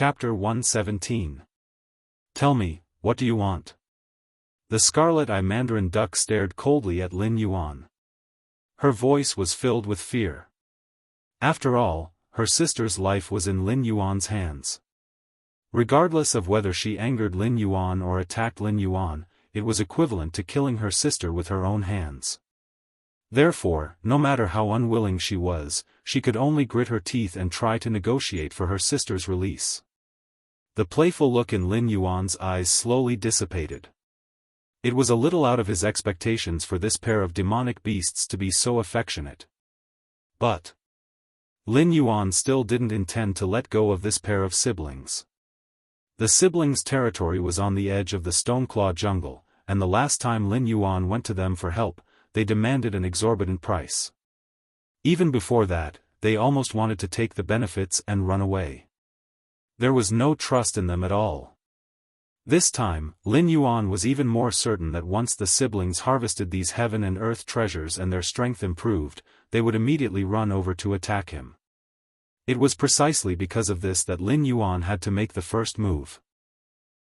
Chapter 117. Tell me, what do you want? The scarlet-eyed mandarin duck stared coldly at Lin Yuan. Her voice was filled with fear. After all, her sister's life was in Lin Yuan's hands. Regardless of whether she angered Lin Yuan or attacked Lin Yuan, it was equivalent to killing her sister with her own hands. Therefore, no matter how unwilling she was, she could only grit her teeth and try to negotiate for her sister's release. The playful look in Lin Yuan's eyes slowly dissipated. It was a little out of his expectations for this pair of demonic beasts to be so affectionate. But Lin Yuan still didn't intend to let go of this pair of siblings. The siblings' territory was on the edge of the Stoneclaw jungle, and the last time Lin Yuan went to them for help, they demanded an exorbitant price. Even before that, they almost wanted to take the benefits and run away. There was no trust in them at all. This time, Lin Yuan was even more certain that once the siblings harvested these heaven and earth treasures and their strength improved, they would immediately run over to attack him. It was precisely because of this that Lin Yuan had to make the first move.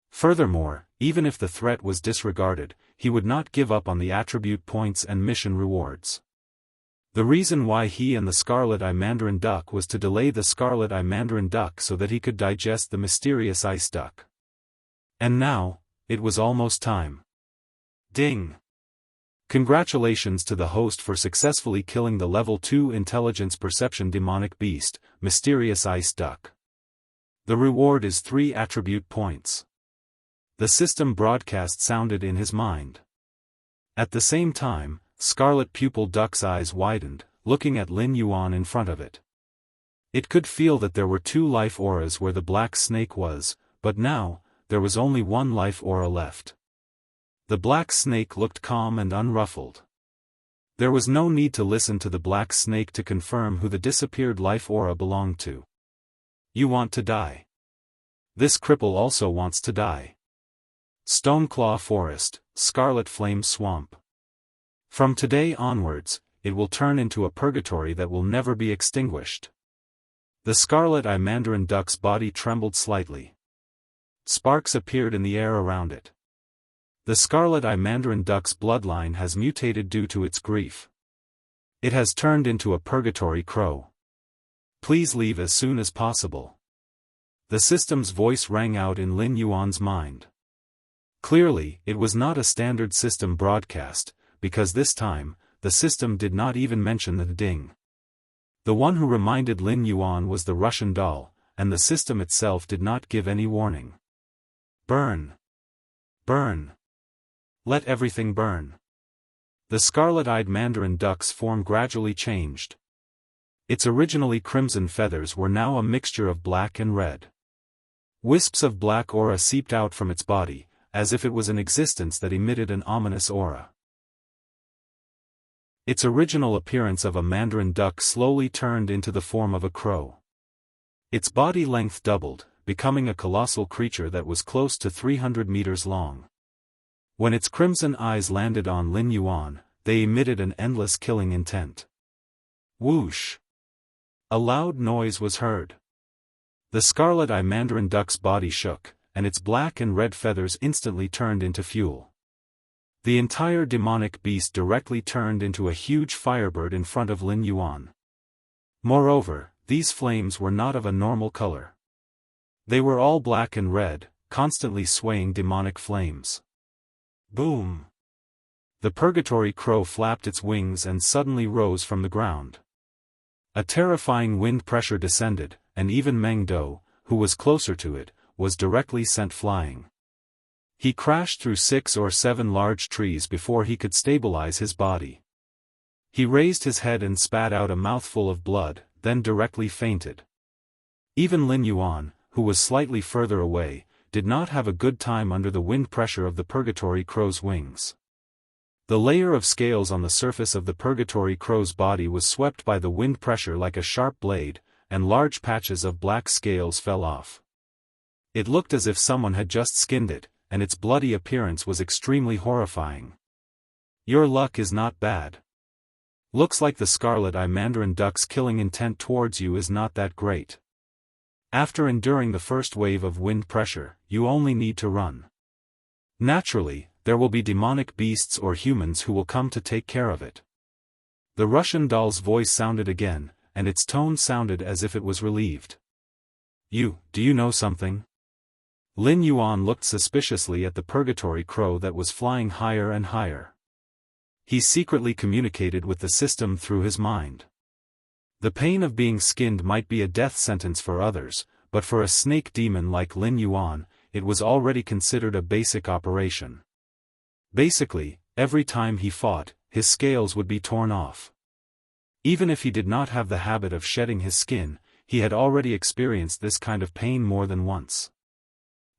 Furthermore, even if the threat was disregarded, he would not give up on the attribute points and mission rewards. The reason why he and the scarlet-eyed mandarin duck was to delay the scarlet-eyed mandarin duck so that he could digest the mysterious ice duck. And now, it was almost time. Ding! Congratulations to the host for successfully killing the level 2 intelligence perception demonic beast, mysterious ice duck. The reward is 3 attribute points. The system broadcast sounded in his mind. At the same time, Scarlet Pupil Duck's eyes widened, looking at Lin Yuan in front of it. It could feel that there were 2 life auras where the black snake was, but now, there was only 1 life aura left. The black snake looked calm and unruffled. There was no need to listen to the black snake to confirm who the disappeared life aura belonged to. You want to die. This cripple also wants to die. Stoneclaw Forest, Scarlet Flame Swamp. From today onwards, it will turn into a purgatory that will never be extinguished. The scarlet-eyed mandarin duck's body trembled slightly. Sparks appeared in the air around it. The scarlet-eyed mandarin duck's bloodline has mutated due to its grief. It has turned into a purgatory crow. Please leave as soon as possible. The system's voice rang out in Lin Yuan's mind. Clearly, it was not a standard system broadcast, because this time, the system did not even mention the ding. The one who reminded Lin Yuan was the Russian doll, and the system itself did not give any warning. Burn! Burn! Let everything burn. The scarlet-eyed mandarin duck's form gradually changed. Its originally crimson feathers were now a mixture of black and red. Wisps of black aura seeped out from its body, as if it was an existence that emitted an ominous aura. Its original appearance of a mandarin duck slowly turned into the form of a crow. Its body length doubled, becoming a colossal creature that was close to 300 meters long. When its crimson eyes landed on Lin Yuan, they emitted an endless killing intent. Whoosh! A loud noise was heard. The scarlet-eyed mandarin duck's body shook, and its black and red feathers instantly turned into fuel. The entire demonic beast directly turned into a huge firebird in front of Lin Yuan. Moreover, these flames were not of a normal color. They were all black and red, constantly swaying demonic flames. Boom! The purgatory crow flapped its wings and suddenly rose from the ground. A terrifying wind pressure descended, and even Meng Do, who was closer to it, was directly sent flying. He crashed through 6 or 7 large trees before he could stabilize his body. He raised his head and spat out a mouthful of blood, then directly fainted. Even Lin Yuan, who was slightly further away, did not have a good time under the wind pressure of the purgatory crow's wings. The layer of scales on the surface of the purgatory crow's body was swept by the wind pressure like a sharp blade, and large patches of black scales fell off. It looked as if someone had just skinned it, and its bloody appearance was extremely horrifying. Your luck is not bad. Looks like the scarlet-eyed mandarin duck's killing intent towards you is not that great. After enduring the first wave of wind pressure, you only need to run. Naturally, there will be demonic beasts or humans who will come to take care of it. The Russian doll's voice sounded again, and its tone sounded as if it was relieved. Do you know something? Lin Yuan looked suspiciously at the purgatory crow that was flying higher and higher. He secretly communicated with the system through his mind. The pain of being skinned might be a death sentence for others, but for a snake demon like Lin Yuan, it was already considered a basic operation. Basically, every time he fought, his scales would be torn off. Even if he did not have the habit of shedding his skin, he had already experienced this kind of pain more than once.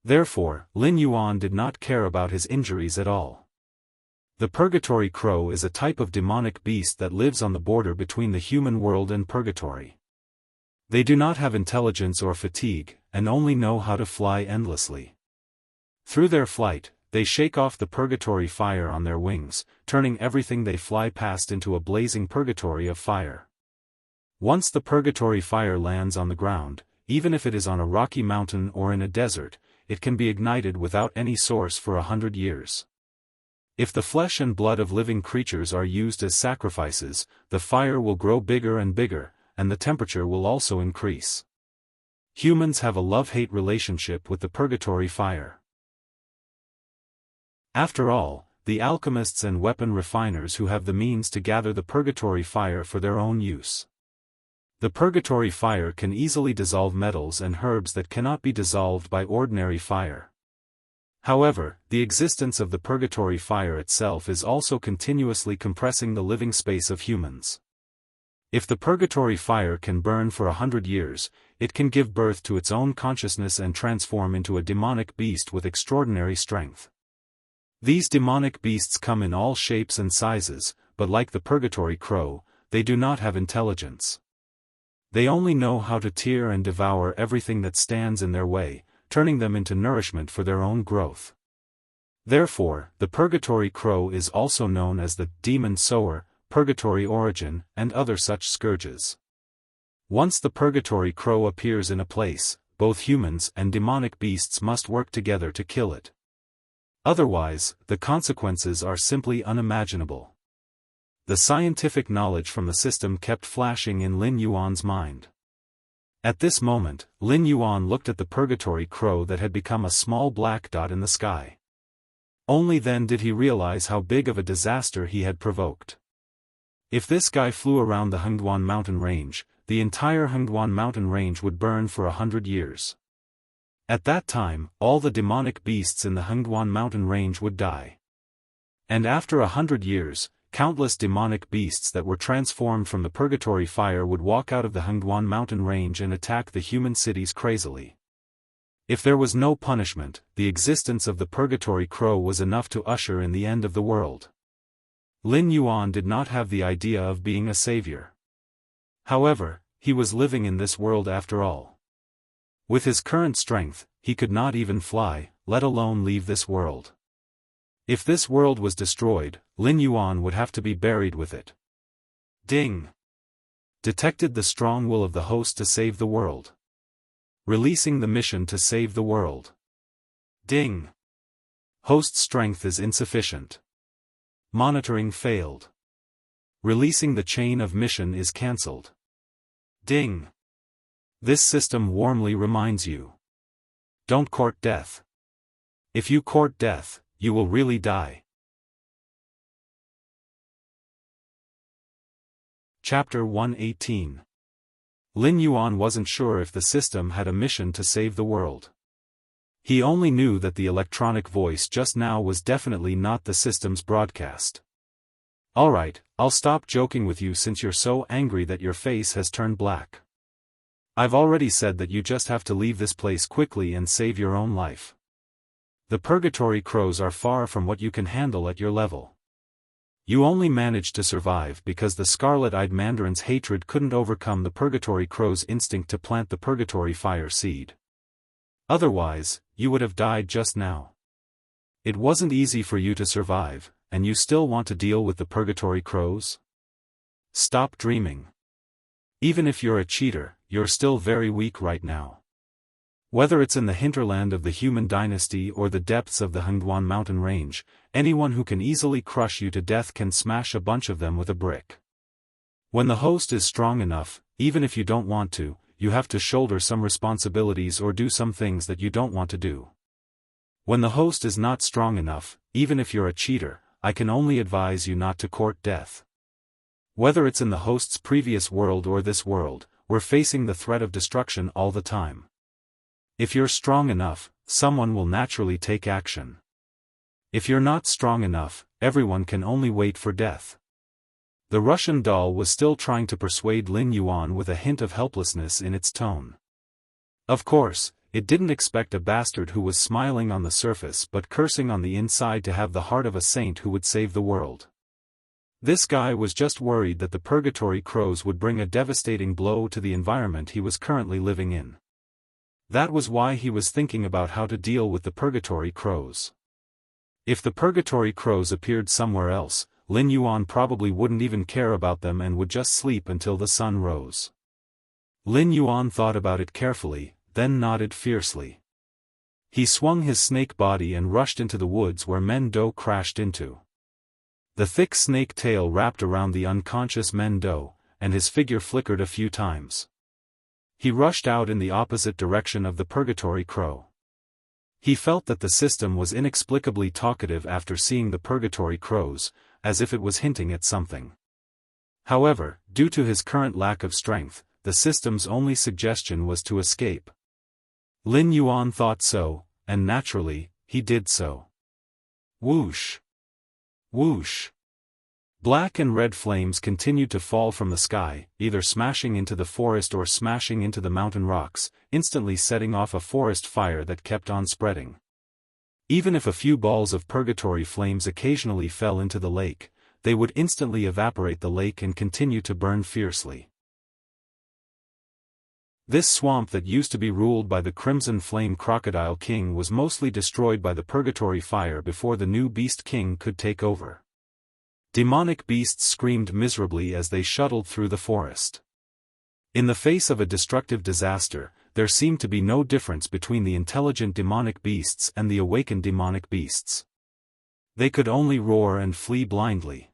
Therefore, Lin Yuan did not care about his injuries at all. The purgatory crow is a type of demonic beast that lives on the border between the human world and purgatory. They do not have intelligence or fatigue, and only know how to fly endlessly. Through their flight, they shake off the purgatory fire on their wings, turning everything they fly past into a blazing purgatory of fire. Once the purgatory fire lands on the ground, even if it is on a rocky mountain or in a desert, it can be ignited without any source for 100 years. If the flesh and blood of living creatures are used as sacrifices, the fire will grow bigger and bigger, and the temperature will also increase. Humans have a love-hate relationship with the purgatory fire. After all, the alchemists and weapon refiners who have the means to gather the purgatory fire for their own use. The purgatory fire can easily dissolve metals and herbs that cannot be dissolved by ordinary fire. However, the existence of the purgatory fire itself is also continuously compressing the living space of humans. If the purgatory fire can burn for 100 years, it can give birth to its own consciousness and transform into a demonic beast with extraordinary strength. These demonic beasts come in all shapes and sizes, but like the purgatory crow, they do not have intelligence. They only know how to tear and devour everything that stands in their way, turning them into nourishment for their own growth. Therefore, the purgatory crow is also known as the demon sower, purgatory origin, and other such scourges. Once the purgatory crow appears in a place, both humans and demonic beasts must work together to kill it. Otherwise, the consequences are simply unimaginable. The scientific knowledge from the system kept flashing in Lin Yuan's mind. At this moment, Lin Yuan looked at the purgatory crow that had become a small black dot in the sky. Only then did he realize how big of a disaster he had provoked. If this guy flew around the Hengduan mountain range, the entire Hengduan mountain range would burn for 100 years. At that time, all the demonic beasts in the Hengduan mountain range would die. And after 100 years, countless demonic beasts that were transformed from the purgatory fire would walk out of the Hengduan mountain range and attack the human cities crazily. If there was no punishment, the existence of the purgatory crow was enough to usher in the end of the world. Lin Yuan did not have the idea of being a savior. However, he was living in this world after all. With his current strength, he could not even fly, let alone leave this world. If this world was destroyed, Lin Yuan would have to be buried with it. Ding! Detected the strong will of the host to save the world. Releasing the mission to save the world. Ding! Host strength is insufficient. Monitoring failed. Releasing the chain of mission is cancelled. Ding! This system warmly reminds you. Don't court death. If you court death, you will really die. Chapter 118. Lin Yuan wasn't sure if the system had a mission to save the world. He only knew that the electronic voice just now was definitely not the system's broadcast. Alright, I'll stop joking with you since you're so angry that your face has turned black. I've already said that you just have to leave this place quickly and save your own life. The purgatory crows are far from what you can handle at your level. You only managed to survive because the scarlet-eyed mandarin's hatred couldn't overcome the purgatory crow's instinct to plant the purgatory fire seed. Otherwise, you would have died just now. It wasn't easy for you to survive, and you still want to deal with the purgatory crows? Stop dreaming. Even if you're a cheater, you're still very weak right now. Whether it's in the hinterland of the human dynasty or the depths of the Hengduan mountain range, anyone who can easily crush you to death can smash a bunch of them with a brick. When the host is strong enough, even if you don't want to, you have to shoulder some responsibilities or do some things that you don't want to do. When the host is not strong enough, even if you're a cheater, I can only advise you not to court death. Whether it's in the host's previous world or this world, we're facing the threat of destruction all the time. If you're strong enough, someone will naturally take action. If you're not strong enough, everyone can only wait for death. The Russian doll was still trying to persuade Lin Yuan with a hint of helplessness in its tone. Of course, it didn't expect a bastard who was smiling on the surface but cursing on the inside to have the heart of a saint who would save the world. This guy was just worried that the purgatory crows would bring a devastating blow to the environment he was currently living in. That was why he was thinking about how to deal with the purgatory crows. If the purgatory crows appeared somewhere else, Lin Yuan probably wouldn't even care about them and would just sleep until the sun rose. Lin Yuan thought about it carefully, then nodded fiercely. He swung his snake body and rushed into the woods where Mendo crashed into. The thick snake tail wrapped around the unconscious Mendo, and his figure flickered a few times. He rushed out in the opposite direction of the purgatory crow. He felt that the system was inexplicably talkative after seeing the purgatory crows, as if it was hinting at something. However, due to his current lack of strength, the system's only suggestion was to escape. Lin Yuan thought so, and naturally, he did so. Whoosh! Whoosh! Black and red flames continued to fall from the sky, either smashing into the forest or smashing into the mountain rocks, instantly setting off a forest fire that kept on spreading. Even if a few balls of purgatory flames occasionally fell into the lake, they would instantly evaporate the lake and continue to burn fiercely. This swamp that used to be ruled by the Crimson Flame Crocodile King was mostly destroyed by the purgatory fire before the new Beast King could take over. Demonic beasts screamed miserably as they shuttled through the forest. In the face of a destructive disaster, there seemed to be no difference between the intelligent demonic beasts and the awakened demonic beasts. They could only roar and flee blindly.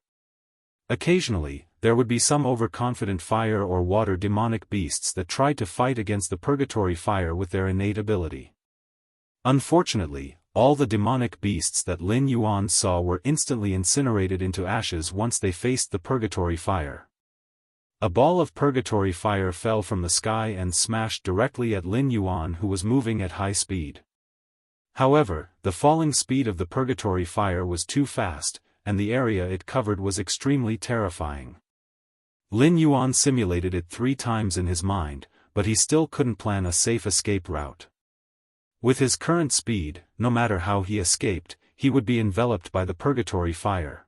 Occasionally, there would be some overconfident fire or water demonic beasts that tried to fight against the purgatory fire with their innate ability. Unfortunately, all the demonic beasts that Lin Yuan saw were instantly incinerated into ashes once they faced the purgatory fire. A ball of purgatory fire fell from the sky and smashed directly at Lin Yuan, who was moving at high speed. However, the falling speed of the purgatory fire was too fast, and the area it covered was extremely terrifying. Lin Yuan simulated it 3 times in his mind, but he still couldn't plan a safe escape route. With his current speed, no matter how he escaped, he would be enveloped by the purgatory fire.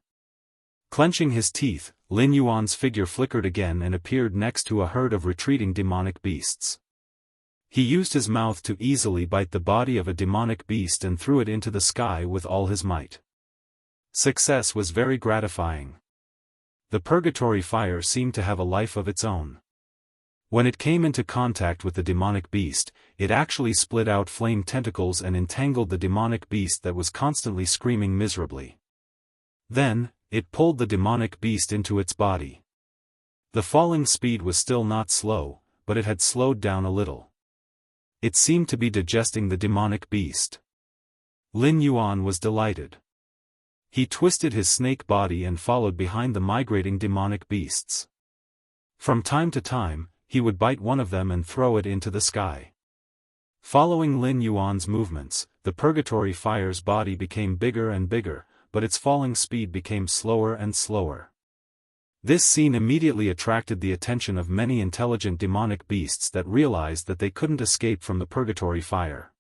Clenching his teeth, Lin Yuan's figure flickered again and appeared next to a herd of retreating demonic beasts. He used his mouth to easily bite the body of a demonic beast and threw it into the sky with all his might. Success was very gratifying. The purgatory fire seemed to have a life of its own. When it came into contact with the demonic beast, it actually split out flame tentacles and entangled the demonic beast that was constantly screaming miserably. Then, it pulled the demonic beast into its body. The falling speed was still not slow, but it had slowed down a little. It seemed to be digesting the demonic beast. Lin Yuan was delighted. He twisted his snake body and followed behind the migrating demonic beasts. From time to time, he would bite one of them and throw it into the sky. Following Lin Yuan's movements, the purgatory fire's body became bigger and bigger, but its falling speed became slower and slower. This scene immediately attracted the attention of many intelligent demonic beasts that realized that they couldn't escape from the purgatory fire.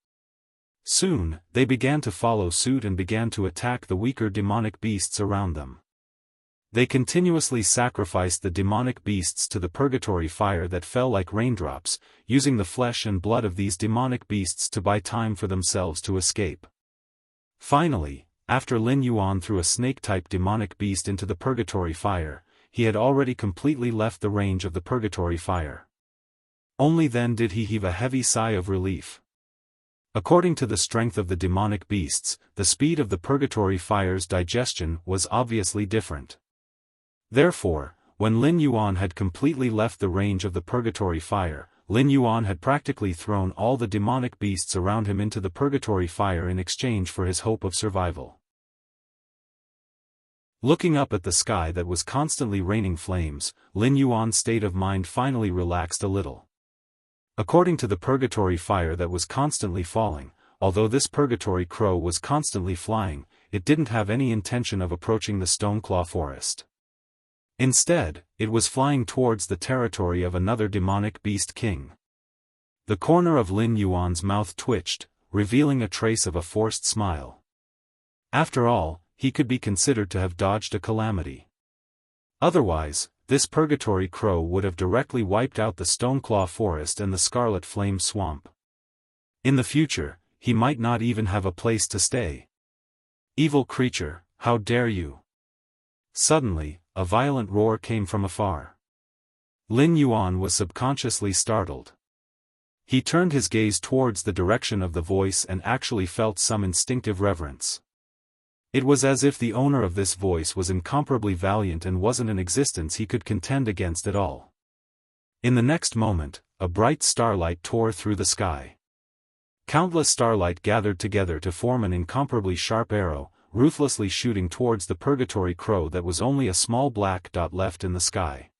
Soon, they began to follow suit and began to attack the weaker demonic beasts around them. They continuously sacrificed the demonic beasts to the purgatory fire that fell like raindrops, using the flesh and blood of these demonic beasts to buy time for themselves to escape. Finally, after Lin Yuan threw a snake-type demonic beast into the purgatory fire, he had already completely left the range of the purgatory fire. Only then did he heave a heavy sigh of relief. According to the strength of the demonic beasts, the speed of the purgatory fire's digestion was obviously different. Therefore, when Lin Yuan had completely left the range of the purgatory fire, Lin Yuan had practically thrown all the demonic beasts around him into the purgatory fire in exchange for his hope of survival. Looking up at the sky that was constantly raining flames, Lin Yuan's state of mind finally relaxed a little. According to the purgatory fire that was constantly falling, although this purgatory crow was constantly flying, it didn't have any intention of approaching the Stoneclaw forest. Instead, it was flying towards the territory of another demonic beast king. The corner of Lin Yuan's mouth twitched, revealing a trace of a forced smile. After all, he could be considered to have dodged a calamity. Otherwise, this purgatory crow would have directly wiped out the Stoneclaw forest and the Scarlet Flame swamp. In the future, he might not even have a place to stay. Evil creature, how dare you! Suddenly, a violent roar came from afar. Lin Yuan was subconsciously startled. He turned his gaze towards the direction of the voice and actually felt some instinctive reverence. It was as if the owner of this voice was incomparably valiant and wasn't an existence he could contend against at all. In the next moment, a bright starlight tore through the sky. Countless starlight gathered together to form an incomparably sharp arrow, ruthlessly shooting towards the purgatory crow that was only a small black dot left in the sky.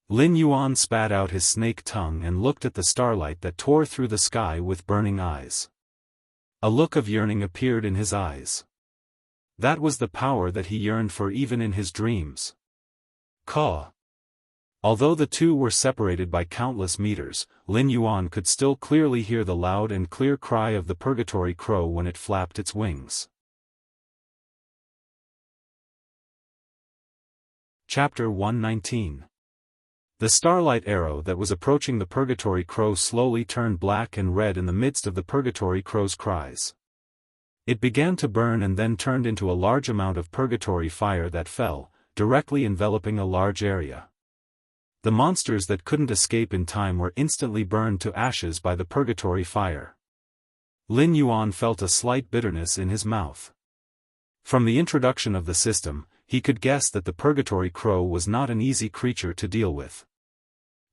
Lin Yuan spat out his snake tongue and looked at the starlight that tore through the sky with burning eyes. A look of yearning appeared in his eyes. That was the power that he yearned for even in his dreams. Caw! Although the two were separated by countless meters, Lin Yuan could still clearly hear the loud and clear cry of the purgatory crow when it flapped its wings. Chapter 119. The starlight arrow that was approaching the purgatory crow slowly turned black and red in the midst of the purgatory crow's cries. It began to burn and then turned into a large amount of purgatory fire that fell, directly enveloping a large area. The monsters that couldn't escape in time were instantly burned to ashes by the purgatory fire. Lin Yuan felt a slight bitterness in his mouth. From the introduction of the system, he could guess that the purgatory crow was not an easy creature to deal with.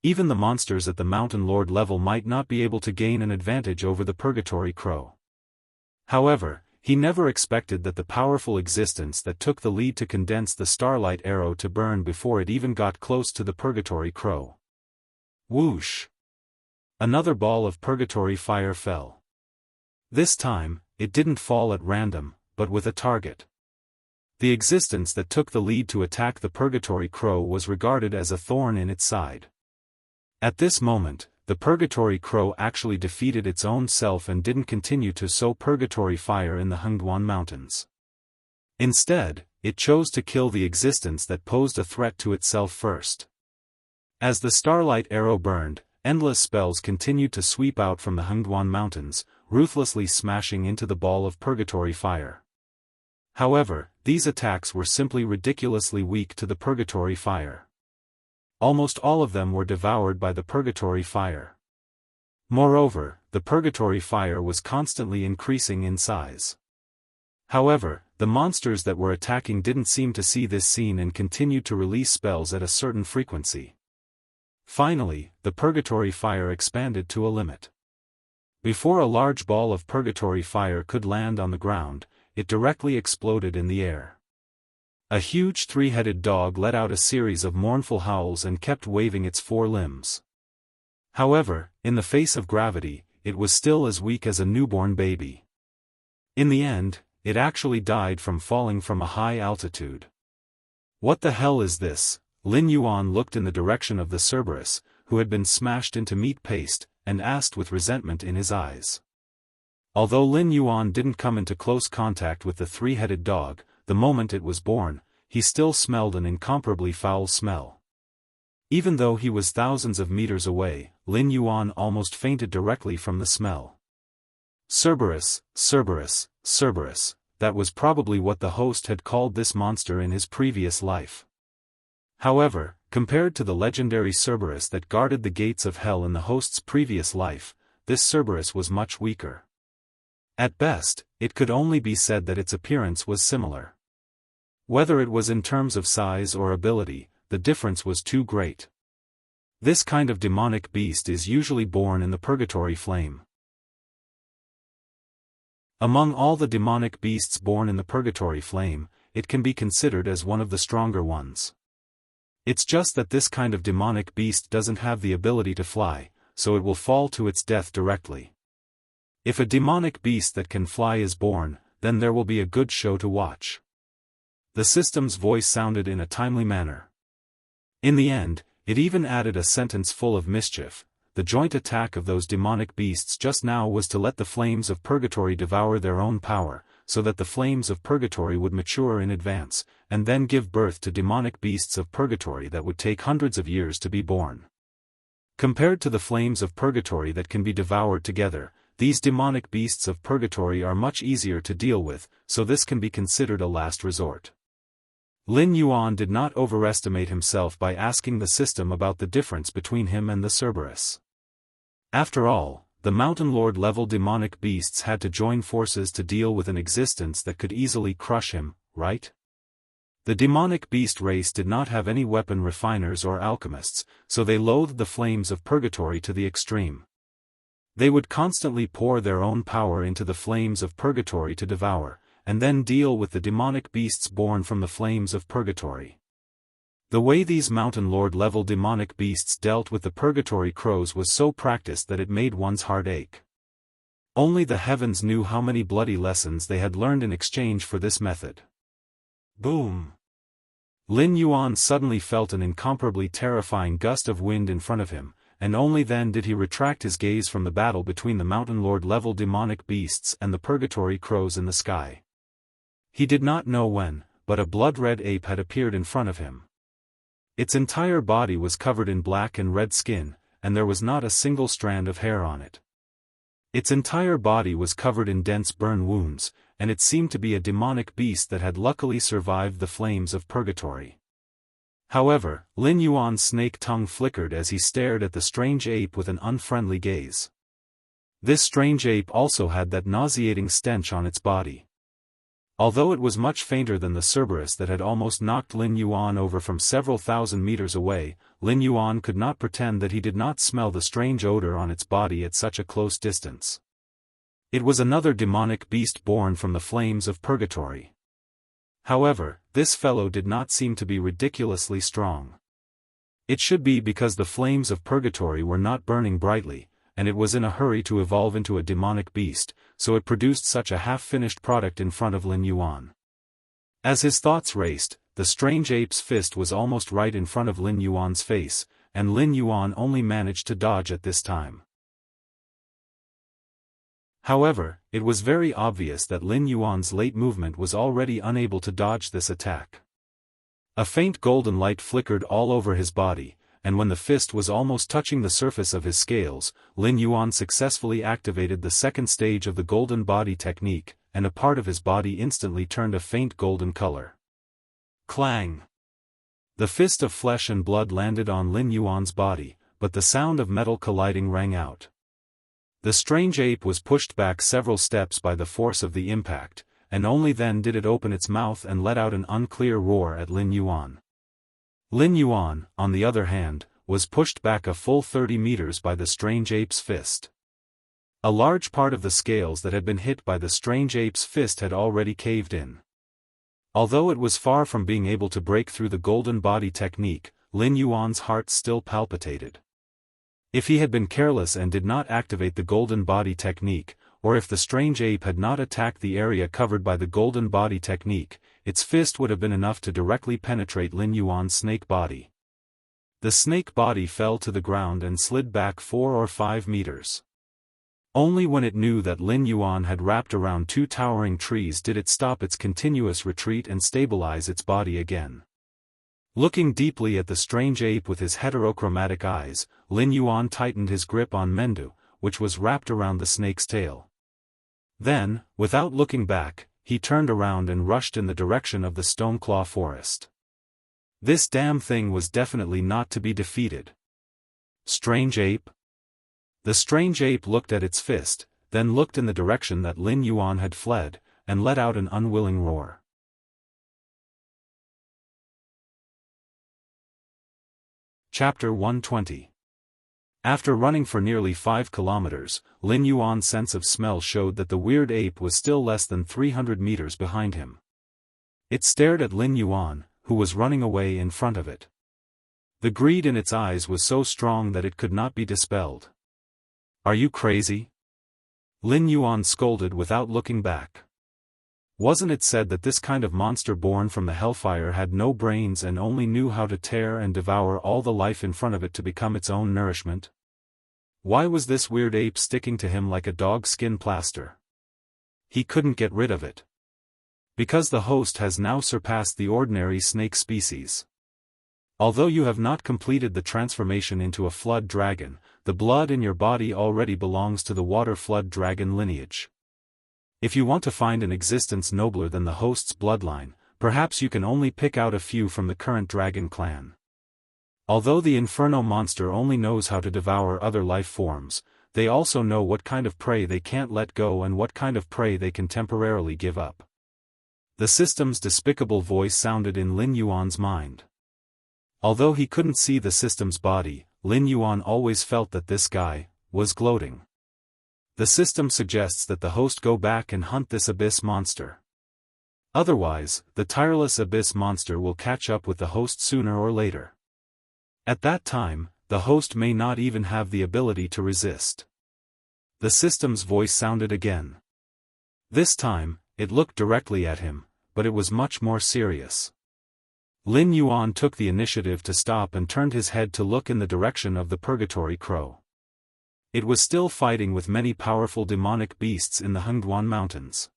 Even the monsters at the Mountain Lord level might not be able to gain an advantage over the purgatory crow. However, he never expected that the powerful existence that took the lead to condense the starlight arrow to burn before it even got close to the purgatory crow. Whoosh! Another ball of purgatory fire fell. This time, it didn't fall at random, but with a target. The existence that took the lead to attack the purgatory crow was regarded as a thorn in its side. At this moment, the purgatory crow actually defeated its own self and didn't continue to sow purgatory fire in the Hengduan Mountains. Instead, it chose to kill the existence that posed a threat to itself first. As the starlight arrow burned, endless spells continued to sweep out from the Hengduan Mountains, ruthlessly smashing into the ball of purgatory fire. However, these attacks were simply ridiculously weak to the purgatory fire. Almost all of them were devoured by the purgatory fire. Moreover, the purgatory fire was constantly increasing in size. However, the monsters that were attacking didn't seem to see this scene and continued to release spells at a certain frequency. Finally, the purgatory fire expanded to a limit. Before a large ball of purgatory fire could land on the ground, it directly exploded in the air. A huge three-headed dog let out a series of mournful howls and kept waving its four limbs. However, in the face of gravity, it was still as weak as a newborn baby. In the end, it actually died from falling from a high altitude. What the hell is this? Lin Yuan looked in the direction of the Cerberus, who had been smashed into meat paste, and asked with resentment in his eyes. Although Lin Yuan didn't come into close contact with the three-headed dog, the moment it was born, he still smelled an incomparably foul smell. Even though he was thousands of meters away, Lin Yuan almost fainted directly from the smell. Cerberus, Cerberus, Cerberus, that was probably what the host had called this monster in his previous life. However, compared to the legendary Cerberus that guarded the gates of hell in the host's previous life, this Cerberus was much weaker. At best, it could only be said that its appearance was similar. Whether it was in terms of size or ability, the difference was too great. This kind of demonic beast is usually born in the purgatory flame. Among all the demonic beasts born in the purgatory flame, it can be considered as one of the stronger ones. It's just that this kind of demonic beast doesn't have the ability to fly, so it will fall to its death directly. If a demonic beast that can fly is born, then there will be a good show to watch. The system's voice sounded in a timely manner. In the end, it even added a sentence full of mischief. The joint attack of those demonic beasts just now was to let the flames of purgatory devour their own power, so that the flames of purgatory would mature in advance, and then give birth to demonic beasts of purgatory that would take hundreds of years to be born. Compared to the flames of purgatory that can be devoured together, these demonic beasts of purgatory are much easier to deal with, so this can be considered a last resort. Lin Yuan did not overestimate himself by asking the system about the difference between him and the Cerberus. After all, the Mountain Lord level demonic beasts had to join forces to deal with an existence that could easily crush him, right? The demonic beast race did not have any weapon refiners or alchemists, so they loathed the flames of purgatory to the extreme. They would constantly pour their own power into the flames of purgatory to devour, and then deal with the demonic beasts born from the flames of purgatory. The way these Mountain Lord level demonic beasts dealt with the purgatory crows was so practiced that it made one's heart ache. Only the heavens knew how many bloody lessons they had learned in exchange for this method. Boom! Lin Yuan suddenly felt an incomparably terrifying gust of wind in front of him, and only then did he retract his gaze from the battle between the Mountain Lord level demonic beasts and the purgatory crows in the sky. He did not know when, but a blood-red ape had appeared in front of him. Its entire body was covered in black and red skin, and there was not a single strand of hair on it. Its entire body was covered in dense burn wounds, and it seemed to be a demonic beast that had luckily survived the flames of purgatory. However, Lin Yuan's snake tongue flickered as he stared at the strange ape with an unfriendly gaze. This strange ape also had that nauseating stench on its body. Although it was much fainter than the Cerberus that had almost knocked Lin Yuan over from several thousand meters away, Lin Yuan could not pretend that he did not smell the strange odor on its body at such a close distance. It was another demonic beast born from the flames of purgatory. However, this fellow did not seem to be ridiculously strong. It should be because the flames of purgatory were not burning brightly, and it was in a hurry to evolve into a demonic beast, so it produced such a half-finished product in front of Lin Yuan. As his thoughts raced, the strange ape's fist was almost right in front of Lin Yuan's face, and Lin Yuan only managed to dodge at this time. However, it was very obvious that Lin Yuan's late movement was already unable to dodge this attack. A faint golden light flickered all over his body, and when the fist was almost touching the surface of his scales, Lin Yuan successfully activated the second stage of the golden body technique, and a part of his body instantly turned a faint golden color. Clang! The fist of flesh and blood landed on Lin Yuan's body, but the sound of metal colliding rang out. The strange ape was pushed back several steps by the force of the impact, and only then did it open its mouth and let out an unclear roar at Lin Yuan. Lin Yuan, on the other hand, was pushed back a full 30 meters by the strange ape's fist. A large part of the scales that had been hit by the strange ape's fist had already caved in. Although it was far from being able to break through the golden body technique, Lin Yuan's heart still palpitated. If he had been careless and did not activate the golden body technique, or if the strange ape had not attacked the area covered by the golden body technique, its fist would have been enough to directly penetrate Lin Yuan's snake body. The snake body fell to the ground and slid back 4 or 5 meters. Only when it knew that Lin Yuan had wrapped around 2 towering trees did it stop its continuous retreat and stabilize its body again. Looking deeply at the strange ape with his heterochromatic eyes, Lin Yuan tightened his grip on Mendu, which was wrapped around the snake's tail. Then, without looking back, he turned around and rushed in the direction of the Stoneclaw forest. This damn thing was definitely not to be defeated. Strange ape? The strange ape looked at its fist, then looked in the direction that Lin Yuan had fled, and let out an unwilling roar. Chapter 120. After running for nearly 5 kilometers, Lin Yuan's sense of smell showed that the weird ape was still less than 300 meters behind him. It stared at Lin Yuan, who was running away in front of it. The greed in its eyes was so strong that it could not be dispelled. "Are you crazy?" Lin Yuan scolded without looking back. Wasn't it said that this kind of monster born from the hellfire had no brains and only knew how to tear and devour all the life in front of it to become its own nourishment? Why was this weird ape sticking to him like a dog skin plaster? He couldn't get rid of it. Because the host has now surpassed the ordinary snake species. Although you have not completed the transformation into a flood dragon, the blood in your body already belongs to the water flood dragon lineage. If you want to find an existence nobler than the host's bloodline, perhaps you can only pick out a few from the current dragon clan. Although the Inferno monster only knows how to devour other life forms, they also know what kind of prey they can't let go and what kind of prey they can temporarily give up. The system's despicable voice sounded in Lin Yuan's mind. Although he couldn't see the system's body, Lin Yuan always felt that this guy was gloating. The system suggests that the host go back and hunt this abyss monster. Otherwise, the tireless abyss monster will catch up with the host sooner or later. At that time, the host may not even have the ability to resist. The system's voice sounded again. This time, it looked directly at him, but it was much more serious. Lin Yuan took the initiative to stop and turned his head to look in the direction of the Purgatory Crow. It was still fighting with many powerful demonic beasts in the Hengduan Mountains.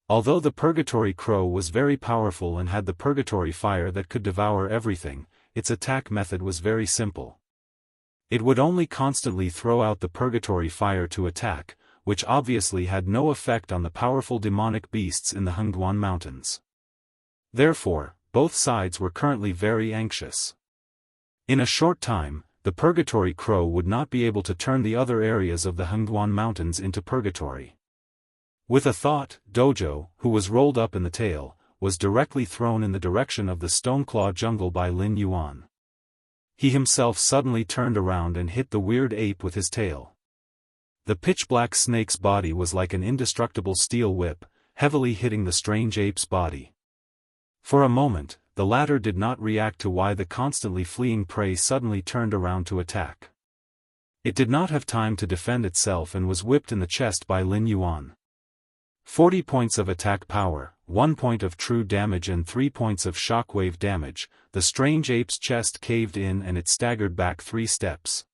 Although the Purgatory Crow was very powerful and had the Purgatory Fire that could devour everything, its attack method was very simple. It would only constantly throw out the Purgatory Fire to attack, which obviously had no effect on the powerful demonic beasts in the Hengduan Mountains. Therefore, both sides were currently very anxious. In a short time, the Purgatory Crow would not be able to turn the other areas of the Hengduan Mountains into purgatory. With a thought, Dojo, who was rolled up in the tail, was directly thrown in the direction of the Stoneclaw jungle by Lin Yuan. He himself suddenly turned around and hit the weird ape with his tail. The pitch-black snake's body was like an indestructible steel whip, heavily hitting the strange ape's body. For a moment, the latter did not react to why the constantly fleeing prey suddenly turned around to attack. It did not have time to defend itself and was whipped in the chest by Lin Yuan. 40 points of attack power, 1 point of true damage and 3 points of shockwave damage. The strange ape's chest caved in and it staggered back 3 steps.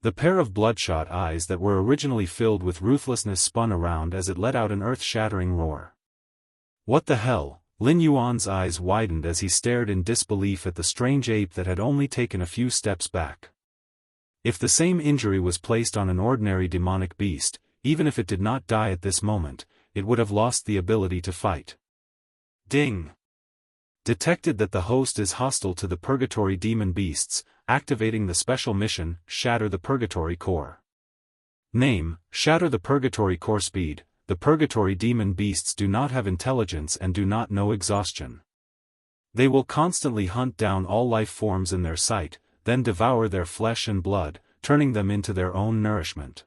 The pair of bloodshot eyes that were originally filled with ruthlessness spun around as it let out an earth-shattering roar. What the hell? Lin Yuan's eyes widened as he stared in disbelief at the strange ape that had only taken a few steps back. If the same injury was placed on an ordinary demonic beast, even if it did not die at this moment, it would have lost the ability to fight. Ding! Detected that the host is hostile to the Purgatory Demon Beasts, activating the special mission, Shatter the Purgatory Core. Name, Shatter the Purgatory Core. Speed. The Purgatory Demon Beasts do not have intelligence and do not know exhaustion. They will constantly hunt down all life forms in their sight, then devour their flesh and blood, turning them into their own nourishment.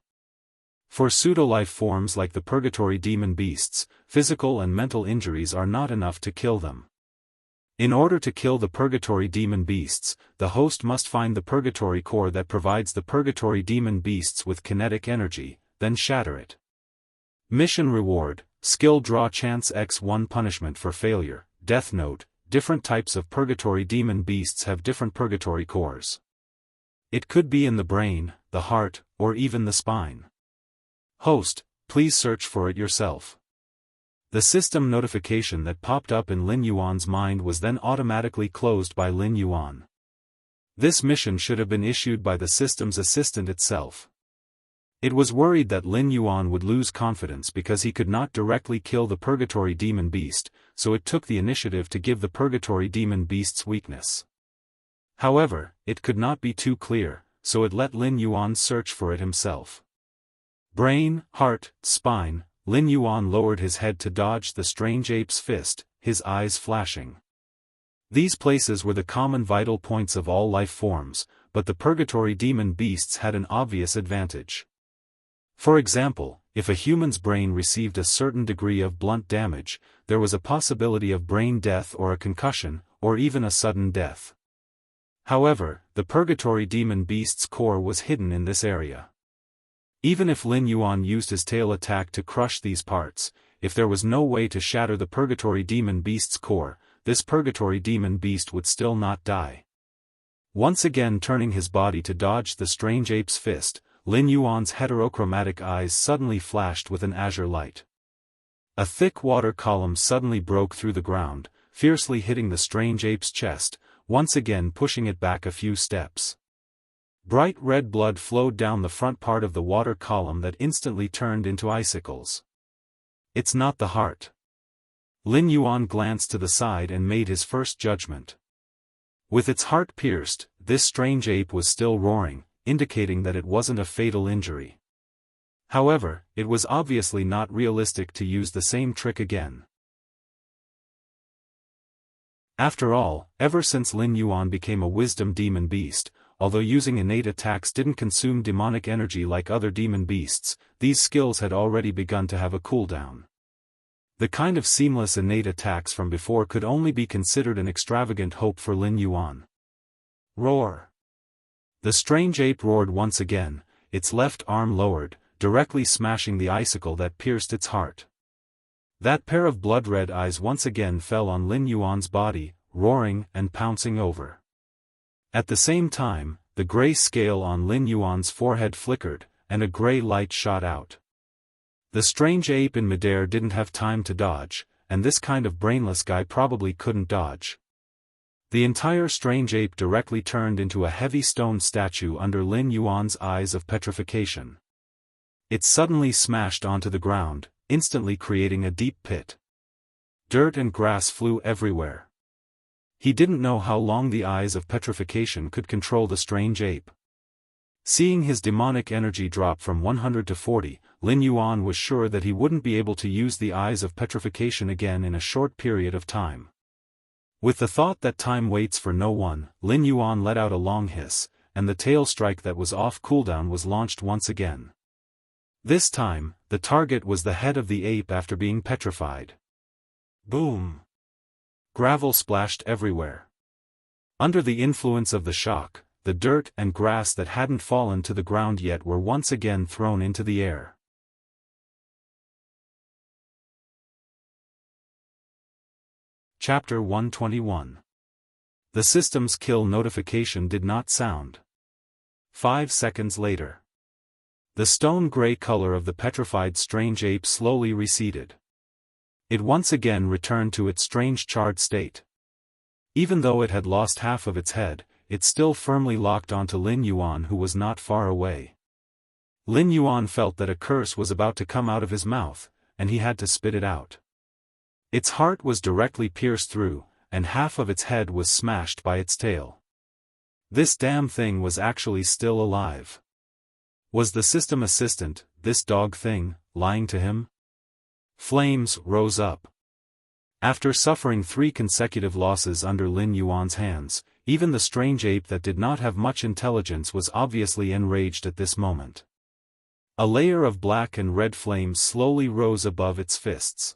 For pseudo-life forms like the Purgatory Demon Beasts, physical and mental injuries are not enough to kill them. In order to kill the Purgatory Demon Beasts, the host must find the Purgatory Core that provides the Purgatory Demon Beasts with kinetic energy, then shatter it. Mission Reward, Skill Draw Chance X1 Punishment for Failure, Death Note, different types of Purgatory Demon Beasts have different Purgatory Cores. It could be in the brain, the heart, or even the spine. Host, please search for it yourself. The system notification that popped up in Lin Yuan's mind was then automatically closed by Lin Yuan. This mission should have been issued by the system's assistant itself. It was worried that Lin Yuan would lose confidence because he could not directly kill the Purgatory Demon Beast, so it took the initiative to give the Purgatory Demon Beast's weakness. However, it could not be too clear, so it let Lin Yuan search for it himself. Brain, heart, spine. Lin Yuan lowered his head to dodge the strange ape's fist, his eyes flashing. These places were the common vital points of all life forms, but the purgatory demon beasts had an obvious advantage. For example, if a human's brain received a certain degree of blunt damage, there was a possibility of brain death or a concussion, or even a sudden death. However, the purgatory demon beast's core was hidden in this area. Even if Lin Yuan used his tail attack to crush these parts, if there was no way to shatter the purgatory demon beast's core, this purgatory demon beast would still not die. Once again turning his body to dodge the strange ape's fist, Lin Yuan's heterochromatic eyes suddenly flashed with an azure light. A thick water column suddenly broke through the ground, fiercely hitting the strange ape's chest, once again pushing it back a few steps. Bright red blood flowed down the front part of the water column that instantly turned into icicles. It's not the heart. Lin Yuan glanced to the side and made his first judgment. With its heart pierced, this strange ape was still roaring, indicating that it wasn't a fatal injury. However, it was obviously not realistic to use the same trick again. After all, ever since Lin Yuan became a wisdom demon beast, although using innate attacks didn't consume demonic energy like other demon beasts, these skills had already begun to have a cooldown. The kind of seamless innate attacks from before could only be considered an extravagant hope for Lin Yuan. Roar! The strange ape roared once again, its left arm lowered, directly smashing the icicle that pierced its heart. That pair of blood-red eyes once again fell on Lin Yuan's body, roaring and pouncing over. At the same time, the gray scale on Lin Yuan's forehead flickered, and a gray light shot out. The strange ape in midair didn't have time to dodge, and this kind of brainless guy probably couldn't dodge. The entire strange ape directly turned into a heavy stone statue under Lin Yuan's eyes of petrification. It suddenly smashed onto the ground, instantly creating a deep pit. Dirt and grass flew everywhere. He didn't know how long the eyes of petrification could control the strange ape. Seeing his demonic energy drop from 100 to 40, Lin Yuan was sure that he wouldn't be able to use the eyes of petrification again in a short period of time. With the thought that time waits for no one, Lin Yuan let out a long hiss, and the tail strike that was off cooldown was launched once again. This time, the target was the head of the ape after being petrified. Boom! Gravel splashed everywhere. Under the influence of the shock, the dirt and grass that hadn't fallen to the ground yet were once again thrown into the air. Chapter 121. The system's kill notification did not sound. 5 seconds later. The stone-gray color of the petrified strange ape slowly receded. It once again returned to its strange charred state. Even though it had lost half of its head, it still firmly locked onto Lin Yuan, who was not far away. Lin Yuan felt that a curse was about to come out of his mouth, and he had to spit it out. Its heart was directly pierced through, and half of its head was smashed by its tail. This damn thing was actually still alive. Was the system assistant, this dog thing, lying to him? Flames rose up. After suffering 3 consecutive losses under Lin Yuan's hands, even the strange ape that did not have much intelligence was obviously enraged at this moment. A layer of black and red flames slowly rose above its fists.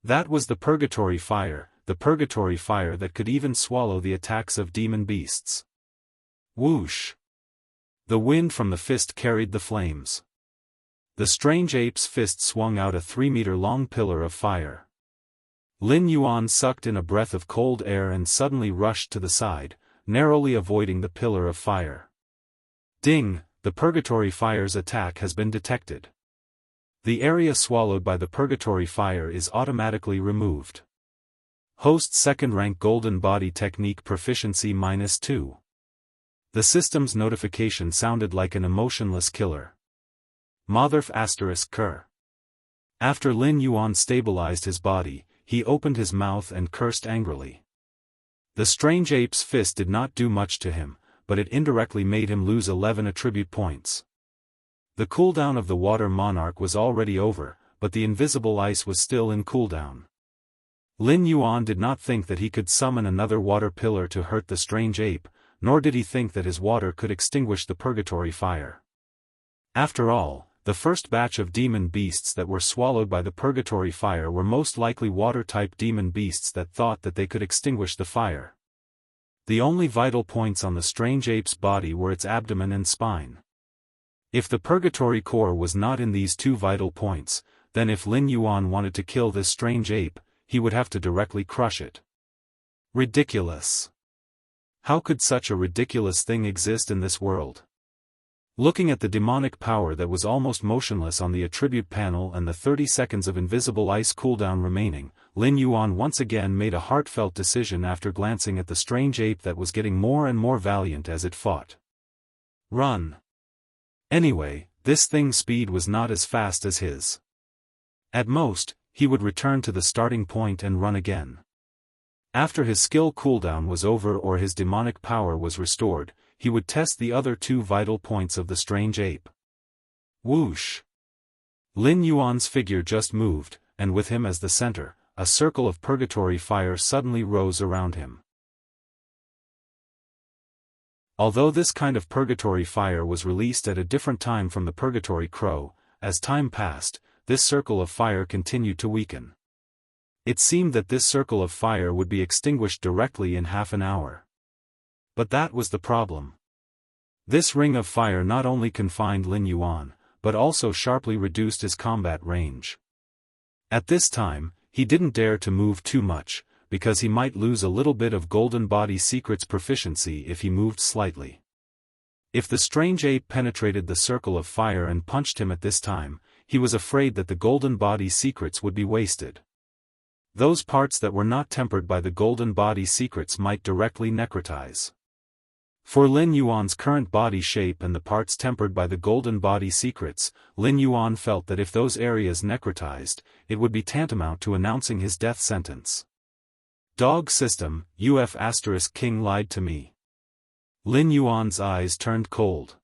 That was the purgatory fire that could even swallow the attacks of demon beasts. Whoosh! The wind from the fist carried the flames. The strange ape's fist swung out a 3-meter-long pillar of fire. Lin Yuan sucked in a breath of cold air and suddenly rushed to the side, narrowly avoiding the pillar of fire. Ding! The purgatory fire's attack has been detected. The area swallowed by the purgatory fire is automatically removed. Host 2nd rank Golden Body Technique Proficiency -2. The system's notification sounded like an emotionless killer. Motherf ****. After Lin Yuan stabilized his body, he opened his mouth and cursed angrily. The strange ape's fist did not do much to him, but it indirectly made him lose 11 attribute points. The cooldown of the water monarch was already over, but the invisible ice was still in cooldown. Lin Yuan did not think that he could summon another water pillar to hurt the strange ape, nor did he think that his water could extinguish the purgatory fire. After all, the first batch of demon beasts that were swallowed by the purgatory fire were most likely water-type demon beasts that thought that they could extinguish the fire. The only vital points on the strange ape's body were its abdomen and spine. If the purgatory core was not in these two vital points, then if Lin Yuan wanted to kill this strange ape, he would have to directly crush it. Ridiculous. How could such a ridiculous thing exist in this world? Looking at the demonic power that was almost motionless on the attribute panel and the 30 seconds of invisible ice cooldown remaining, Lin Yuan once again made a heartfelt decision after glancing at the strange ape that was getting more and more valiant as it fought. Run. Anyway, this thing's speed was not as fast as his. At most, he would return to the starting point and run again. After his skill cooldown was over or his demonic power was restored, he would test the other two vital points of the strange ape. Whoosh! Lin Yuan's figure just moved, and with him as the center, a circle of purgatory fire suddenly rose around him. Although this kind of purgatory fire was released at a different time from the purgatory crow, as time passed, this circle of fire continued to weaken. It seemed that this circle of fire would be extinguished directly in half an hour. But that was the problem. This ring of fire not only confined Lin Yuan, but also sharply reduced his combat range. At this time, he didn't dare to move too much, because he might lose a little bit of Golden Body Secret's proficiency if he moved slightly. If the strange ape penetrated the circle of fire and punched him at this time, he was afraid that the Golden Body Secrets would be wasted. Those parts that were not tempered by the Golden Body Secrets might directly necrotize. For Lin Yuan's current body shape and the parts tempered by the Golden Body Secrets, Lin Yuan felt that if those areas necrotized, it would be tantamount to announcing his death sentence. Dog system, King lied to me. Lin Yuan's eyes turned cold.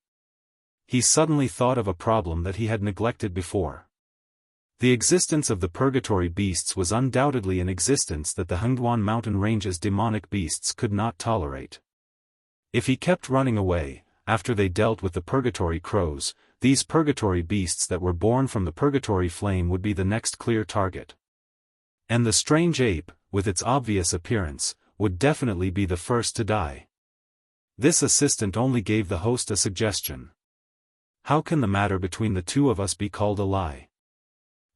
He suddenly thought of a problem that he had neglected before. The existence of the purgatory beasts was undoubtedly an existence that the Hengduan mountain range's demonic beasts could not tolerate. If he kept running away, after they dealt with the purgatory crows, these purgatory beasts that were born from the purgatory flame would be the next clear target. And the strange ape, with its obvious appearance, would definitely be the first to die. This assistant only gave the host a suggestion. How can the matter between the two of us be called a lie?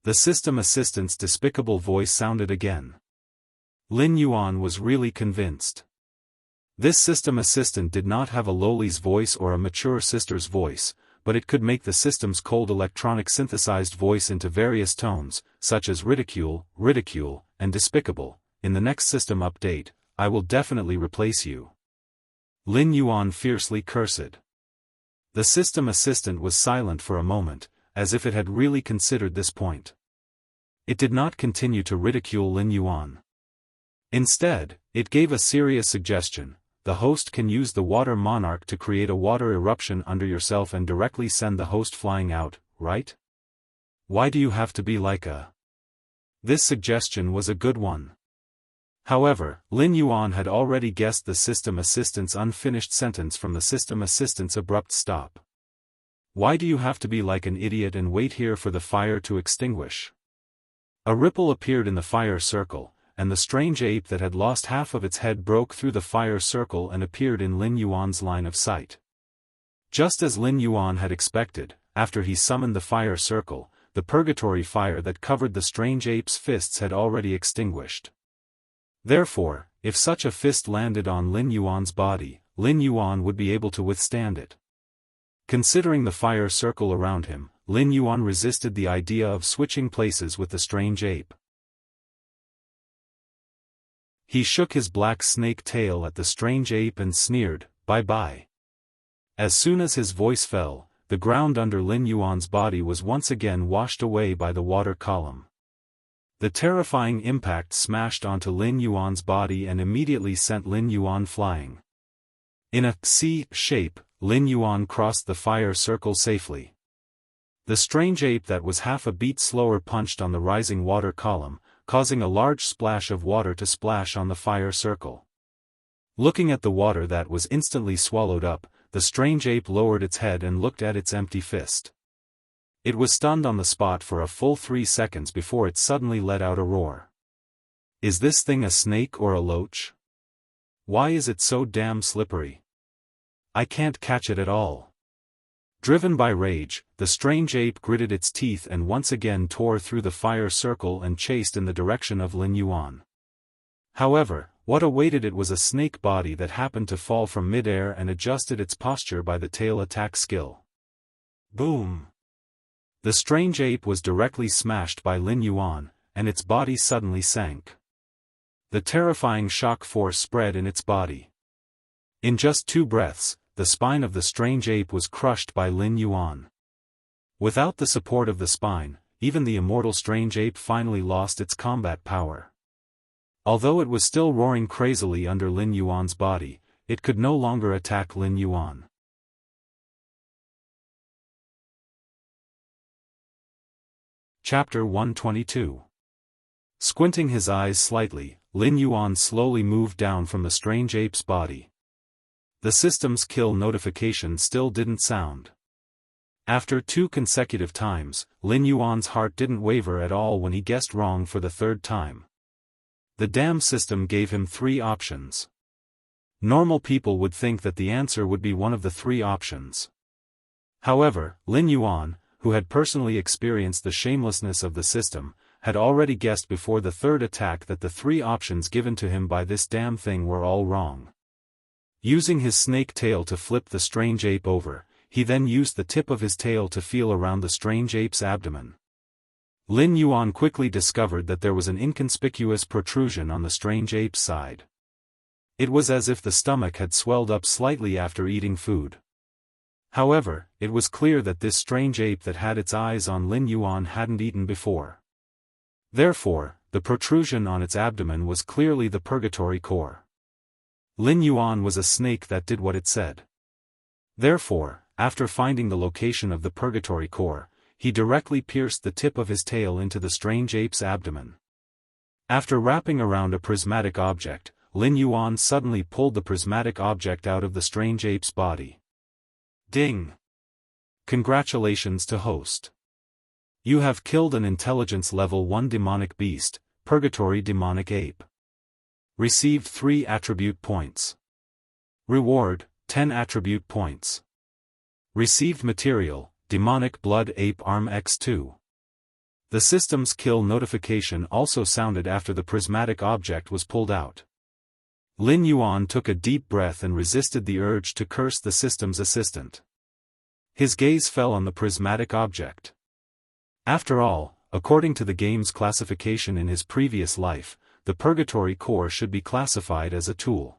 The system assistant's despicable voice sounded again. Lin Yuan was really convinced. This system assistant did not have a lowly's voice or a mature sister's voice, but it could make the system's cold electronic synthesized voice into various tones, such as ridicule, and despicable. In the next system update, I will definitely replace you. Lin Yuan fiercely cursed. The system assistant was silent for a moment, as if it had really considered this point. It did not continue to ridicule Lin Yuan. Instead, it gave a serious suggestion. The host can use the water monarch to create a water eruption under yourself and directly send the host flying out, right? Why do you have to be like a... This suggestion was a good one. However, Lin Yuan had already guessed the system assistant's unfinished sentence from the system assistant's abrupt stop. Why do you have to be like an idiot and wait here for the fire to extinguish? A ripple appeared in the fire circle, and the strange ape that had lost half of its head broke through the fire circle and appeared in Lin Yuan's line of sight. Just as Lin Yuan had expected, after he summoned the fire circle, the purgatory fire that covered the strange ape's fists had already extinguished. Therefore, if such a fist landed on Lin Yuan's body, Lin Yuan would be able to withstand it. Considering the fire circle around him, Lin Yuan resisted the idea of switching places with the strange ape. He shook his black snake tail at the strange ape and sneered, "Bye-bye." As soon as his voice fell, the ground under Lin Yuan's body was once again washed away by the water column. The terrifying impact smashed onto Lin Yuan's body and immediately sent Lin Yuan flying. In a C shape, Lin Yuan crossed the fire circle safely. The strange ape that was half a beat slower punched on the rising water column, causing a large splash of water to splash on the fire circle. Looking at the water that was instantly swallowed up, the strange ape lowered its head and looked at its empty fist. It was stunned on the spot for a full 3 seconds before it suddenly let out a roar. Is this thing a snake or a loach? Why is it so damn slippery? I can't catch it at all. Driven by rage, the strange ape gritted its teeth and once again tore through the fire circle and chased in the direction of Lin Yuan. However, what awaited it was a snake body that happened to fall from mid-air and adjusted its posture by the tail attack skill. Boom! The strange ape was directly smashed by Lin Yuan, and its body suddenly sank. The terrifying shock force spread in its body. In just 2 breaths, the spine of the strange ape was crushed by Lin Yuan. Without the support of the spine, even the immortal strange ape finally lost its combat power. Although it was still roaring crazily under Lin Yuan's body, it could no longer attack Lin Yuan. Chapter 122. Squinting his eyes slightly, Lin Yuan slowly moved down from the strange ape's body. The system's kill notification still didn't sound. After 2 consecutive times, Lin Yuan's heart didn't waver at all when he guessed wrong for the 3rd time. The damn system gave him 3 options. Normal people would think that the answer would be one of the 3 options. However, Lin Yuan, who had personally experienced the shamelessness of the system, had already guessed before the 3rd attack that the 3 options given to him by this damn thing were all wrong. Using his snake tail to flip the strange ape over, he then used the tip of his tail to feel around the strange ape's abdomen. Lin Yuan quickly discovered that there was an inconspicuous protrusion on the strange ape's side. It was as if the stomach had swelled up slightly after eating food. However, it was clear that this strange ape that had its eyes on Lin Yuan hadn't eaten before. Therefore, the protrusion on its abdomen was clearly the purgatory core. Lin Yuan was a snake that did what it said. Therefore, after finding the location of the purgatory core, he directly pierced the tip of his tail into the strange ape's abdomen. After wrapping around a prismatic object, Lin Yuan suddenly pulled the prismatic object out of the strange ape's body. Ding! Congratulations to host. You have killed an intelligence level 1 demonic beast, Purgatory Demonic Ape. Received 3 attribute points. Reward, 10 attribute points. Received material, Demonic Blood Ape Arm X2. The system's kill notification also sounded after the prismatic object was pulled out. Lin Yuan took a deep breath and resisted the urge to curse the system's assistant. His gaze fell on the prismatic object. After all, according to the game's classification in his previous life, the purgatory core should be classified as a tool.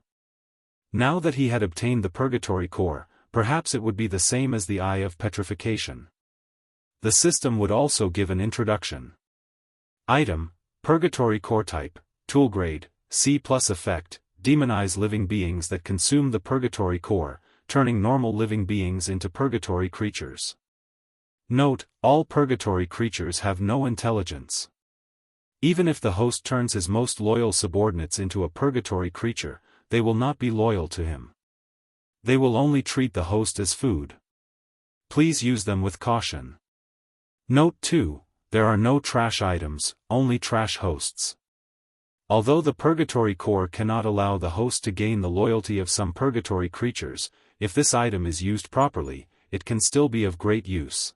Now that he had obtained the purgatory core, perhaps it would be the same as the Eye of Petrification. The system would also give an introduction. Item, Purgatory Core Type, Tool Grade, C+ Effect, demonize living beings that consume the purgatory core, turning normal living beings into purgatory creatures. Note, all purgatory creatures have no intelligence. Even if the host turns his most loyal subordinates into a purgatory creature, they will not be loyal to him. They will only treat the host as food. Please use them with caution. Note 2, there are no trash items, only trash hosts. Although the purgatory core cannot allow the host to gain the loyalty of some purgatory creatures, if this item is used properly, it can still be of great use.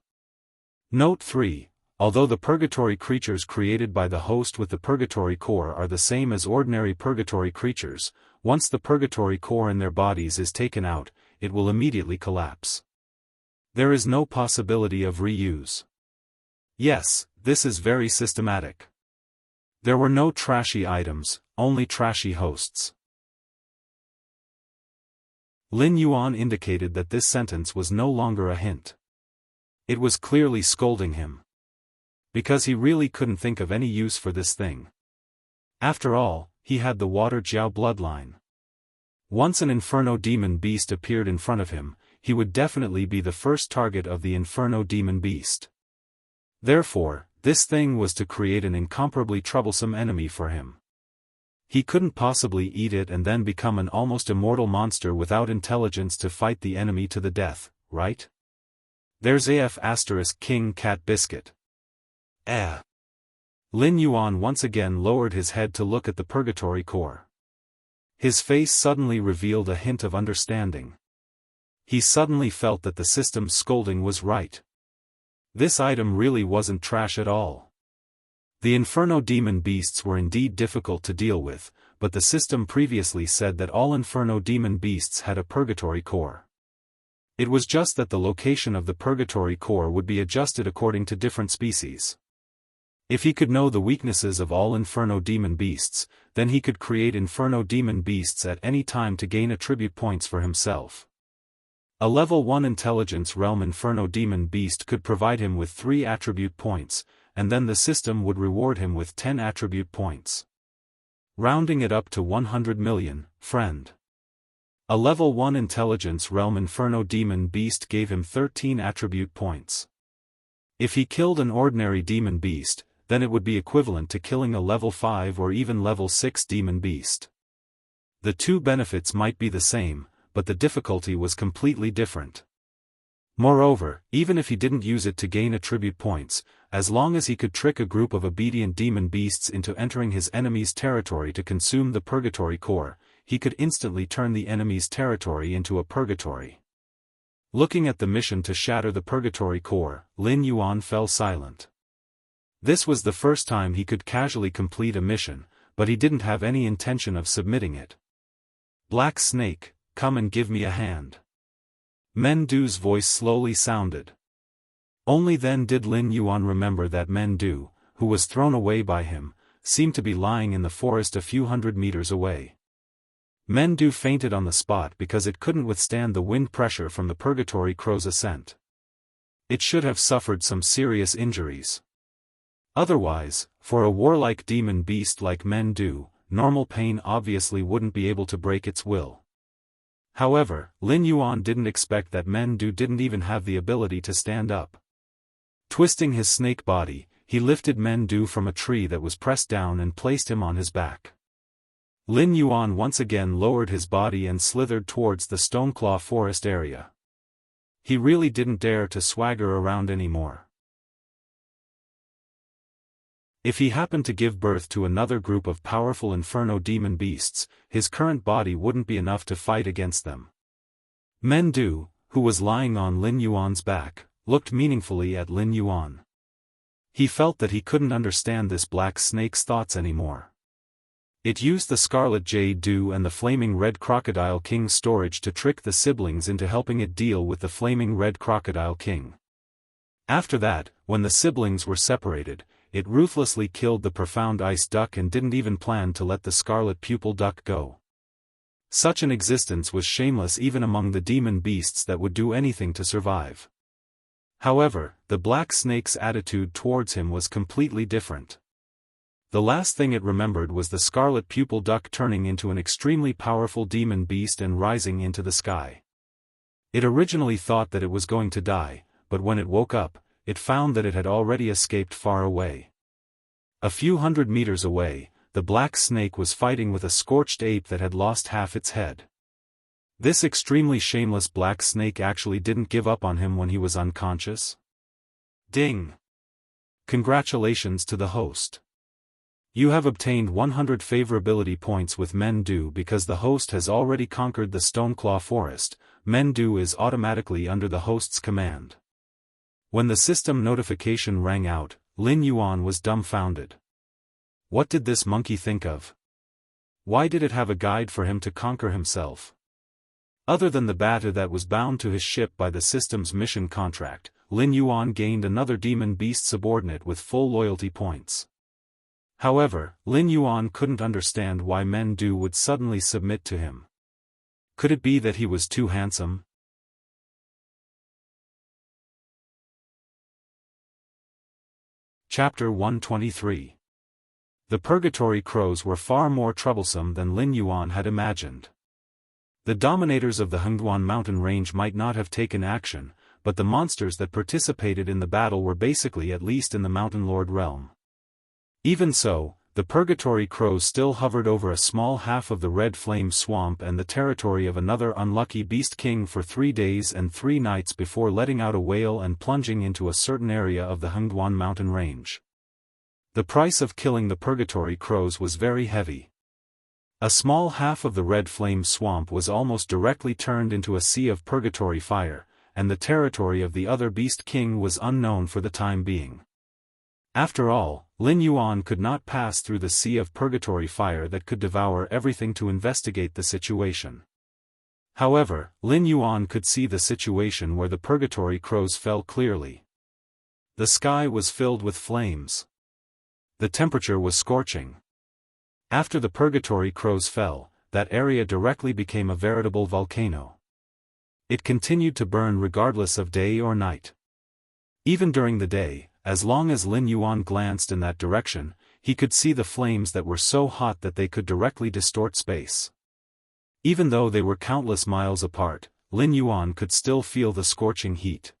Note 3, although the purgatory creatures created by the host with the purgatory core are the same as ordinary purgatory creatures, once the purgatory core in their bodies is taken out, it will immediately collapse. There is no possibility of reuse. Yes, this is very systematic. There were no trashy items, only trashy hosts. Lin Yuan indicated that this sentence was no longer a hint. It was clearly scolding him. Because he really couldn't think of any use for this thing. After all, he had the Water Jiao bloodline. Once an Inferno Demon Beast appeared in front of him, he would definitely be the first target of the Inferno Demon Beast. Therefore, this thing was to create an incomparably troublesome enemy for him. He couldn't possibly eat it and then become an almost immortal monster without intelligence to fight the enemy to the death, right? There's AF * King Cat Biscuit. Lin Yuan once again lowered his head to look at the purgatory core. His face suddenly revealed a hint of understanding. He suddenly felt that the system's scolding was right. This item really wasn't trash at all. The Inferno demon beasts were indeed difficult to deal with, but the system previously said that all Inferno demon beasts had a purgatory core. It was just that the location of the purgatory core would be adjusted according to different species. If he could know the weaknesses of all Inferno demon beasts, then he could create Inferno demon beasts at any time to gain attribute points for himself. A level 1 intelligence realm Inferno demon beast could provide him with 3 attribute points, and then the system would reward him with 10 attribute points. Rounding it up to 100 million, friend. A level 1 intelligence realm Inferno demon beast gave him 13 attribute points. If he killed an ordinary demon beast, then it would be equivalent to killing a level 5 or even level 6 demon beast. The two benefits might be the same, but the difficulty was completely different. Moreover, even if he didn't use it to gain attribute points, as long as he could trick a group of obedient demon beasts into entering his enemy's territory to consume the purgatory core, he could instantly turn the enemy's territory into a purgatory. Looking at the mission to shatter the purgatory core, Lin Yuan fell silent. This was the first time he could casually complete a mission, but he didn't have any intention of submitting it. "Black Snake, come and give me a hand." Mendu's voice slowly sounded. Only then did Lin Yuan remember that Mendu, who was thrown away by him, seemed to be lying in the forest a few hundred meters away. Mendu fainted on the spot because it couldn't withstand the wind pressure from the purgatory crow's ascent. It should have suffered some serious injuries. Otherwise, for a warlike demon beast like Mendu, normal pain obviously wouldn't be able to break its will. However, Lin Yuan didn't expect that Mendu didn't even have the ability to stand up. Twisting his snake body, he lifted Mendu from a tree that was pressed down and placed him on his back. Lin Yuan once again lowered his body and slithered towards the Stoneclaw forest area. He really didn't dare to swagger around anymore. If he happened to give birth to another group of powerful Inferno demon beasts, his current body wouldn't be enough to fight against them. Mendu, who was lying on Lin Yuan's back, looked meaningfully at Lin Yuan. He felt that he couldn't understand this black snake's thoughts anymore. It used the Scarlet Jade Dew and the Flaming Red Crocodile King's storage to trick the siblings into helping it deal with the Flaming Red Crocodile King. After that, when the siblings were separated, it ruthlessly killed the Profound Ice Duck and didn't even plan to let the Scarlet Pupil Duck go. Such an existence was shameless even among the demon beasts that would do anything to survive. However, the black snake's attitude towards him was completely different. The last thing it remembered was the Scarlet Pupil Duck turning into an extremely powerful demon beast and rising into the sky. It originally thought that it was going to die, but when it woke up, it found that it had already escaped far away. A few hundred meters away, the black snake was fighting with a scorched ape that had lost half its head. This extremely shameless black snake actually didn't give up on him when he was unconscious. Ding! Congratulations to the host. You have obtained 100 favorability points with Mendu because the host has already conquered the Stoneclaw Forest. Mendu is automatically under the host's command. When the system notification rang out, Lin Yuan was dumbfounded. What did this monkey think of? Why did it have a guide for him to conquer himself? Other than the bata that was bound to his ship by the system's mission contract, Lin Yuan gained another demon beast subordinate with full loyalty points. However, Lin Yuan couldn't understand why Mendu would suddenly submit to him. Could it be that he was too handsome? Chapter 123. The Purgatory Crows were far more troublesome than Lin Yuan had imagined. The dominators of the Hengduan mountain range might not have taken action, but the monsters that participated in the battle were basically at least in the Mountain Lord realm. Even so, the Purgatory Crows still hovered over a small half of the Red Flame Swamp and the territory of another unlucky Beast King for 3 days and 3 nights before letting out a wail and plunging into a certain area of the Hengduan mountain range. The price of killing the Purgatory Crows was very heavy. A small half of the Red Flame Swamp was almost directly turned into a sea of purgatory fire, and the territory of the other Beast King was unknown for the time being. After all, Lin Yuan could not pass through the sea of purgatory fire that could devour everything to investigate the situation. However, Lin Yuan could see the situation where the Purgatory Crows fell clearly. The sky was filled with flames. The temperature was scorching. After the Purgatory Crows fell, that area directly became a veritable volcano. It continued to burn regardless of day or night. Even during the day, as long as Lin Yuan glanced in that direction, he could see the flames that were so hot that they could directly distort space. Even though they were countless miles apart, Lin Yuan could still feel the scorching heat.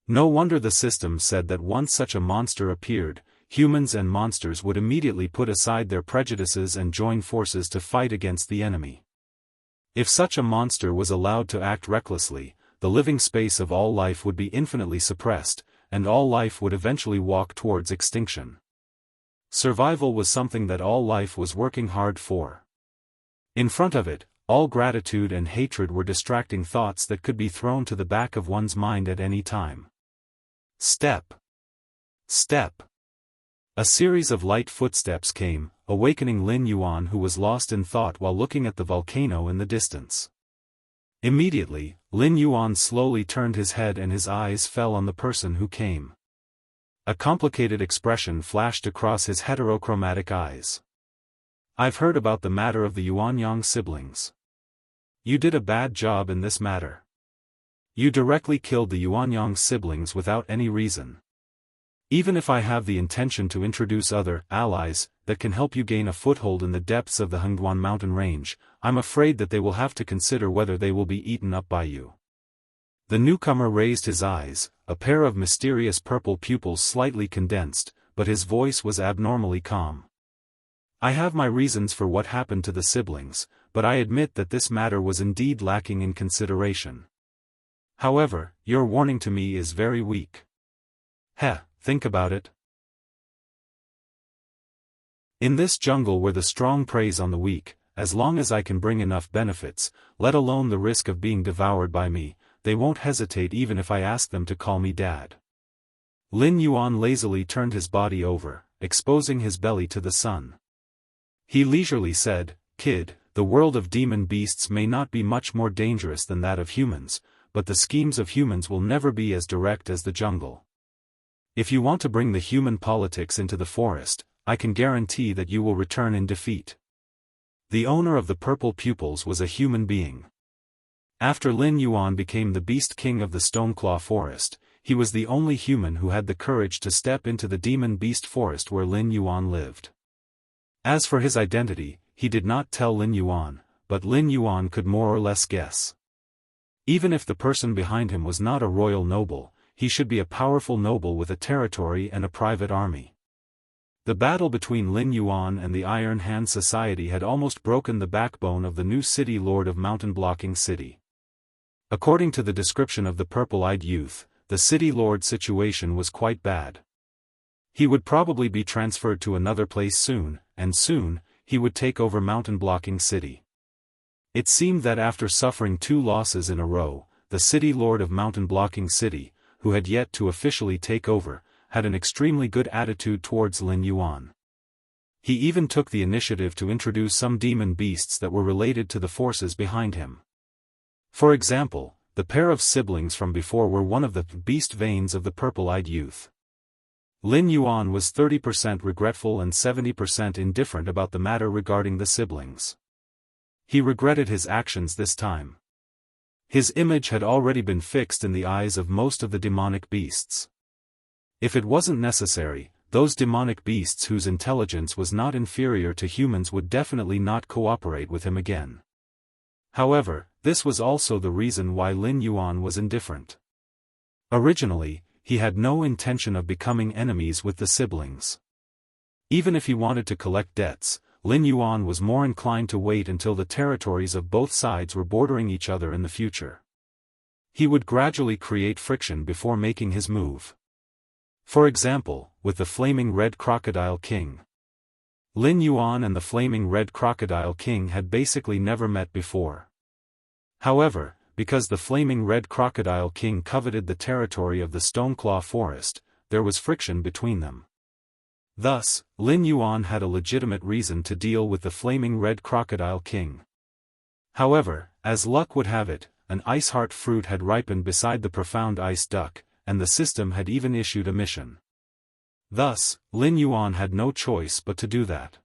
No wonder the system said that once such a monster appeared, humans and monsters would immediately put aside their prejudices and join forces to fight against the enemy. If such a monster was allowed to act recklessly, the living space of all life would be infinitely suppressed, and all life would eventually walk towards extinction. Survival was something that all life was working hard for. In front of it, all gratitude and hatred were distracting thoughts that could be thrown to the back of one's mind at any time. Step. Step. A series of light footsteps came, awakening Lin Yuan, who was lost in thought while looking at the volcano in the distance. Immediately, Lin Yuan slowly turned his head and his eyes fell on the person who came. A complicated expression flashed across his heterochromatic eyes. "I've heard about the matter of the Yuanyang siblings. You did a bad job in this matter. You directly killed the Yuanyang siblings without any reason. Even if I have the intention to introduce other allies that can help you gain a foothold in the depths of the Hengduan mountain range, I'm afraid that they will have to consider whether they will be eaten up by you." The newcomer raised his eyes, a pair of mysterious purple pupils slightly condensed, but his voice was abnormally calm. "I have my reasons for what happened to the siblings, but I admit that this matter was indeed lacking in consideration. However, your warning to me is very weak. Think about it. In this jungle where the strong preys on the weak, as long as I can bring enough benefits, let alone the risk of being devoured by me, they won't hesitate even if I ask them to call me Dad." Lin Yuan lazily turned his body over, exposing his belly to the sun. He leisurely said, "Kid, the world of demon beasts may not be much more dangerous than that of humans, but the schemes of humans will never be as direct as the jungle. If you want to bring the human politics into the forest, I can guarantee that you will return in defeat." The owner of the purple pupils was a human being. After Lin Yuan became the Beast King of the Stoneclaw Forest, he was the only human who had the courage to step into the demon beast forest where Lin Yuan lived. As for his identity, he did not tell Lin Yuan, but Lin Yuan could more or less guess. Even if the person behind him was not a royal noble, he should be a powerful noble with a territory and a private army. The battle between Lin Yuan and the Iron Hand Society had almost broken the backbone of the new city lord of Mountain Blocking City. According to the description of the purple-eyed youth, the city lord's situation was quite bad. He would probably be transferred to another place soon, and soon, he would take over Mountain Blocking City. It seemed that after suffering 2 losses in a row, the city lord of Mountain Blocking City, who had yet to officially take over, had an extremely good attitude towards Lin Yuan. He even took the initiative to introduce some demon beasts that were related to the forces behind him. For example, the pair of siblings from before were one of the beast veins of the purple-eyed youth. Lin Yuan was 30% regretful and 70% indifferent about the matter regarding the siblings. He regretted his actions this time. His image had already been fixed in the eyes of most of the demonic beasts. If it wasn't necessary, those demonic beasts whose intelligence was not inferior to humans would definitely not cooperate with him again. However, this was also the reason why Lin Yuan was indifferent. Originally, he had no intention of becoming enemies with the siblings. Even if he wanted to collect debts, Lin Yuan was more inclined to wait until the territories of both sides were bordering each other in the future. He would gradually create friction before making his move. For example, with the Flaming Red Crocodile King. Lin Yuan and the Flaming Red Crocodile King had basically never met before. However, because the Flaming Red Crocodile King coveted the territory of the Stoneclaw Forest, there was friction between them. Thus, Lin Yuan had a legitimate reason to deal with the Flaming Red Crocodile King. However, as luck would have it, an ice heart fruit had ripened beside the profound ice duck, and the system had even issued a mission. Thus, Lin Yuan had no choice but to do that.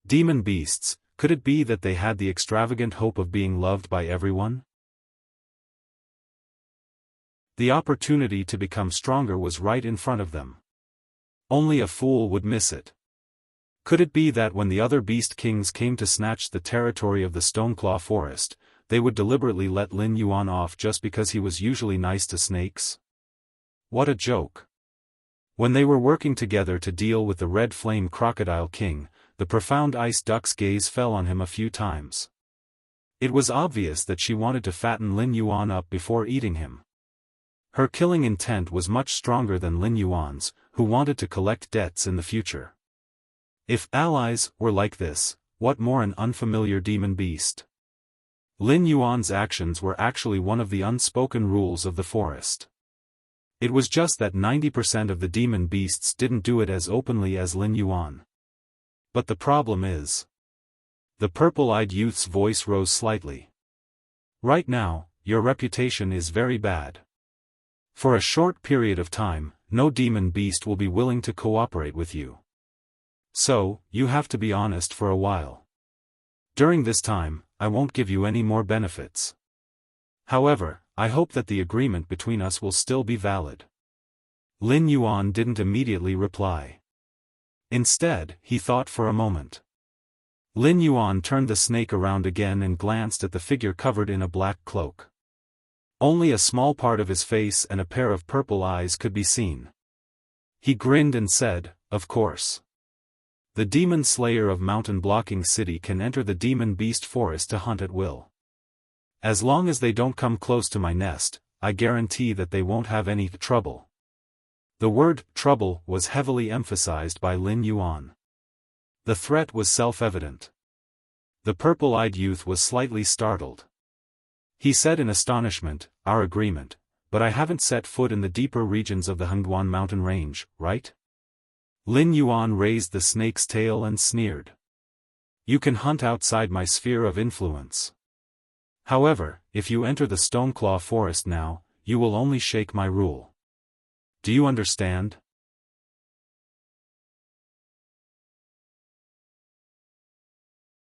Demon beasts, could it be that they had the extravagant hope of being loved by everyone? The opportunity to become stronger was right in front of them. Only a fool would miss it. Could it be that when the other beast kings came to snatch the territory of the Stoneclaw Forest, they would deliberately let Lin Yuan off just because he was usually nice to snakes? What a joke. When they were working together to deal with the Red Flame Crocodile King, the profound ice duck's gaze fell on him a few times. It was obvious that she wanted to fatten Lin Yuan up before eating him. Her killing intent was much stronger than Lin Yuan's, who wanted to collect debts in the future. If allies were like this, what more an unfamiliar demon beast? Lin Yuan's actions were actually one of the unspoken rules of the forest. It was just that 90% of the demon beasts didn't do it as openly as Lin Yuan. But the problem is... The purple-eyed youth's voice rose slightly. Right now, your reputation is very bad. For a short period of time, no demon beast will be willing to cooperate with you. So, you have to be honest for a while. During this time, I won't give you any more benefits. However, I hope that the agreement between us will still be valid. Lin Yuan didn't immediately reply. Instead, he thought for a moment. Lin Yuan turned the snake around again and glanced at the figure covered in a black cloak. Only a small part of his face and a pair of purple eyes could be seen. He grinned and said, "Of course. The demon slayer of Mountain Blocking City can enter the demon beast forest to hunt at will. As long as they don't come close to my nest, I guarantee that they won't have any trouble." The word trouble was heavily emphasized by Lin Yuan. The threat was self-evident. The purple-eyed youth was slightly startled. He said in astonishment, "Our agreement, but I haven't set foot in the deeper regions of the Hengduan mountain range, right?" Lin Yuan raised the snake's tail and sneered. "You can hunt outside my sphere of influence. However, if you enter the Stoneclaw Forest now, you will only shake my rule. Do you understand?"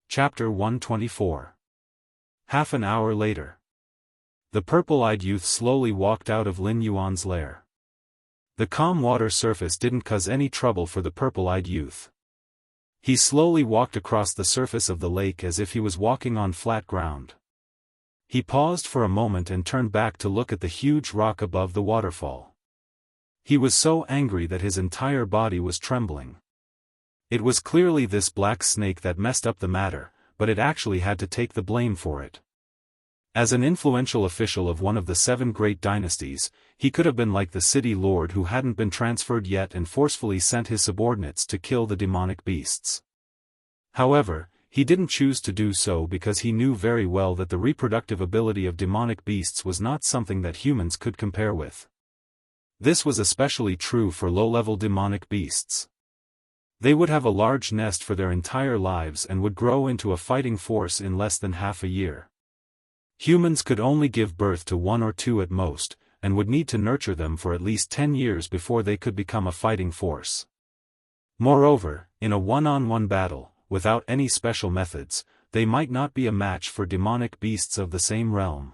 Chapter 124. Half an hour later. The purple-eyed youth slowly walked out of Lin Yuan's lair. The calm water surface didn't cause any trouble for the purple-eyed youth. He slowly walked across the surface of the lake as if he was walking on flat ground. He paused for a moment and turned back to look at the huge rock above the waterfall. He was so angry that his entire body was trembling. It was clearly this black snake that messed up the matter, but it actually had to take the blame for it. As an influential official of one of the 7 great dynasties, he could have been like the city lord who hadn't been transferred yet and forcefully sent his subordinates to kill the demonic beasts. However, he didn't choose to do so because he knew very well that the reproductive ability of demonic beasts was not something that humans could compare with. This was especially true for low-level demonic beasts. They would have a large nest for their entire lives and would grow into a fighting force in less than half a year. Humans could only give birth to 1 or 2 at most, and would need to nurture them for at least 10 years before they could become a fighting force. Moreover, in a one-on-one battle, without any special methods, they might not be a match for demonic beasts of the same realm.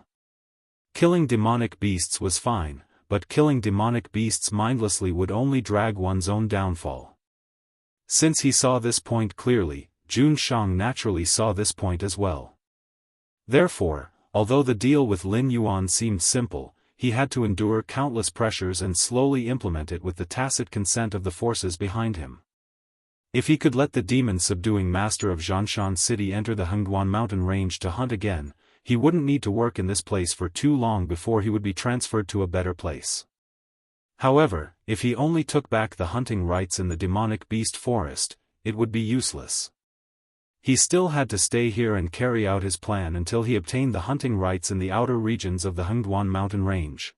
Killing demonic beasts was fine, but killing demonic beasts mindlessly would only drag one's own downfall. Since he saw this point clearly, Jun Shang naturally saw this point as well. Therefore, although the deal with Lin Yuan seemed simple, he had to endure countless pressures and slowly implement it with the tacit consent of the forces behind him. If he could let the demon-subduing master of Zhanshan City enter the Hengduan mountain range to hunt again, he wouldn't need to work in this place for too long before he would be transferred to a better place. However, if he only took back the hunting rights in the demonic beast forest, it would be useless. He still had to stay here and carry out his plan until he obtained the hunting rights in the outer regions of the Hengduan mountain range.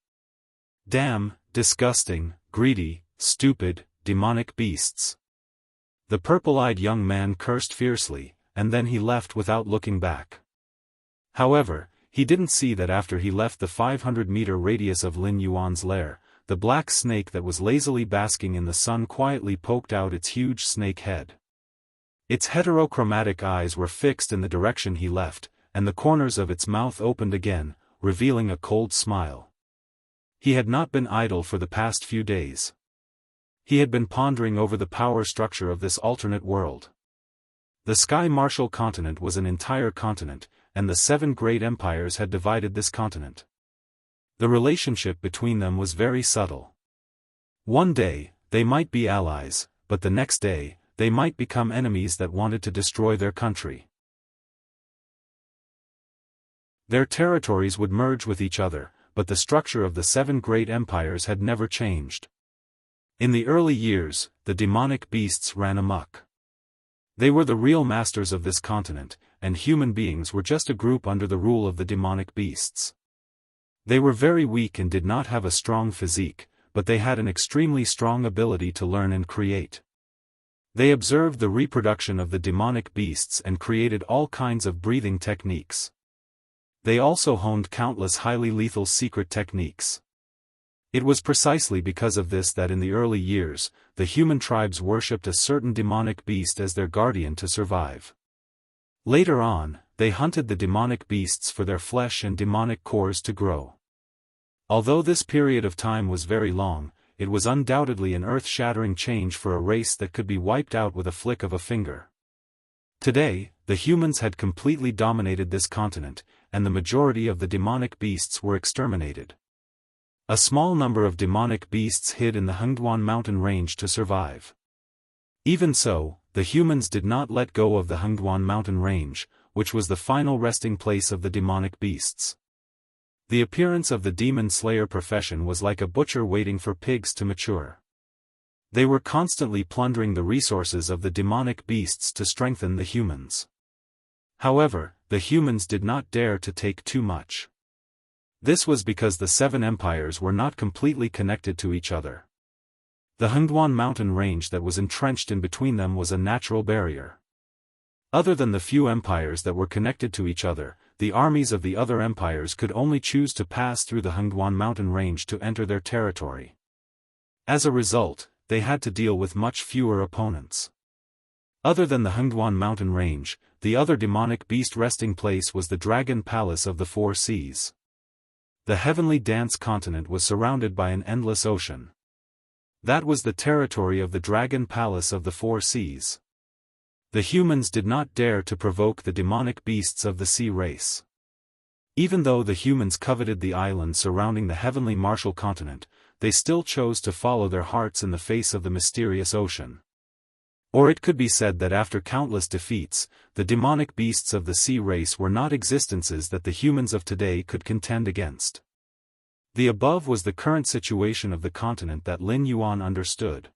Damn, disgusting, greedy, stupid, demonic beasts. The purple-eyed young man cursed fiercely, and then he left without looking back. However, he didn't see that after he left the 500-meter radius of Lin Yuan's lair, the black snake that was lazily basking in the sun quietly poked out its huge snake head. Its heterochromatic eyes were fixed in the direction he left, and the corners of its mouth opened again, revealing a cold smile. He had not been idle for the past few days. He had been pondering over the power structure of this alternate world. The Sky Martial continent was an entire continent, and the 7 great empires had divided this continent. The relationship between them was very subtle. One day, they might be allies, but the next day, they might become enemies that wanted to destroy their country. Their territories would merge with each other, but the structure of the 7 great empires had never changed. In the early years, the demonic beasts ran amok. They were the real masters of this continent, and human beings were just a group under the rule of the demonic beasts. They were very weak and did not have a strong physique, but they had an extremely strong ability to learn and create. They observed the reproduction of the demonic beasts and created all kinds of breathing techniques. They also honed countless highly lethal secret techniques. It was precisely because of this that in the early years, the human tribes worshipped a certain demonic beast as their guardian to survive. Later on, they hunted the demonic beasts for their flesh and demonic cores to grow. Although this period of time was very long, it was undoubtedly an earth-shattering change for a race that could be wiped out with a flick of a finger. Today, the humans had completely dominated this continent, and the majority of the demonic beasts were exterminated. A small number of demonic beasts hid in the Hengduan mountain range to survive. Even so, the humans did not let go of the Hengduan mountain range, which was the final resting place of the demonic beasts. The appearance of the demon slayer profession was like a butcher waiting for pigs to mature. They were constantly plundering the resources of the demonic beasts to strengthen the humans. However, the humans did not dare to take too much. This was because the 7 empires were not completely connected to each other. The Hengduan mountain range that was entrenched in between them was a natural barrier. Other than the few empires that were connected to each other, the armies of the other empires could only choose to pass through the Hengduan mountain range to enter their territory. As a result, they had to deal with much fewer opponents. Other than the Hengduan mountain range, the other demonic beast resting place was the Dragon Palace of the 4 Seas. The heavenly dance continent was surrounded by an endless ocean. That was the territory of the Dragon Palace of the 4 Seas. The humans did not dare to provoke the demonic beasts of the sea race. Even though the humans coveted the island surrounding the heavenly martial continent, they still chose to follow their hearts in the face of the mysterious ocean. Or it could be said that after countless defeats, the demonic beasts of the sea race were not existences that the humans of today could contend against. The above was the current situation of the continent that Lin Yuan understood.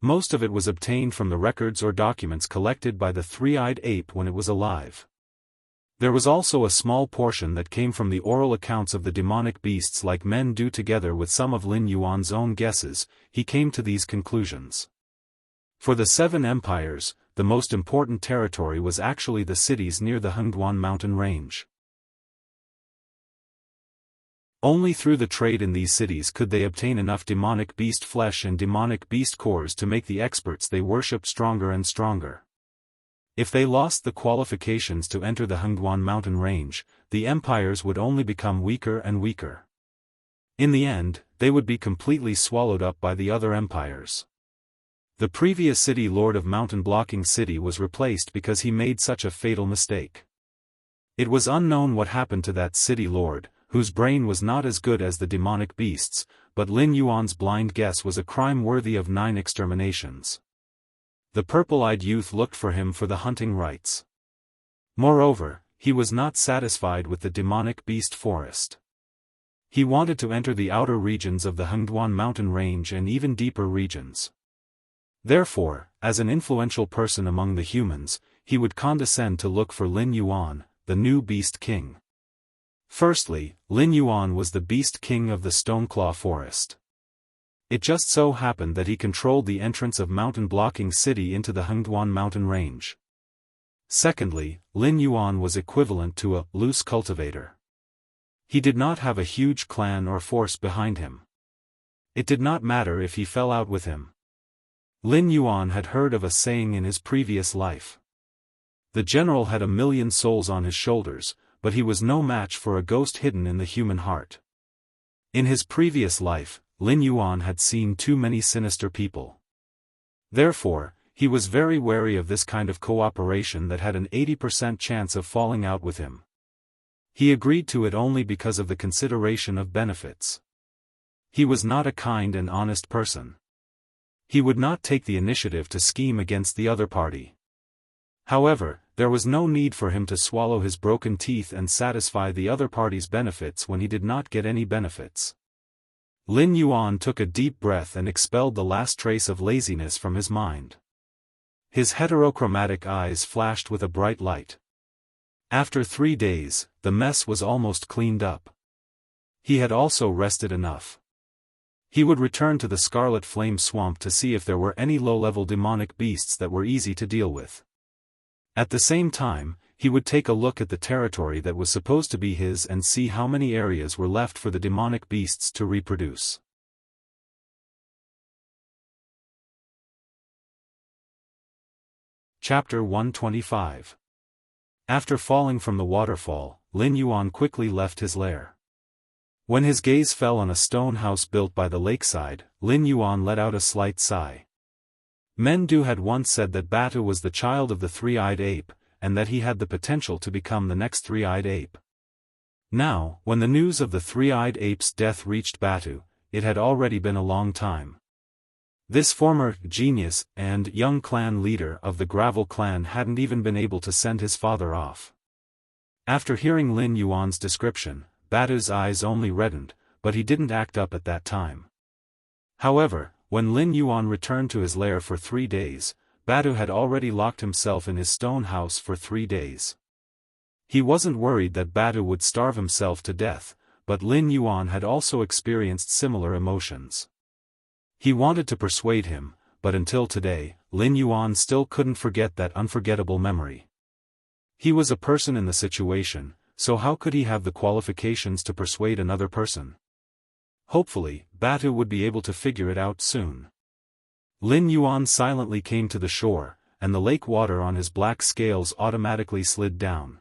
Most of it was obtained from the records or documents collected by the 3-eyed ape when it was alive. There was also a small portion that came from the oral accounts of the demonic beasts. Like men do together with some of Lin Yuan's own guesses, he came to these conclusions. For the 7 empires, the most important territory was actually the cities near the Hengduan mountain range. Only through the trade in these cities could they obtain enough demonic beast flesh and demonic beast cores to make the experts they worshipped stronger and stronger. If they lost the qualifications to enter the Hengduan mountain range, the empires would only become weaker and weaker. In the end, they would be completely swallowed up by the other empires. The previous city lord of Mountain Blocking City was replaced because he made such a fatal mistake. It was unknown what happened to that city lord, whose brain was not as good as the demonic beasts, but Lin Yuan's blind guess was a crime worthy of 9 exterminations. The purple-eyed youth looked for him for the hunting rights. Moreover, he was not satisfied with the demonic beast forest. He wanted to enter the outer regions of the Hengduan mountain range and even deeper regions. Therefore, as an influential person among the humans, he would condescend to look for Lin Yuan, the new Beast King. Firstly, Lin Yuan was the Beast King of the Stoneclaw Forest. It just so happened that he controlled the entrance of Mountain Blocking City into the Hengduan mountain range. Secondly, Lin Yuan was equivalent to a loose cultivator. He did not have a huge clan or force behind him. It did not matter if he fell out with him. Lin Yuan had heard of a saying in his previous life. The general had 1,000,000 souls on his shoulders, but he was no match for a ghost hidden in the human heart. In his previous life, Lin Yuan had seen too many sinister people. Therefore, he was very wary of this kind of cooperation that had an 80% chance of falling out with him. He agreed to it only because of the consideration of benefits. He was not a kind and honest person. He would not take the initiative to scheme against the other party. However, there was no need for him to swallow his broken teeth and satisfy the other party's benefits when he did not get any benefits. Lin Yuan took a deep breath and expelled the last trace of laziness from his mind. His heterochromatic eyes flashed with a bright light. After 3 days, the mess was almost cleaned up. He had also rested enough. He would return to the Scarlet Flame Swamp to see if there were any low-level demonic beasts that were easy to deal with. At the same time, he would take a look at the territory that was supposed to be his and see how many areas were left for the demonic beasts to reproduce. Chapter 125. After falling from the waterfall, Lin Yuan quickly left his lair. When his gaze fell on a stone house built by the lakeside, Lin Yuan let out a slight sigh. Mendu had once said that Batu was the child of the three-eyed ape, and that he had the potential to become the next three-eyed ape. Now, when the news of the three-eyed ape's death reached Batu, it had already been a long time. This former genius and young clan leader of the Gravel clan hadn't even been able to send his father off. After hearing Lin Yuan's description, Batu's eyes only reddened, but he didn't act up at that time. However, when Lin Yuan returned to his lair for 3 days, Batu had already locked himself in his stone house for 3 days. He wasn't worried that Batu would starve himself to death, but Lin Yuan had also experienced similar emotions. He wanted to persuade him, but until today, Lin Yuan still couldn't forget that unforgettable memory. He was a person in the situation, so how could he have the qualifications to persuade another person? Hopefully, Batu would be able to figure it out soon. Lin Yuan silently came to the shore, and the lake water on his black scales automatically slid down.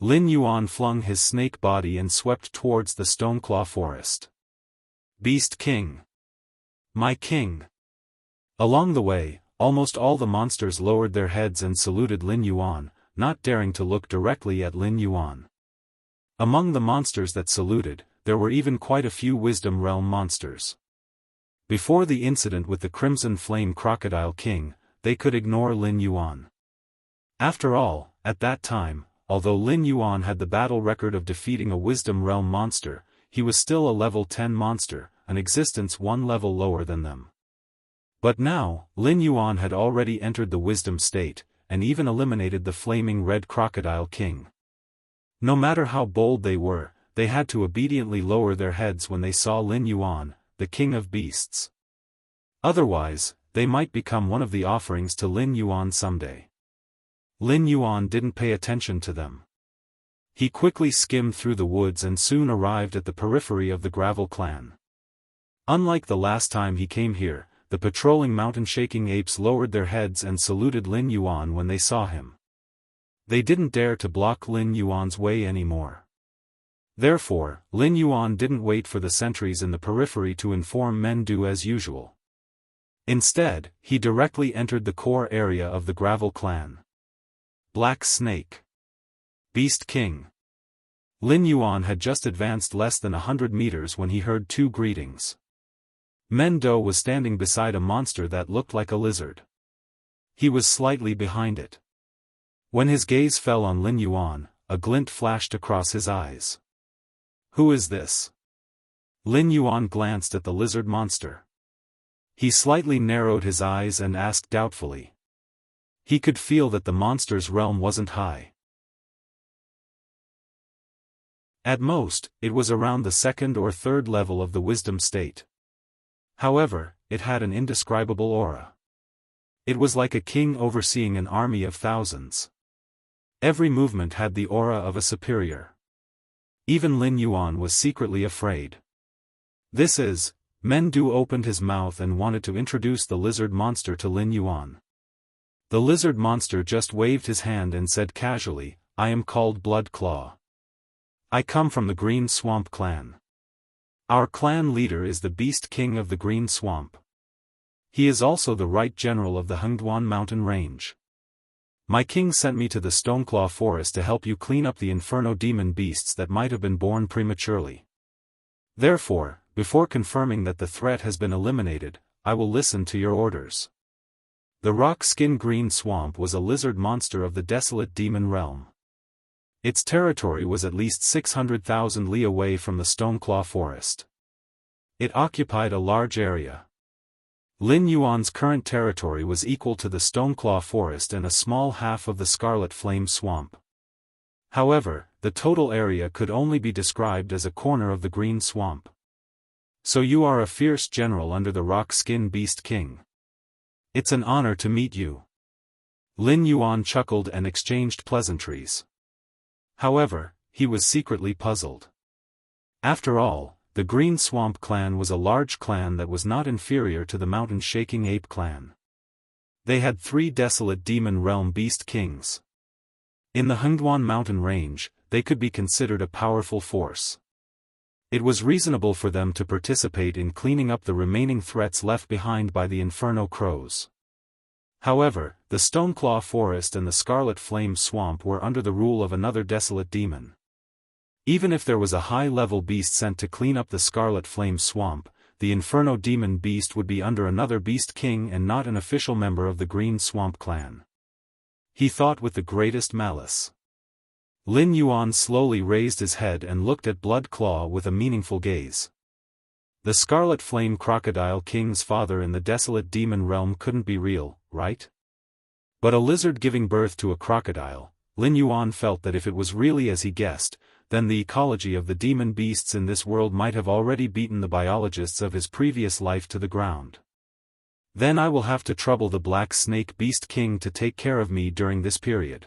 Lin Yuan flung his snake body and swept towards the Stoneclaw Forest. Beast King! My king! Along the way, almost all the monsters lowered their heads and saluted Lin Yuan, not daring to look directly at Lin Yuan. Among the monsters that saluted, there were even quite a few Wisdom Realm monsters. Before the incident with the Crimson Flame Crocodile King, they could ignore Lin Yuan. After all, at that time, although Lin Yuan had the battle record of defeating a Wisdom Realm monster, he was still a level 10 monster, an existence 1 level lower than them. But now, Lin Yuan had already entered the Wisdom state, and even eliminated the Flaming Red Crocodile King. No matter how bold they were, they had to obediently lower their heads when they saw Lin Yuan, the King of Beasts. Otherwise, they might become one of the offerings to Lin Yuan someday. Lin Yuan didn't pay attention to them. He quickly skimmed through the woods and soon arrived at the periphery of the Gravel clan. Unlike the last time he came here, the patrolling mountain-shaking apes lowered their heads and saluted Lin Yuan when they saw him. They didn't dare to block Lin Yuan's way anymore. Therefore, Lin Yuan didn't wait for the sentries in the periphery to inform Mendu as usual. Instead, he directly entered the core area of the Gravel clan. Black Snake. Beast King. Lin Yuan had just advanced less than 100 meters when he heard two greetings. Mendo was standing beside a monster that looked like a lizard. He was slightly behind it. When his gaze fell on Lin Yuan, a glint flashed across his eyes. Who is this? Lin Yuan glanced at the lizard monster. He slightly narrowed his eyes and asked doubtfully. He could feel that the monster's realm wasn't high. At most, it was around the second or third level of the wisdom state. However, it had an indescribable aura. It was like a king overseeing an army of thousands. Every movement had the aura of a superior. Even Lin Yuan was secretly afraid. Mendo opened his mouth and wanted to introduce the lizard monster to Lin Yuan. The lizard monster just waved his hand and said casually, I am called Blood Claw. I come from the Green Swamp clan. Our clan leader is the Beast King of the Green Swamp. He is also the right general of the Hengduan mountain range. My king sent me to the Stoneclaw forest to help you clean up the inferno demon beasts that might have been born prematurely. Therefore, before confirming that the threat has been eliminated, I will listen to your orders. The rock-skin green swamp was a lizard monster of the desolate demon realm. Its territory was at least 600,000 li away from the Stoneclaw forest. It occupied a large area. Lin Yuan's current territory was equal to the Stoneclaw forest and a small half of the Scarlet Flame swamp. However, the total area could only be described as a corner of the green swamp. So you are a fierce general under the Rock-Skin Beast King. It's an honor to meet you. Lin Yuan chuckled and exchanged pleasantries. However, he was secretly puzzled. After all, the Green Swamp clan was a large clan that was not inferior to the mountain-shaking ape clan. They had 3 desolate demon realm beast kings. In the Hengduan mountain range, they could be considered a powerful force. It was reasonable for them to participate in cleaning up the remaining threats left behind by the Inferno Crows. However, the Stoneclaw Forest and the Scarlet Flame Swamp were under the rule of another desolate demon. Even if there was a high-level beast sent to clean up the Scarlet Flame Swamp, the Inferno Demon Beast would be under another Beast King and not an official member of the Green Swamp clan. He thought with the greatest malice. Lin Yuan slowly raised his head and looked at Blood Claw with a meaningful gaze. The Scarlet Flame Crocodile King's father in the desolate demon realm couldn't be real, right? But a lizard giving birth to a crocodile, Lin Yuan felt that if it was really as he guessed, then the ecology of the demon beasts in this world might have already beaten the biologists of his previous life to the ground. Then I will have to trouble the Black Snake Beast King to take care of me during this period.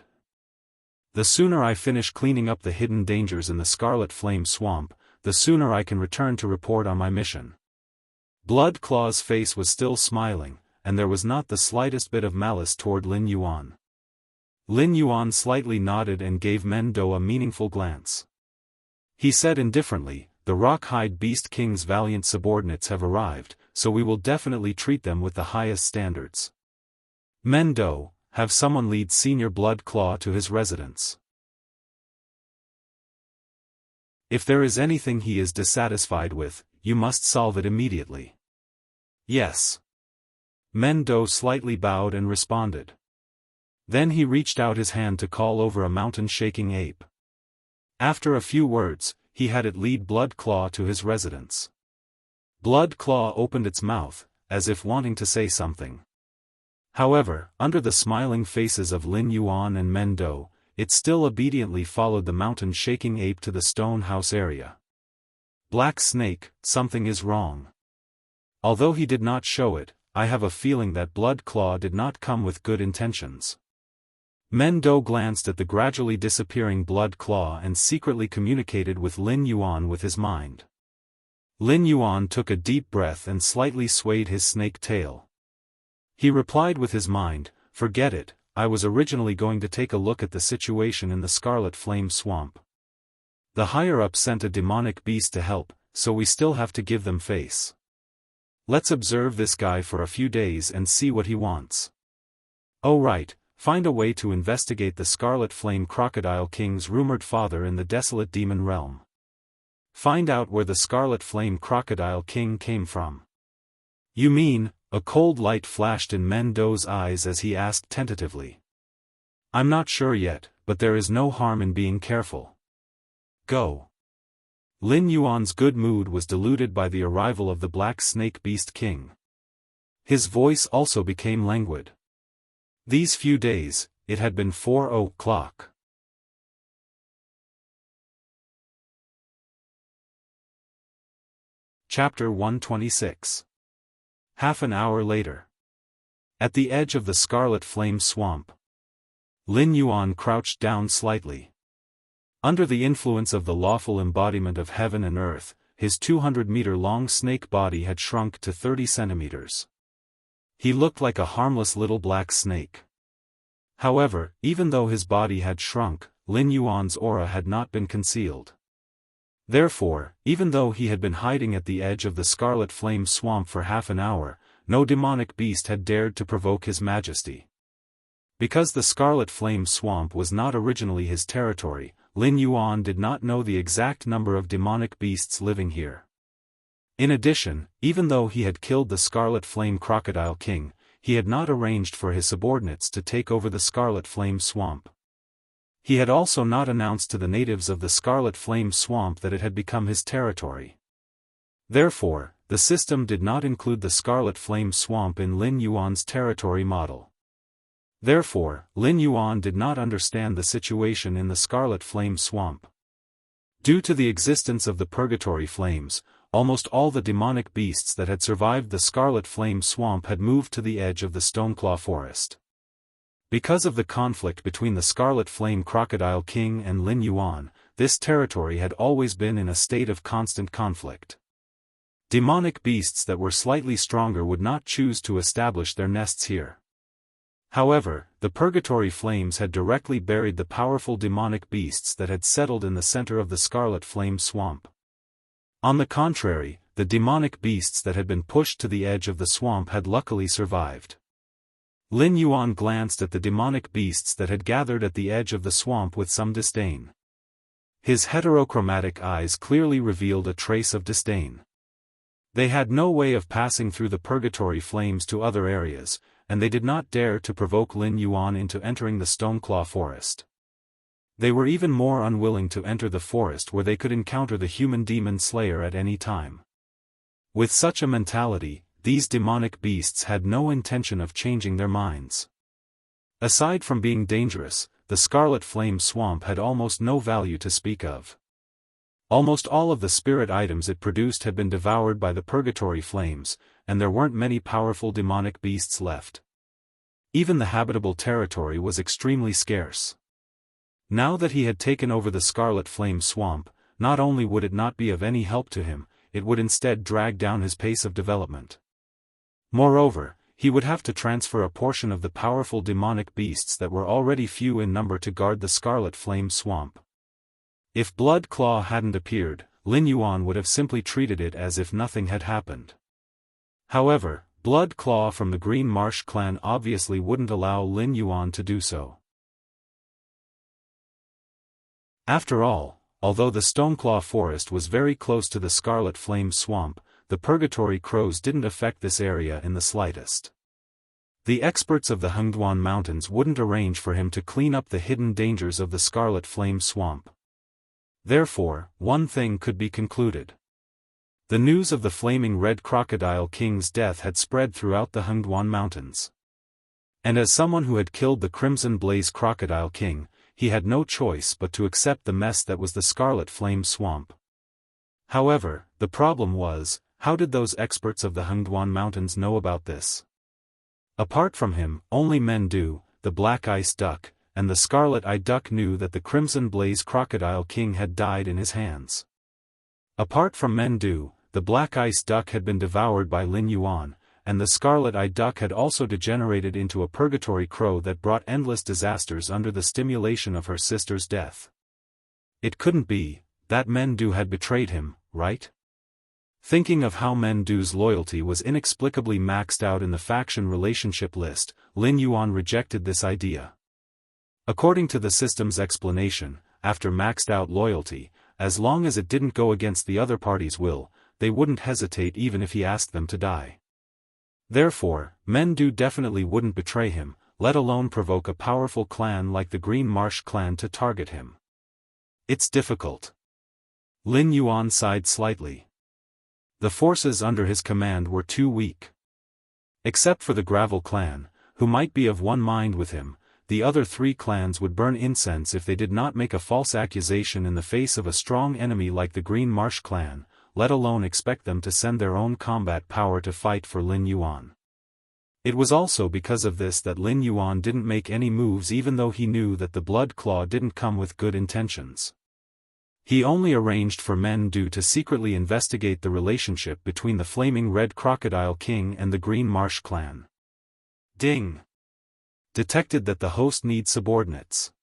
The sooner I finish cleaning up the hidden dangers in the Scarlet Flame Swamp, the sooner I can return to report on my mission. Blood Claw's face was still smiling, and there was not the slightest bit of malice toward Lin Yuan. Lin Yuan slightly nodded and gave Mendo a meaningful glance. He said indifferently, the Rockhide Beast King's valiant subordinates have arrived, so we will definitely treat them with the highest standards. Mendo, have someone lead Senior Blood Claw to his residence. If there is anything he is dissatisfied with, you must solve it immediately. Yes. Mendo slightly bowed and responded. Then he reached out his hand to call over a mountain-shaking ape. After a few words, he had it lead Blood Claw to his residence. Blood Claw opened its mouth, as if wanting to say something. However, under the smiling faces of Lin Yuan and Mendo, it still obediently followed the mountain-shaking ape to the stone house area. Black Snake, something is wrong. Although he did not show it, I have a feeling that Blood Claw did not come with good intentions. Mendo glanced at the gradually disappearing Blood Claw and secretly communicated with Lin Yuan with his mind. Lin Yuan took a deep breath and slightly swayed his snake tail. He replied with his mind, forget it, I was originally going to take a look at the situation in the Scarlet Flame Swamp. The higher-up sent a demonic beast to help, so we still have to give them face. Let's observe this guy for a few days and see what he wants. Oh right, Find a way to investigate the Scarlet Flame Crocodile King's rumored father in the desolate demon realm. Find out where the Scarlet Flame Crocodile King came from. You mean? A cold light flashed in Men Do's eyes as he asked tentatively. I'm not sure yet, but there is no harm in being careful. Go. Lin Yuan's good mood was diluted by the arrival of the Black Snake Beast King. His voice also became languid. These few days, it had been 4:00. Chapter 126. Half an hour later. At the edge of the Scarlet Flame Swamp. Lin Yuan crouched down slightly. Under the influence of the lawful embodiment of heaven and earth, his 200-meter-long snake body had shrunk to 30 centimeters. He looked like a harmless little black snake. However, even though his body had shrunk, Lin Yuan's aura had not been concealed. Therefore, even though he had been hiding at the edge of the Scarlet Flame Swamp for half an hour, no demonic beast had dared to provoke his majesty. Because the Scarlet Flame Swamp was not originally his territory, Lin Yuan did not know the exact number of demonic beasts living here. In addition, even though he had killed the Scarlet Flame Crocodile King, he had not arranged for his subordinates to take over the Scarlet Flame Swamp. He had also not announced to the natives of the Scarlet Flame Swamp that it had become his territory. Therefore, the system did not include the Scarlet Flame Swamp in Lin Yuan's territory model. Therefore, Lin Yuan did not understand the situation in the Scarlet Flame Swamp. Due to the existence of the Purgatory Flames, almost all the demonic beasts that had survived the Scarlet Flame Swamp had moved to the edge of the Stoneclaw Forest. Because of the conflict between the Scarlet Flame Crocodile King and Lin Yuan, this territory had always been in a state of constant conflict. Demonic beasts that were slightly stronger would not choose to establish their nests here. However, the Purgatory Flames had directly buried the powerful demonic beasts that had settled in the center of the Scarlet Flame Swamp. On the contrary, the demonic beasts that had been pushed to the edge of the swamp had luckily survived. Lin Yuan glanced at the demonic beasts that had gathered at the edge of the swamp with some disdain. His heterochromatic eyes clearly revealed a trace of disdain. They had no way of passing through the Purgatory Flames to other areas, and they did not dare to provoke Lin Yuan into entering the Stoneclaw Forest. They were even more unwilling to enter the forest where they could encounter the human demon slayer at any time. With such a mentality, these demonic beasts had no intention of changing their minds. Aside from being dangerous, the Scarlet Flame Swamp had almost no value to speak of. Almost all of the spirit items it produced had been devoured by the Purgatory Flames, and there weren't many powerful demonic beasts left. Even the habitable territory was extremely scarce. Now that he had taken over the Scarlet Flame Swamp, not only would it not be of any help to him, it would instead drag down his pace of development. Moreover, he would have to transfer a portion of the powerful demonic beasts that were already few in number to guard the Scarlet Flame Swamp. If Blood Claw hadn't appeared, Lin Yuan would have simply treated it as if nothing had happened. However, Blood Claw from the Green Marsh clan obviously wouldn't allow Lin Yuan to do so. After all, although the Stoneclaw Forest was very close to the Scarlet Flame Swamp, the Purgatory Crows didn't affect this area in the slightest. The experts of the Hengduan Mountains wouldn't arrange for him to clean up the hidden dangers of the Scarlet Flame Swamp. Therefore, one thing could be concluded. The news of the Flaming Red Crocodile King's death had spread throughout the Hengduan Mountains. And as someone who had killed the Crimson Blaze Crocodile King, he had no choice but to accept the mess that was the Scarlet Flame Swamp. However, the problem was, how did those experts of the Hengduan Mountains know about this? Apart from him, only Men Do, the Black Ice Duck, and the Scarlet Eye Duck knew that the Crimson Blaze Crocodile King had died in his hands. Apart from Men Do, the Black Ice Duck had been devoured by Lin Yuan, and the Scarlet Eye Duck had also degenerated into a purgatory crow that brought endless disasters under the stimulation of her sister's death. It couldn't be that Men Do had betrayed him, right? Thinking of how Meng Du's loyalty was inexplicably maxed out in the faction relationship list, Lin Yuan rejected this idea. According to the system's explanation, after maxed out loyalty, as long as it didn't go against the other party's will, they wouldn't hesitate even if he asked them to die. Therefore, Meng Du definitely wouldn't betray him, let alone provoke a powerful clan like the Green Marsh clan to target him. It's difficult. Lin Yuan sighed slightly. The forces under his command were too weak. Except for the Gravel clan, who might be of one mind with him, the other three clans would burn incense if they did not make a false accusation in the face of a strong enemy like the Green Marsh clan, let alone expect them to send their own combat power to fight for Lin Yuan. It was also because of this that Lin Yuan didn't make any moves even though he knew that the Blood Claw didn't come with good intentions. He only arranged for Meng Du to secretly investigate the relationship between the Flaming Red Crocodile King and the Green Marsh clan. Ding! Detected that the host needs subordinates.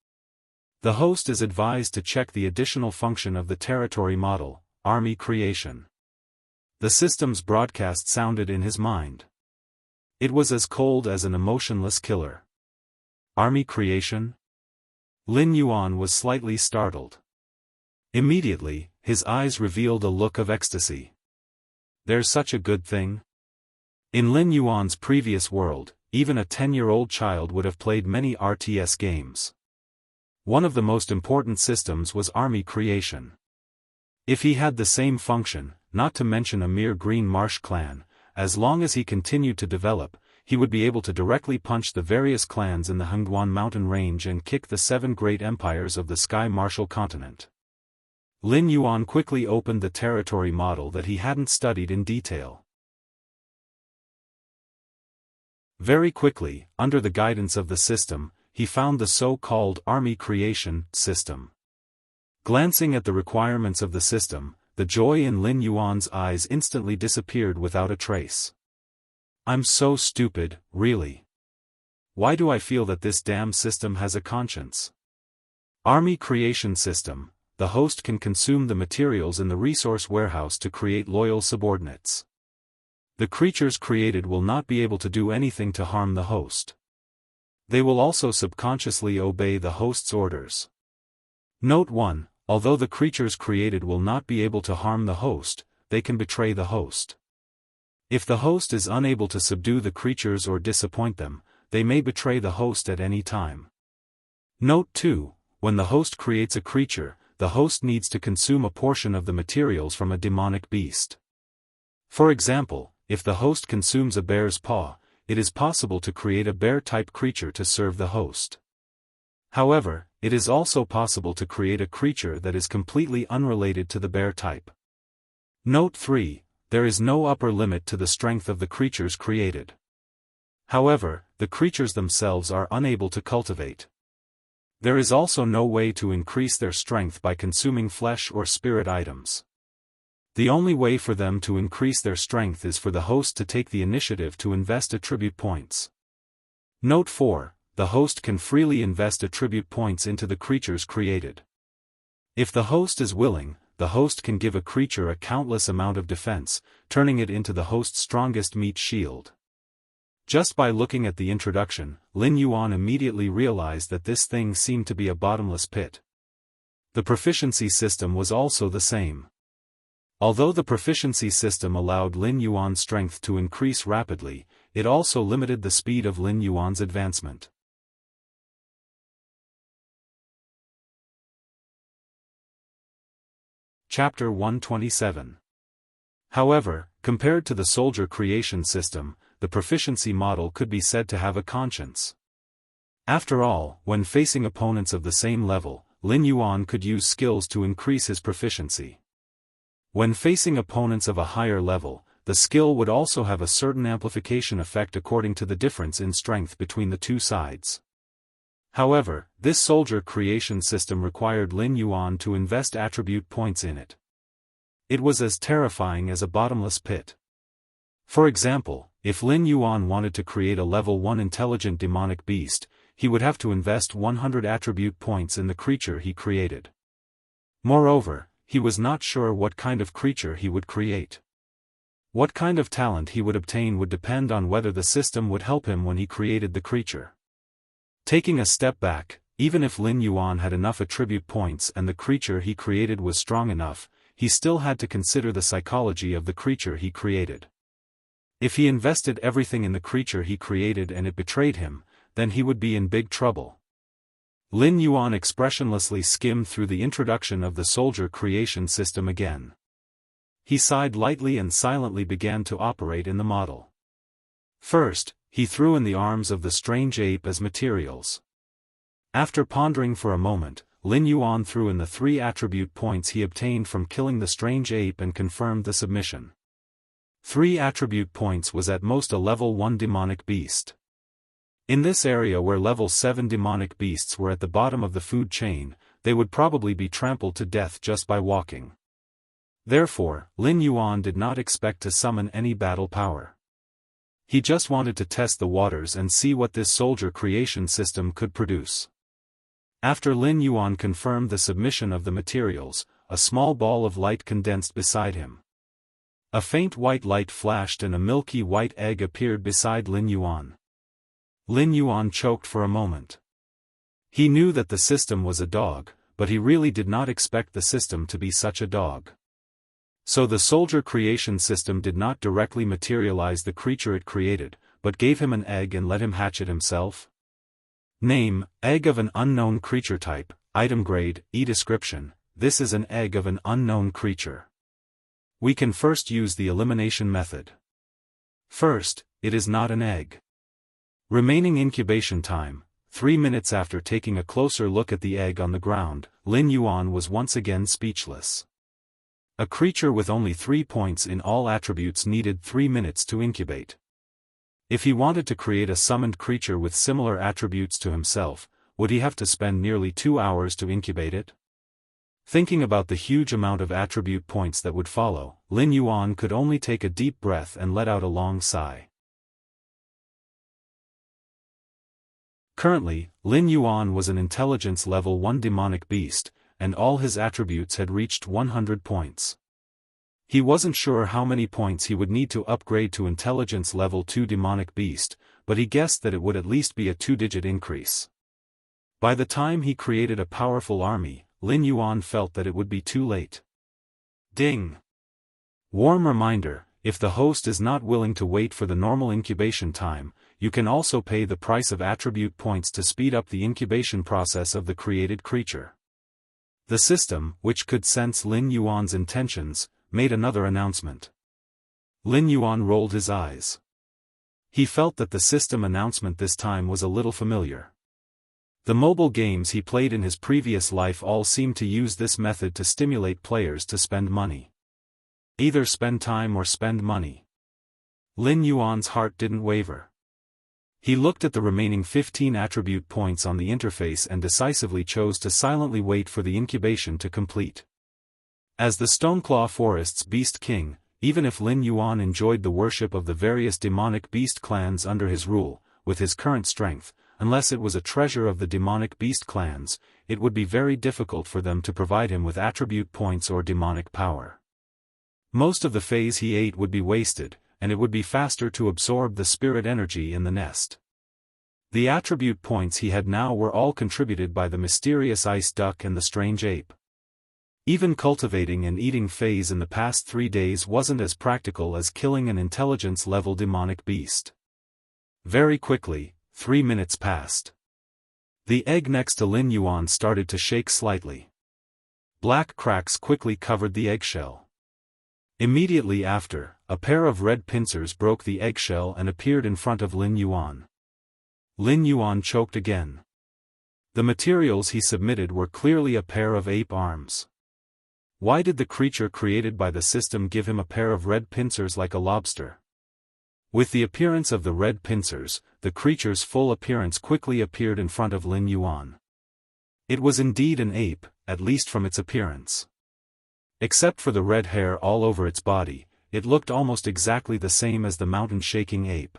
The host is advised to check the additional function of the territory model, army creation. The system's broadcast sounded in his mind. It was as cold as an emotionless killer. Army creation? Lin Yuan was slightly startled. Immediately, his eyes revealed a look of ecstasy. There's such a good thing? In Lin Yuan's previous world, even a 10-year-old child would have played many RTS games. One of the most important systems was army creation. If he had the same function, not to mention a mere Green Marsh clan, as long as he continued to develop, he would be able to directly punch the various clans in the Hengduan mountain range and kick the 7 great empires of the Sky Martial continent. Lin Yuan quickly opened the territory model that he hadn't studied in detail. Very quickly, under the guidance of the system, he found the so-called army creation system. Glancing at the requirements of the system, the joy in Lin Yuan's eyes instantly disappeared without a trace. I'm so stupid, really. Why do I feel that this damn system has a conscience? Army creation system. The host can consume the materials in the resource warehouse to create loyal subordinates. The creatures created will not be able to do anything to harm the host. They will also subconsciously obey the host's orders. Note 1. Although the creatures created will not be able to harm the host, they can betray the host. If the host is unable to subdue the creatures or disappoint them, they may betray the host at any time. Note 2. When the host creates a creature, the host needs to consume a portion of the materials from a demonic beast. For example, if the host consumes a bear's paw, it is possible to create a bear-type creature to serve the host. However, it is also possible to create a creature that is completely unrelated to the bear type. Note 3. There is no upper limit to the strength of the creatures created. However, the creatures themselves are unable to cultivate. There is also no way to increase their strength by consuming flesh or spirit items. The only way for them to increase their strength is for the host to take the initiative to invest attribute points. Note 4. The host can freely invest attribute points into the creatures created. If the host is willing, the host can give a creature a countless amount of defense, turning it into the host's strongest meat shield. Just by looking at the introduction, Lin Yuan immediately realized that this thing seemed to be a bottomless pit. The proficiency system was also the same. Although the proficiency system allowed Lin Yuan's strength to increase rapidly, it also limited the speed of Lin Yuan's advancement. Chapter 127. However, compared to the soldier creation system, the proficiency model could be said to have a conscience. After all, when facing opponents of the same level, Lin Yuan could use skills to increase his proficiency. When facing opponents of a higher level, the skill would also have a certain amplification effect according to the difference in strength between the two sides. However, this soldier creation system required Lin Yuan to invest attribute points in it. It was as terrifying as a bottomless pit. For example, if Lin Yuan wanted to create a level 1 intelligent demonic beast, he would have to invest 100 attribute points in the creature he created. Moreover, he was not sure what kind of creature he would create. What kind of talent he would obtain would depend on whether the system would help him when he created the creature. Taking a step back, even if Lin Yuan had enough attribute points and the creature he created was strong enough, he still had to consider the psychology of the creature he created. If he invested everything in the creature he created and it betrayed him, then he would be in big trouble. Lin Yuan expressionlessly skimmed through the introduction of the soldier creation system again. He sighed lightly and silently began to operate in the model. First, he threw in the arms of the strange ape as materials. After pondering for a moment, Lin Yuan threw in the 3 attribute points he obtained from killing the strange ape and confirmed the submission. 3 attribute points was at most a level 1 demonic beast. In this area where level 7 demonic beasts were at the bottom of the food chain, they would probably be trampled to death just by walking. Therefore, Lin Yuan did not expect to summon any battle power. He just wanted to test the waters and see what this soldier creation system could produce. After Lin Yuan confirmed the submission of the materials, a small ball of light condensed beside him. A faint white light flashed and a milky white egg appeared beside Lin Yuan. Lin Yuan choked for a moment. He knew that the system was a dog, but he really did not expect the system to be such a dog. So the soldier creation system did not directly materialize the creature it created, but gave him an egg and let him hatch it himself? Name, egg of an unknown creature type, item grade, description, this is an egg of an unknown creature. We can first use the elimination method. First, it is not an egg. Remaining incubation time, 3 minutes. After taking a closer look at the egg on the ground, Lin Yuan was once again speechless. A creature with only 3 points in all attributes needed 3 minutes to incubate. If he wanted to create a summoned creature with similar attributes to himself, would he have to spend nearly 2 hours to incubate it? Thinking about the huge amount of attribute points that would follow, Lin Yuan could only take a deep breath and let out a long sigh. Currently, Lin Yuan was an intelligence level 1 demonic beast, and all his attributes had reached 100 points. He wasn't sure how many points he would need to upgrade to intelligence level 2 demonic beast, but he guessed that it would at least be a 2-digit increase. By the time he created a powerful army, Lin Yuan felt that it would be too late. Ding! Warm reminder, if the host is not willing to wait for the normal incubation time, you can also pay the price of attribute points to speed up the incubation process of the created creature. The system, which could sense Lin Yuan's intentions, made another announcement. Lin Yuan rolled his eyes. He felt that the system announcement this time was a little familiar. The mobile games he played in his previous life all seemed to use this method to stimulate players to spend money. Either spend time or spend money. Lin Yuan's heart didn't waver. He looked at the remaining 15 attribute points on the interface and decisively chose to silently wait for the incubation to complete. As the Stoneclaw Forest's Beast King, even if Lin Yuan enjoyed the worship of the various demonic beast clans under his rule, with his current strength, unless it was a treasure of the demonic beast clans, it would be very difficult for them to provide him with attribute points or demonic power. Most of the phase he ate would be wasted, and it would be faster to absorb the spirit energy in the nest. The attribute points he had now were all contributed by the mysterious ice duck and the strange ape. Even cultivating and eating phase in the past 3 days wasn't as practical as killing an intelligence-level demonic beast. Very quickly, 3 minutes passed. The egg next to Lin Yuan started to shake slightly. Black cracks quickly covered the eggshell. Immediately after, a pair of red pincers broke the eggshell and appeared in front of Lin Yuan. Lin Yuan choked again. The materials he submitted were clearly a pair of ape arms. Why did the creature created by the system give him a pair of red pincers like a lobster? With the appearance of the red pincers, the creature's full appearance quickly appeared in front of Lin Yuan. It was indeed an ape, at least from its appearance. Except for the red hair all over its body, it looked almost exactly the same as the mountain-shaking ape.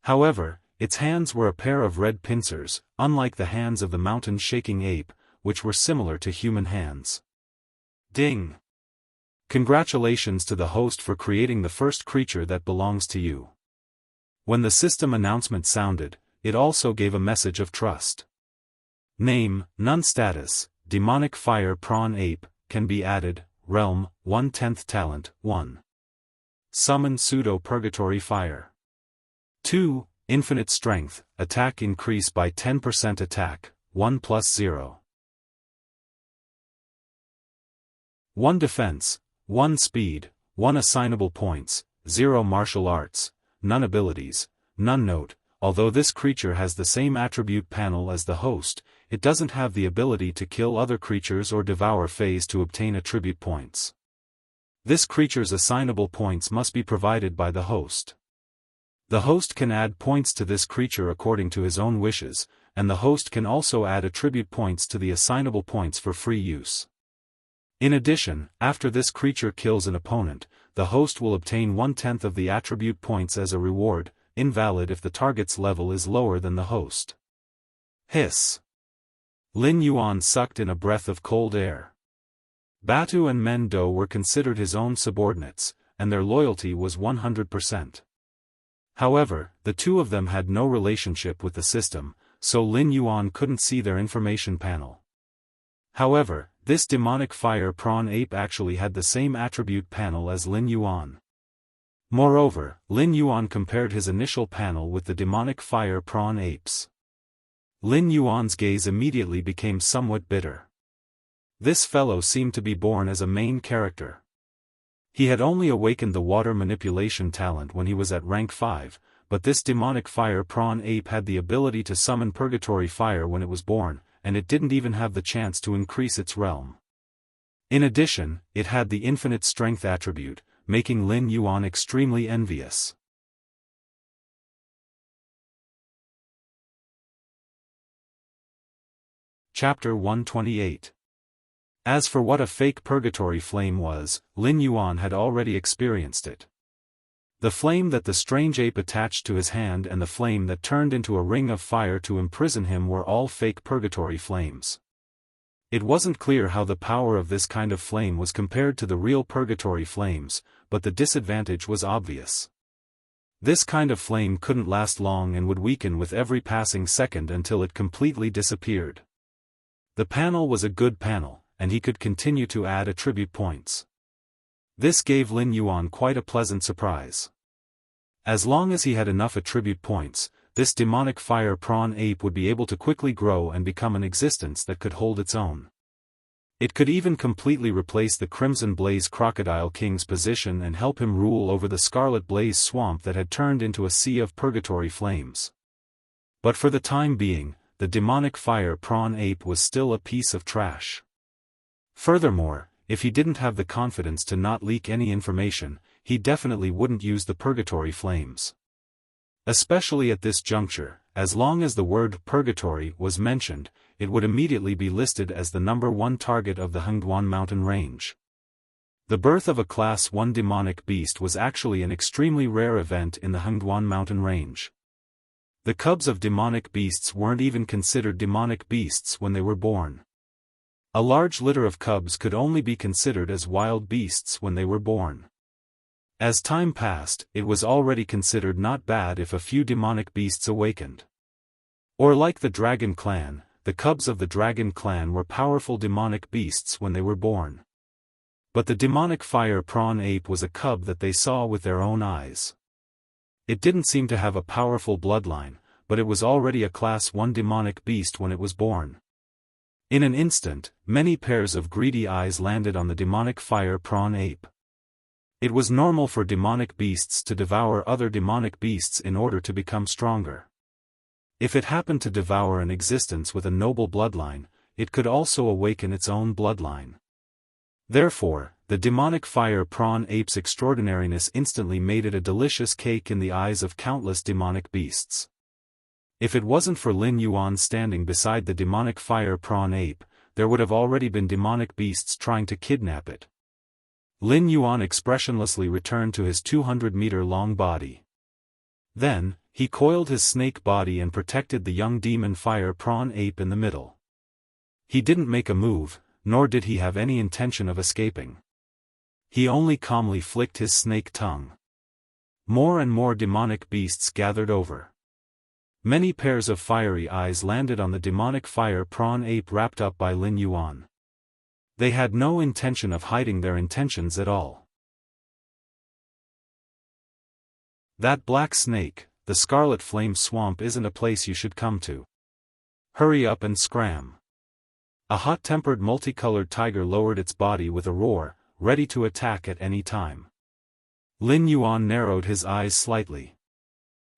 However, its hands were a pair of red pincers, unlike the hands of the mountain-shaking ape, which were similar to human hands. Ding! Congratulations to the host for creating the first creature that belongs to you. When the system announcement sounded, it also gave a message of trust. Name, none status, demonic fire prawn ape, can be added, realm, 1/10 talent, 1. Summon pseudo-purgatory fire. 2. Infinite strength, attack increase by 10% attack, 1 plus 0. 1 defense, 1 speed, 1 assignable points, 0 martial arts, none abilities, none note. Although this creature has the same attribute panel as the host, it doesn't have the ability to kill other creatures or devour phase to obtain attribute points. This creature's assignable points must be provided by the host. The host can add points to this creature according to his own wishes, and the host can also add attribute points to the assignable points for free use. In addition, after this creature kills an opponent, the host will obtain 1/10 of the attribute points as a reward, invalid if the target's level is lower than the host. Hiss. Lin Yuan sucked in a breath of cold air. Batu and Men Do were considered his own subordinates, and their loyalty was 100%. However, the two of them had no relationship with the system, so Lin Yuan couldn't see their information panel. However, this demonic fire prawn ape actually had the same attribute panel as Lin Yuan. Moreover, Lin Yuan compared his initial panel with the demonic fire prawn apes. Lin Yuan's gaze immediately became somewhat bitter. This fellow seemed to be born as a main character. He had only awakened the water manipulation talent when he was at rank 5, but this demonic fire prawn ape had the ability to summon purgatory fire when it was born, and it didn't even have the chance to increase its realm. In addition, it had the infinite strength attribute, making Lin Yuan extremely envious. Chapter 128. As for what a fake purgatory flame was, Lin Yuan had already experienced it. The flame that the strange ape attached to his hand and the flame that turned into a ring of fire to imprison him were all fake purgatory flames. It wasn't clear how the power of this kind of flame was compared to the real purgatory flames, but the disadvantage was obvious. This kind of flame couldn't last long and would weaken with every passing second until it completely disappeared. The panel was a good panel, and he could continue to add attribute points. This gave Lin Yuan quite a pleasant surprise. As long as he had enough attribute points, this demonic fire prawn ape would be able to quickly grow and become an existence that could hold its own. It could even completely replace the Crimson Blaze Crocodile King's position and help him rule over the Scarlet Blaze Swamp that had turned into a sea of purgatory flames. But for the time being, the demonic fire prawn ape was still a piece of trash. Furthermore, if he didn't have the confidence to not leak any information, he definitely wouldn't use the purgatory flames. Especially at this juncture, as long as the word purgatory was mentioned, it would immediately be listed as the number 1 target of the Hengduan mountain range. The birth of a Class 1 demonic beast was actually an extremely rare event in the Hengduan mountain range. The cubs of demonic beasts weren't even considered demonic beasts when they were born. A large litter of cubs could only be considered as wild beasts when they were born. As time passed, it was already considered not bad if a few demonic beasts awakened. Or like the Dragon Clan, the cubs of the Dragon Clan were powerful demonic beasts when they were born. But the demonic fire prawn ape was a cub that they saw with their own eyes. It didn't seem to have a powerful bloodline, but it was already a Class 1 demonic beast when it was born. In an instant, many pairs of greedy eyes landed on the demonic fire prawn ape. It was normal for demonic beasts to devour other demonic beasts in order to become stronger. If it happened to devour an existence with a noble bloodline, it could also awaken its own bloodline. Therefore, the demonic fire prawn ape's extraordinariness instantly made it a delicious cake in the eyes of countless demonic beasts. If it wasn't for Lin Yuan standing beside the demonic fire prawn ape, there would have already been demonic beasts trying to kidnap it. Lin Yuan expressionlessly returned to his 200-meter-long body. Then, he coiled his snake body and protected the young demon fire prawn ape in the middle. He didn't make a move, nor did he have any intention of escaping. He only calmly flicked his snake tongue. More and more demonic beasts gathered over. Many pairs of fiery eyes landed on the demonic fire prawn ape wrapped up by Lin Yuan. They had no intention of hiding their intentions at all. That black snake, the Scarlet Flame Swamp, isn't a place you should come to. Hurry up and scram. A hot-tempered multicolored tiger lowered its body with a roar, ready to attack at any time. Lin Yuan narrowed his eyes slightly.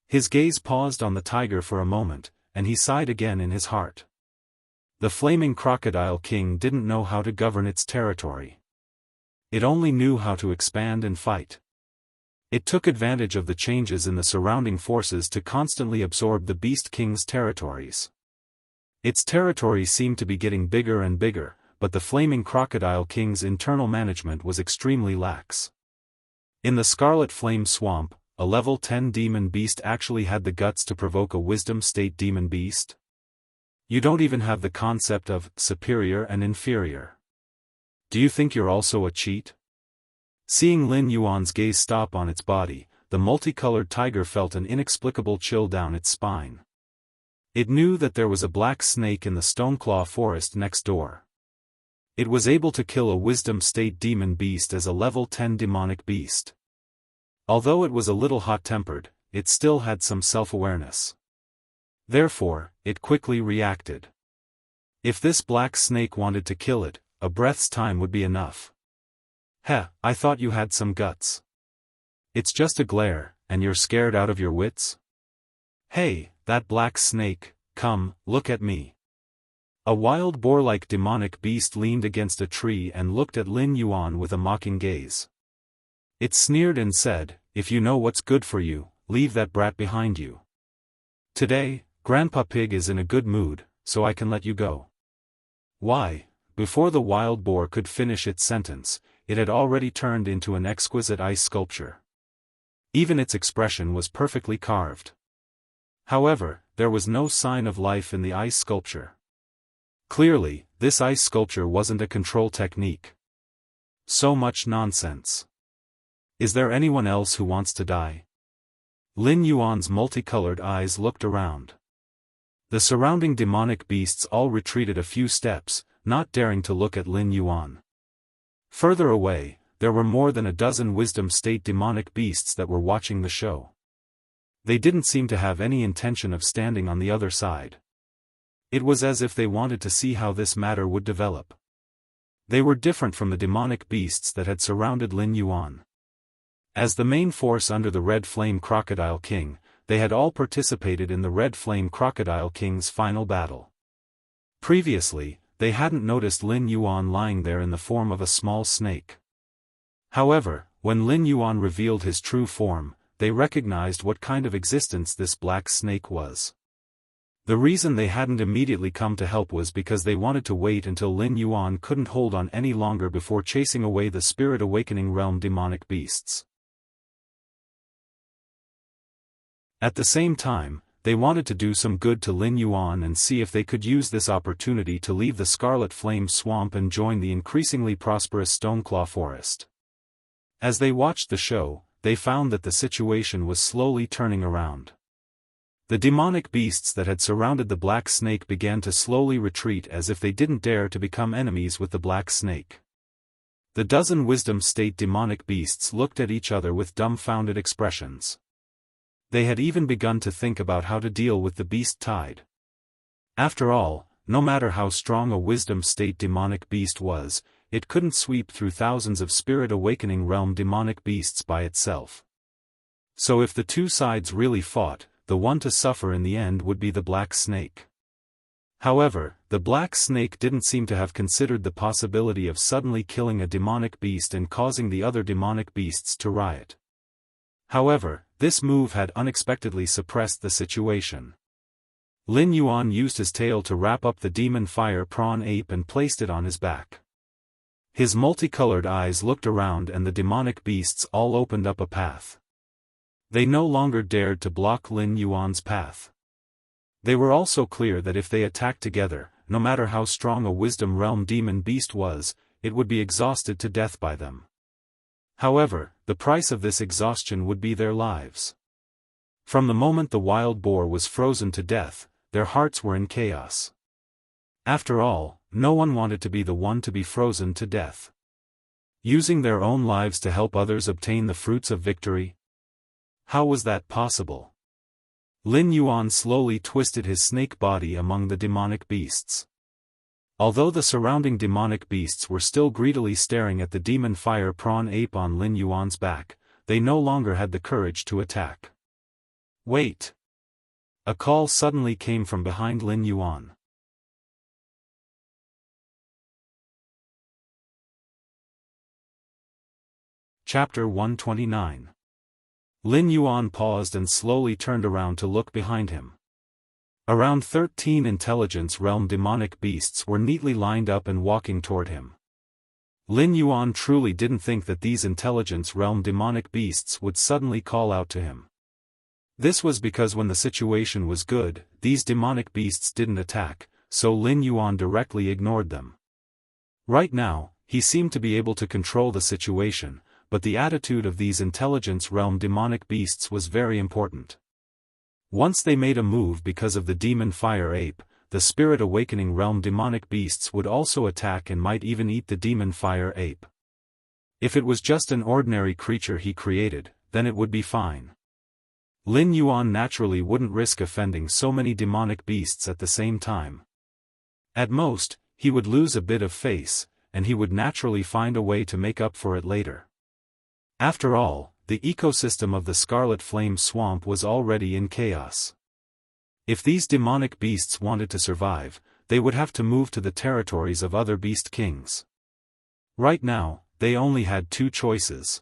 His gaze paused on the tiger for a moment, and he sighed again in his heart. The flaming crocodile king didn't know how to govern its territory. It only knew how to expand and fight. It took advantage of the changes in the surrounding forces to constantly absorb the Beast King's territories. Its territory seemed to be getting bigger and bigger, but the flaming crocodile king's internal management was extremely lax. In the Scarlet Flame Swamp, a level 10 demon beast actually had the guts to provoke a wisdom state demon beast. You don't even have the concept of superior and inferior. Do you think you're also a cheat? Seeing Lin Yuan's gaze stop on its body, the multicolored tiger felt an inexplicable chill down its spine. It knew that there was a black snake in the Stoneclaw forest next door. It was able to kill a wisdom state demon beast as a level 10 demonic beast. Although it was a little hot-tempered, it still had some self-awareness. Therefore, it quickly reacted. If this black snake wanted to kill it, a breath's time would be enough. Heh, I thought you had some guts. It's just a glare, and you're scared out of your wits? Hey, that black snake, come, look at me. A wild boar-like demonic beast leaned against a tree and looked at Lin Yuan with a mocking gaze. It sneered and said, if you know what's good for you, leave that brat behind you. Today, Grandpa Pig is in a good mood, so I can let you go. Why? Before the wild boar could finish its sentence, it had already turned into an exquisite ice sculpture. Even its expression was perfectly carved. However, there was no sign of life in the ice sculpture. Clearly, this ice sculpture wasn't a control technique. So much nonsense. Is there anyone else who wants to die? Lin Yuan's multicolored eyes looked around. The surrounding demonic beasts all retreated a few steps, not daring to look at Lin Yuan. Further away, there were more than a dozen wisdom state demonic beasts that were watching the show. They didn't seem to have any intention of standing on the other side. It was as if they wanted to see how this matter would develop. They were different from the demonic beasts that had surrounded Lin Yuan. As the main force under the Red Flame Crocodile King, they had all participated in the Red Flame Crocodile King's final battle. Previously, they hadn't noticed Lin Yuan lying there in the form of a small snake. However, when Lin Yuan revealed his true form, they recognized what kind of existence this black snake was. The reason they hadn't immediately come to help was because they wanted to wait until Lin Yuan couldn't hold on any longer before chasing away the Spirit Awakening Realm demonic beasts. At the same time, they wanted to do some good to Lin Yuan and see if they could use this opportunity to leave the Scarlet Flame Swamp and join the increasingly prosperous Stoneclaw Forest. As they watched the show, they found that the situation was slowly turning around. The demonic beasts that had surrounded the black snake began to slowly retreat as if they didn't dare to become enemies with the black snake. The dozen wisdom state demonic beasts looked at each other with dumbfounded expressions. They had even begun to think about how to deal with the beast tide. After all, no matter how strong a wisdom state demonic beast was, it couldn't sweep through thousands of Spirit Awakening Realm demonic beasts by itself. So if the two sides really fought, the one to suffer in the end would be the black snake. However, the black snake didn't seem to have considered the possibility of suddenly killing a demonic beast and causing the other demonic beasts to riot. However, this move had unexpectedly suppressed the situation. Lin Yuan used his tail to wrap up the demon fire prawn ape and placed it on his back. His multicolored eyes looked around and the demonic beasts all opened up a path. They no longer dared to block Lin Yuan's path. They were also clear that if they attacked together, no matter how strong a Wisdom Realm demon beast was, it would be exhausted to death by them. However, the price of this exhaustion would be their lives. From the moment the wild boar was frozen to death, their hearts were in chaos. After all, no one wanted to be the one to be frozen to death. Using their own lives to help others obtain the fruits of victory? How was that possible? Lin Yuan slowly twisted his snake body among the demonic beasts. Although the surrounding demonic beasts were still greedily staring at the demon fire prawn ape on Lin Yuan's back, they no longer had the courage to attack. Wait! A call suddenly came from behind Lin Yuan. Chapter 129. Lin Yuan paused and slowly turned around to look behind him. Around 13 intelligence realm demonic beasts were neatly lined up and walking toward him. Lin Yuan truly didn't think that these intelligence realm demonic beasts would suddenly call out to him. This was because when the situation was good, these demonic beasts didn't attack, so Lin Yuan directly ignored them. Right now, he seemed to be able to control the situation, but the attitude of these intelligence realm demonic beasts was very important. Once they made a move because of the demon fire ape, the spirit awakening realm demonic beasts would also attack and might even eat the demon fire ape. If it was just an ordinary creature he created, then it would be fine. Lin Yuan naturally wouldn't risk offending so many demonic beasts at the same time. At most, he would lose a bit of face, and he would naturally find a way to make up for it later. After all, the ecosystem of the Scarlet Flame Swamp was already in chaos. If these demonic beasts wanted to survive, they would have to move to the territories of other beast kings. Right now, they only had two choices.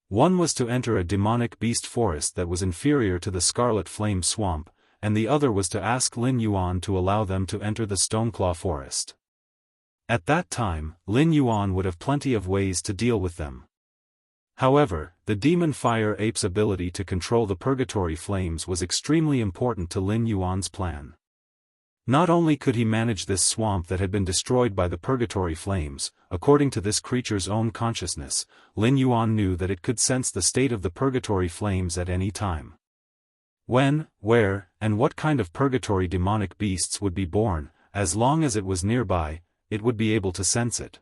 One was to enter a demonic beast forest that was inferior to the Scarlet Flame Swamp, and the other was to ask Lin Yuan to allow them to enter the Stoneclaw Forest. At that time, Lin Yuan would have plenty of ways to deal with them. However, the demon fire ape's ability to control the purgatory flames was extremely important to Lin Yuan's plan. Not only could he manage this swamp that had been destroyed by the purgatory flames, according to this creature's own consciousness, Lin Yuan knew that it could sense the state of the purgatory flames at any time. When, where, and what kind of purgatory demonic beasts would be born, as long as it was nearby, it would be able to sense it.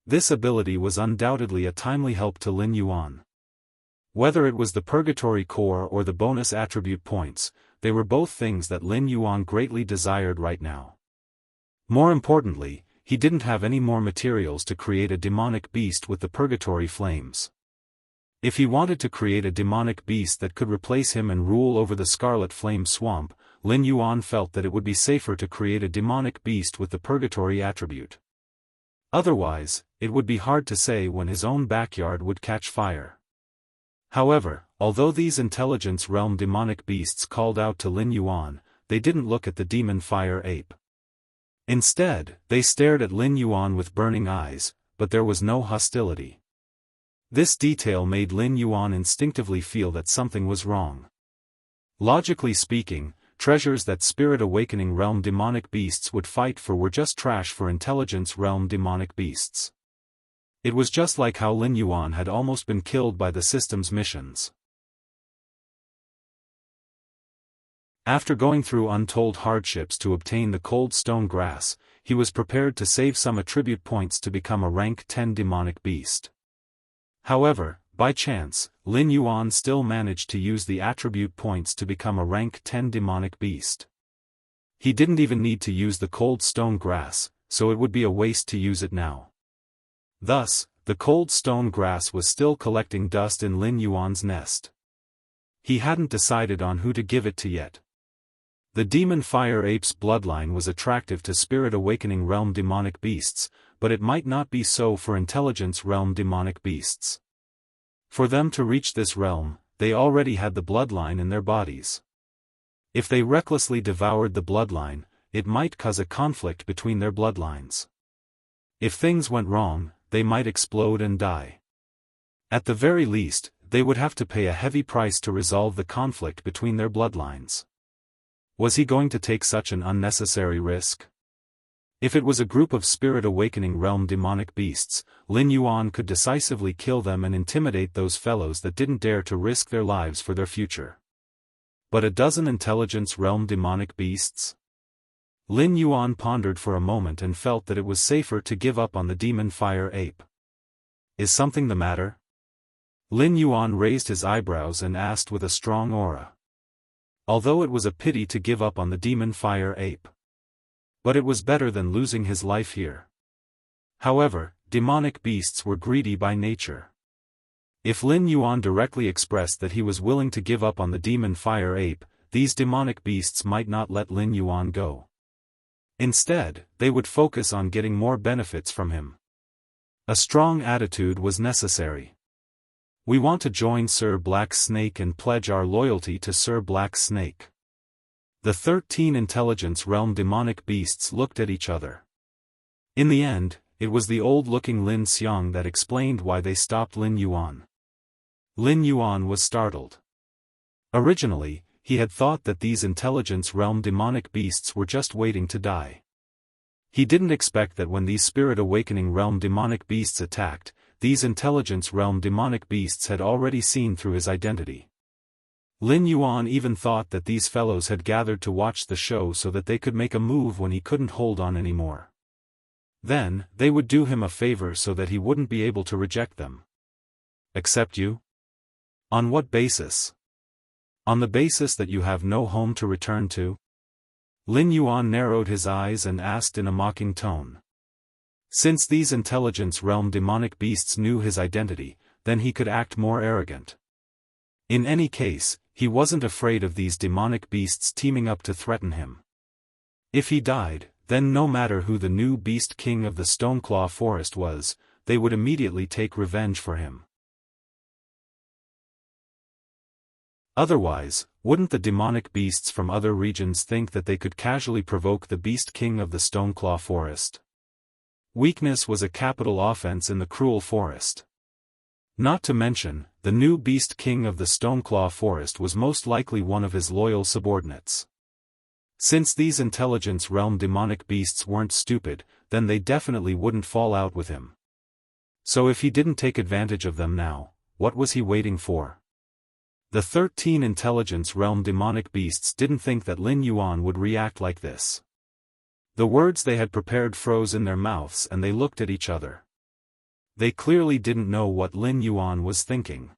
This ability was undoubtedly a timely help to Lin Yuan. Whether it was the purgatory core or the bonus attribute points, they were both things that Lin Yuan greatly desired right now. More importantly, he didn't have any more materials to create a demonic beast with the purgatory flames. If he wanted to create a demonic beast that could replace him and rule over the Scarlet Flame Swamp, Lin Yuan felt that it would be safer to create a demonic beast with the purgatory attribute. Otherwise, it would be hard to say when his own backyard would catch fire. However, although these intelligence realm demonic beasts called out to Lin Yuan, they didn't look at the demon fire ape. Instead, they stared at Lin Yuan with burning eyes, but there was no hostility. This detail made Lin Yuan instinctively feel that something was wrong. Logically speaking, treasures that spirit awakening realm demonic beasts would fight for were just trash for intelligence realm demonic beasts. It was just like how Lin Yuan had almost been killed by the system's missions. After going through untold hardships to obtain the cold stone grass, he was prepared to save some attribute points to become a rank 10 demonic beast. However, by chance, Lin Yuan still managed to use the attribute points to become a rank 10 demonic beast. He didn't even need to use the cold stone grass, so it would be a waste to use it now. Thus, the cold stone grass was still collecting dust in Lin Yuan's nest. He hadn't decided on who to give it to yet. The demon fire ape's bloodline was attractive to spirit awakening realm demonic beasts, but it might not be so for intelligence realm demonic beasts. For them to reach this realm, they already had the bloodline in their bodies. If they recklessly devoured the bloodline, it might cause a conflict between their bloodlines. If things went wrong, they might explode and die. At the very least, they would have to pay a heavy price to resolve the conflict between their bloodlines. Was he going to take such an unnecessary risk? If it was a group of Spirit Awakening Realm demonic beasts, Lin Yuan could decisively kill them and intimidate those fellows that didn't dare to risk their lives for their future. But a dozen Intelligence Realm demonic beasts? Lin Yuan pondered for a moment and felt that it was safer to give up on the demon fire ape. Is something the matter? Lin Yuan raised his eyebrows and asked with a strong aura. Although it was a pity to give up on the demon fire ape. But it was better than losing his life here. However, demonic beasts were greedy by nature. If Lin Yuan directly expressed that he was willing to give up on the demon fire ape, these demonic beasts might not let Lin Yuan go. Instead, they would focus on getting more benefits from him. A strong attitude was necessary. We want to join Sir Black Snake and pledge our loyalty to Sir Black Snake. The 13 Intelligence Realm demonic beasts looked at each other. In the end, it was the old-looking Lin Xiang that explained why they stopped Lin Yuan. Lin Yuan was startled. Originally, he had thought that these Intelligence Realm demonic beasts were just waiting to die. He didn't expect that when these Spirit Awakening Realm demonic beasts attacked, these Intelligence Realm demonic beasts had already seen through his identity. Lin Yuan even thought that these fellows had gathered to watch the show so that they could make a move when he couldn't hold on anymore. Then, they would do him a favor so that he wouldn't be able to reject them. Accept you? On what basis? On the basis that you have no home to return to? Lin Yuan narrowed his eyes and asked in a mocking tone. Since these Intelligence Realm demonic beasts knew his identity, then he could act more arrogant. In any case, he wasn't afraid of these demonic beasts teaming up to threaten him. If he died, then no matter who the new Beast King of the Stoneclaw Forest was, they would immediately take revenge for him. Otherwise, wouldn't the demonic beasts from other regions think that they could casually provoke the Beast King of the Stoneclaw Forest? Weakness was a capital offense in the cruel forest. Not to mention, the new Beast King of the Stoneclaw Forest was most likely one of his loyal subordinates. Since these Intelligence Realm demonic beasts weren't stupid, then they definitely wouldn't fall out with him. So if he didn't take advantage of them now, what was he waiting for? The 13 Intelligence Realm demonic beasts didn't think that Lin Yuan would react like this. The words they had prepared froze in their mouths and they looked at each other. They clearly didn't know what Lin Yuan was thinking.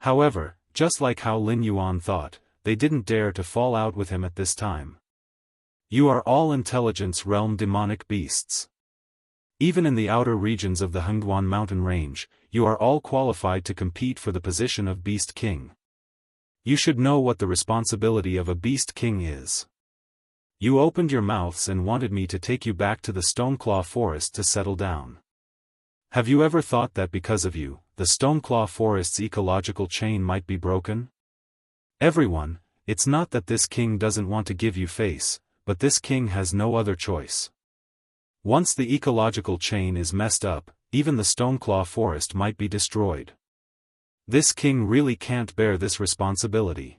However, just like how Lin Yuan thought, they didn't dare to fall out with him at this time. You are all Intelligence Realm demonic beasts. Even in the outer regions of the Hengduan mountain range, you are all qualified to compete for the position of Beast King. You should know what the responsibility of a Beast King is. You opened your mouths and wanted me to take you back to the Stoneclaw Forest to settle down. Have you ever thought that because of you, the Stoneclaw Forest's ecological chain might be broken? Everyone, it's not that this king doesn't want to give you face, but this king has no other choice. Once the ecological chain is messed up, even the Stoneclaw Forest might be destroyed. This king really can't bear this responsibility.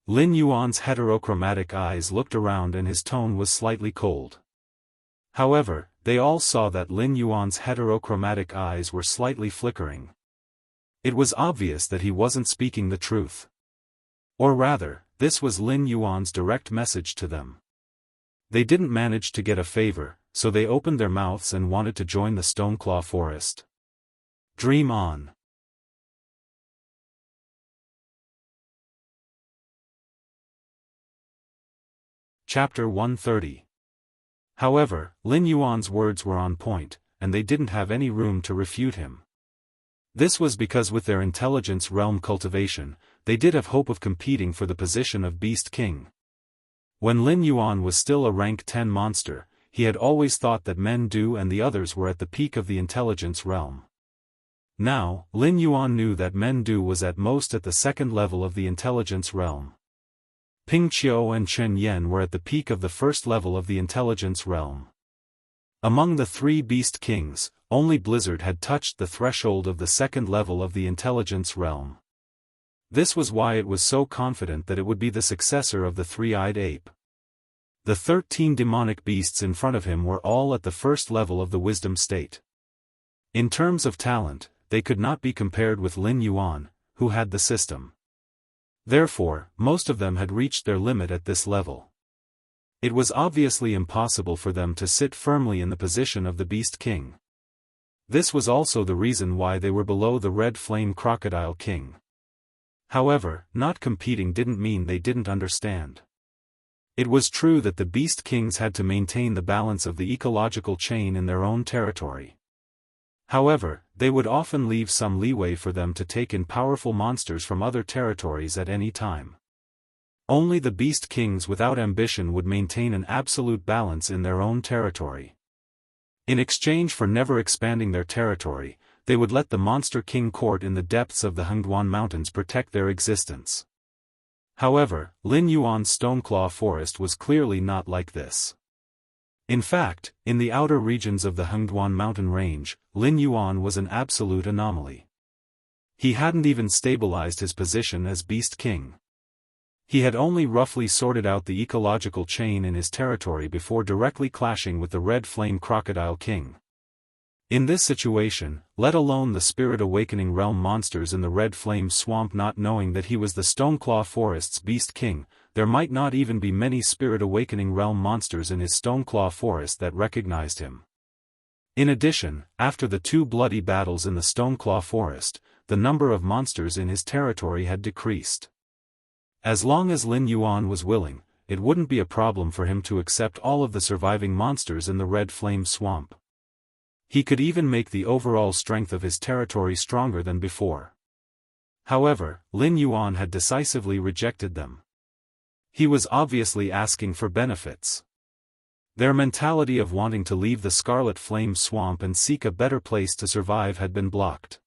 Lin Yuan's heterochromatic eyes looked around and his tone was slightly cold. However, they all saw that Lin Yuan's heterochromatic eyes were slightly flickering. It was obvious that he wasn't speaking the truth. Or rather, this was Lin Yuan's direct message to them. They didn't manage to get a favor, so they opened their mouths and wanted to join the Stoneclaw Forest. Dream on. Chapter 130. However, Lin Yuan's words were on point, and they didn't have any room to refute him. This was because with their Intelligence Realm cultivation, they did have hope of competing for the position of Beast King. When Lin Yuan was still a rank 10 monster, he had always thought that Men Du and the others were at the peak of the Intelligence Realm. Now, Lin Yuan knew that Men Du was at most at the second level of the Intelligence Realm. Ping Qiu and Chen Yan were at the peak of the first level of the Intelligence Realm. Among the three Beast Kings, only Blizzard had touched the threshold of the second level of the Intelligence Realm. This was why it was so confident that it would be the successor of the three-eyed ape. The 13 demonic beasts in front of him were all at the first level of the wisdom state. In terms of talent, they could not be compared with Lin Yuan, who had the system. Therefore, most of them had reached their limit at this level. It was obviously impossible for them to sit firmly in the position of the Beast King. This was also the reason why they were below the Red Flame Crocodile King. However, not competing didn't mean they didn't understand. It was true that the Beast Kings had to maintain the balance of the ecological chain in their own territory. However, they would often leave some leeway for them to take in powerful monsters from other territories at any time. Only the Beast Kings without ambition would maintain an absolute balance in their own territory. In exchange for never expanding their territory, they would let the Monster King court in the depths of the Hengduan Mountains protect their existence. However, Lin Yuan's Stoneclaw Forest was clearly not like this. In fact, in the outer regions of the Hengduan mountain range, Lin Yuan was an absolute anomaly. He hadn't even stabilized his position as Beast King. He had only roughly sorted out the ecological chain in his territory before directly clashing with the Red Flame Crocodile King. In this situation, let alone the Spirit Awakening Realm monsters in the Red Flame Swamp not knowing that he was the Stoneclaw Forest's Beast King, there might not even be many Spirit Awakening Realm monsters in his Stoneclaw Forest that recognized him. In addition, after the 2 bloody battles in the Stoneclaw Forest, the number of monsters in his territory had decreased. As long as Lin Yuan was willing, it wouldn't be a problem for him to accept all of the surviving monsters in the Red Flame Swamp. He could even make the overall strength of his territory stronger than before. However, Lin Yuan had decisively rejected them. He was obviously asking for benefits. Their mentality of wanting to leave the Scarlet Flame Swamp and seek a better place to survive had been blocked.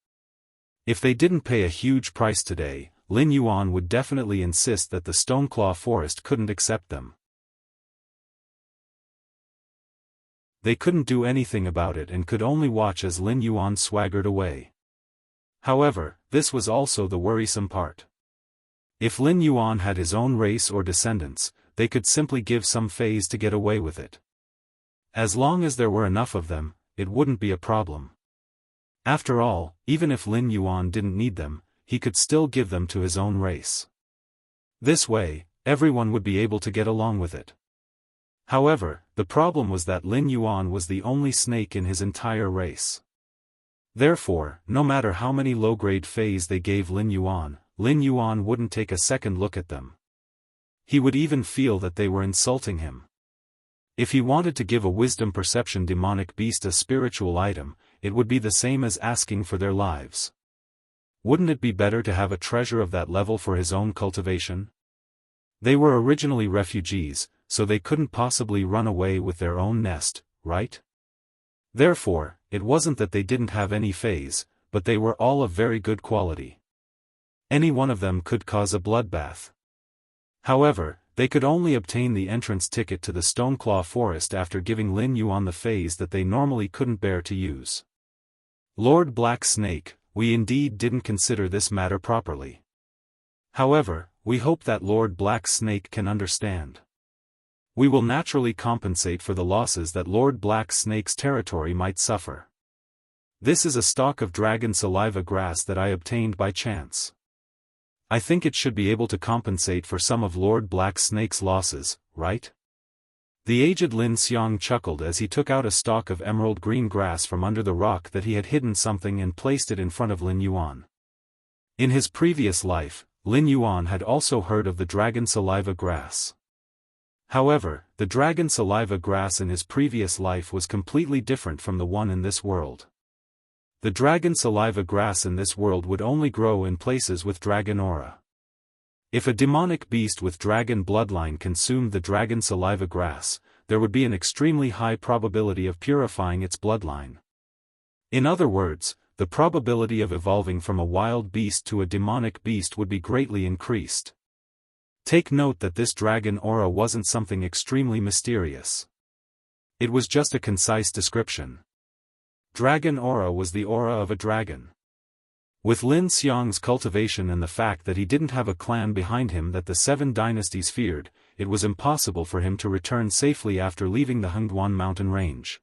If they didn't pay a huge price today, Lin Yuan would definitely insist that the Stoneclaw Forest couldn't accept them. They couldn't do anything about it and could only watch as Lin Yuan swaggered away. However, this was also the worrisome part. If Lin Yuan had his own race or descendants, they could simply give some phase to get away with it. As long as there were enough of them, it wouldn't be a problem. After all, even if Lin Yuan didn't need them, he could still give them to his own race. This way, everyone would be able to get along with it. However, the problem was that Lin Yuan was the only snake in his entire race. Therefore, no matter how many low-grade phase they gave Lin Yuan wouldn't take a second look at them. He would even feel that they were insulting him. If he wanted to give a wisdom perception demonic beast a spiritual item, it would be the same as asking for their lives. Wouldn't it be better to have a treasure of that level for his own cultivation? They were originally refugees, so they couldn't possibly run away with their own nest, right? Therefore, it wasn't that they didn't have any phase, but they were all of very good quality. Any one of them could cause a bloodbath. However, they could only obtain the entrance ticket to the Stoneclaw Forest after giving Lin Yuan the phase that they normally couldn't bear to use. Lord Black Snake, we indeed didn't consider this matter properly. However, we hope that Lord Black Snake can understand. We will naturally compensate for the losses that Lord Black Snake's territory might suffer. This is a stalk of dragon saliva grass that I obtained by chance. I think it should be able to compensate for some of Lord Black Snake's losses, right? The aged Lin Xiang chuckled as he took out a stalk of emerald green grass from under the rock that he had hidden something and placed it in front of Lin Yuan. In his previous life, Lin Yuan had also heard of the dragon saliva grass. However, the dragon saliva grass in his previous life was completely different from the one in this world. The dragon saliva grass in this world would only grow in places with dragon aura. If a demonic beast with dragon bloodline consumed the dragon saliva grass, there would be an extremely high probability of purifying its bloodline. In other words, the probability of evolving from a wild beast to a demonic beast would be greatly increased. Take note that this dragon aura wasn't something extremely mysterious. It was just a concise description. Dragon aura was the aura of a dragon. With Lin Xiang's cultivation and the fact that he didn't have a clan behind him that the 7 dynasties feared, it was impossible for him to return safely after leaving the Hengduan mountain range.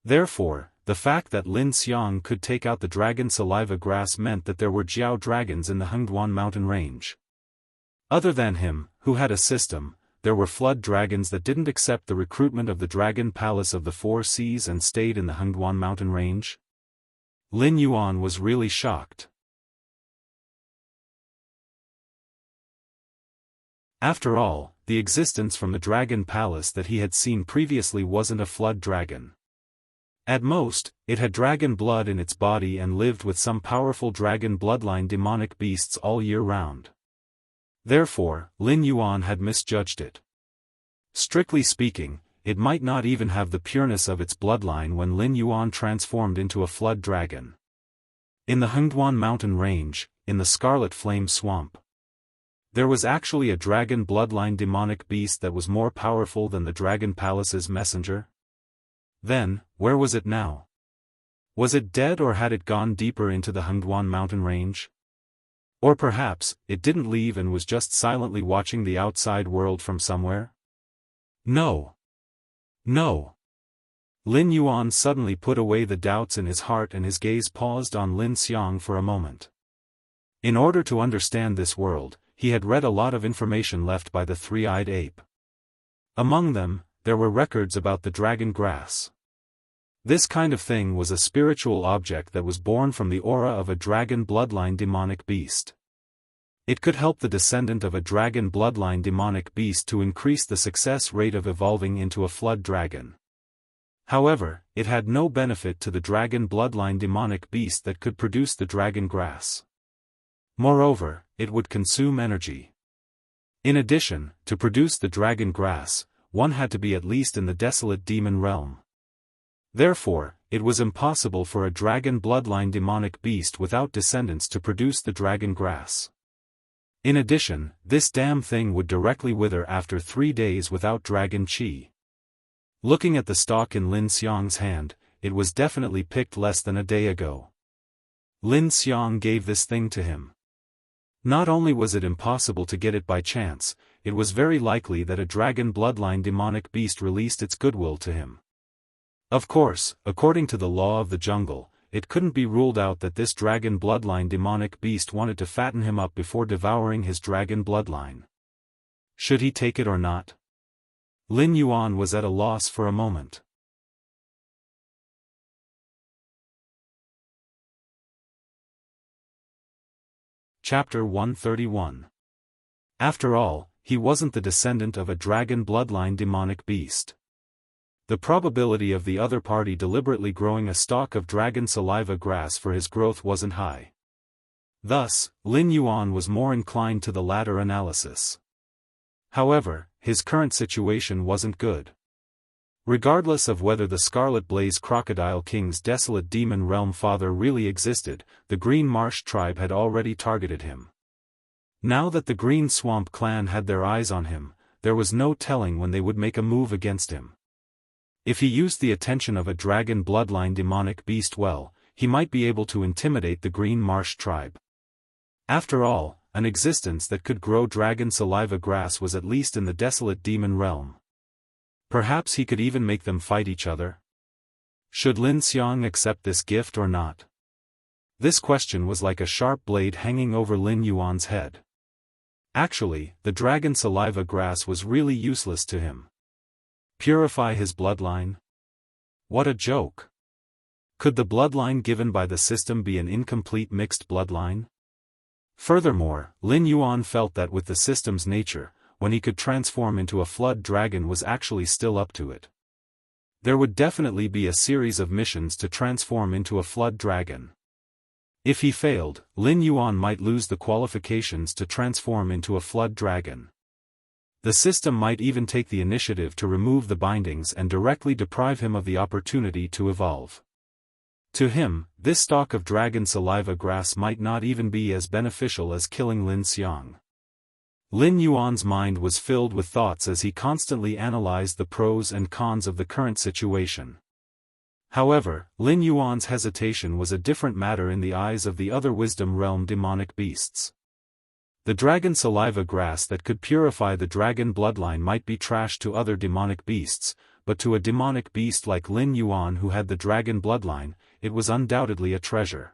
Therefore, the fact that Lin Xiang could take out the dragon saliva grass meant that there were Jiao dragons in the Hengduan mountain range. Other than him, who had a system, there were flood dragons that didn't accept the recruitment of the Dragon Palace of the Four Seas and stayed in the Hengduan mountain range. Lin Yuan was really shocked. After all, the existence from the Dragon Palace that he had seen previously wasn't a flood dragon. At most, it had dragon blood in its body and lived with some powerful dragon bloodline demonic beasts all year round. Therefore, Lin Yuan had misjudged it. Strictly speaking, it might not even have the pureness of its bloodline when Lin Yuan transformed into a flood dragon. In the Hengduan mountain range, in the Scarlet Flame Swamp, there was actually a dragon bloodline demonic beast that was more powerful than the Dragon Palace's messenger. Then, where was it now? Was it dead or had it gone deeper into the Hengduan mountain range? Or perhaps, it didn't leave and was just silently watching the outside world from somewhere? No. No. Lin Yuan suddenly put away the doubts in his heart and his gaze paused on Lin Xiang for a moment. In order to understand this world, he had read a lot of information left by the three-eyed ape. Among them, there were records about the dragon grass. This kind of thing was a spiritual object that was born from the aura of a dragon bloodline demonic beast. It could help the descendant of a dragon bloodline demonic beast to increase the success rate of evolving into a flood dragon. However, it had no benefit to the dragon bloodline demonic beast that could produce the dragon grass. Moreover, it would consume energy. In addition, to produce the dragon grass, one had to be at least in the desolate demon realm. Therefore, it was impossible for a dragon bloodline demonic beast without descendants to produce the dragon grass. In addition, this damn thing would directly wither after 3 days without dragon chi. Looking at the stalk in Lin Xiang's hand, it was definitely picked less than a day ago. Lin Xiang gave this thing to him. Not only was it impossible to get it by chance, it was very likely that a dragon bloodline demonic beast released its goodwill to him. Of course, according to the law of the jungle, it couldn't be ruled out that this dragon bloodline demonic beast wanted to fatten him up before devouring his dragon bloodline. Should he take it or not? Lin Yuan was at a loss for a moment. Chapter 131. After all, he wasn't the descendant of a dragon bloodline demonic beast. The probability of the other party deliberately growing a stalk of dragon saliva grass for his growth wasn't high. Thus, Lin Yuan was more inclined to the latter analysis. However, his current situation wasn't good. Regardless of whether the Scarlet Blaze Crocodile King's desolate demon realm father really existed, the Green Marsh tribe had already targeted him. Now that the Green Swamp clan had their eyes on him, there was no telling when they would make a move against him. If he used the attention of a dragon bloodline demonic beast well, he might be able to intimidate the Green Marsh tribe. After all, an existence that could grow dragon saliva grass was at least in the desolate demon realm. Perhaps he could even make them fight each other. Should Lin Xiang accept this gift or not? This question was like a sharp blade hanging over Lin Yuan's head. Actually, the dragon saliva grass was really useless to him. Purify his bloodline? What a joke! Could the bloodline given by the system be an incomplete mixed bloodline? Furthermore, Lin Yuan felt that with the system's nature, when he could transform into a flood dragon was actually still up to it. There would definitely be a series of missions to transform into a flood dragon. If he failed, Lin Yuan might lose the qualifications to transform into a flood dragon. The system might even take the initiative to remove the bindings and directly deprive him of the opportunity to evolve. To him, this stalk of dragon saliva grass might not even be as beneficial as killing Lin Xiang. Lin Yuan's mind was filled with thoughts as he constantly analyzed the pros and cons of the current situation. However, Lin Yuan's hesitation was a different matter in the eyes of the other wisdom realm demonic beasts. The dragon saliva grass that could purify the dragon bloodline might be trash to other demonic beasts, but to a demonic beast like Lin Yuan who had the dragon bloodline, it was undoubtedly a treasure.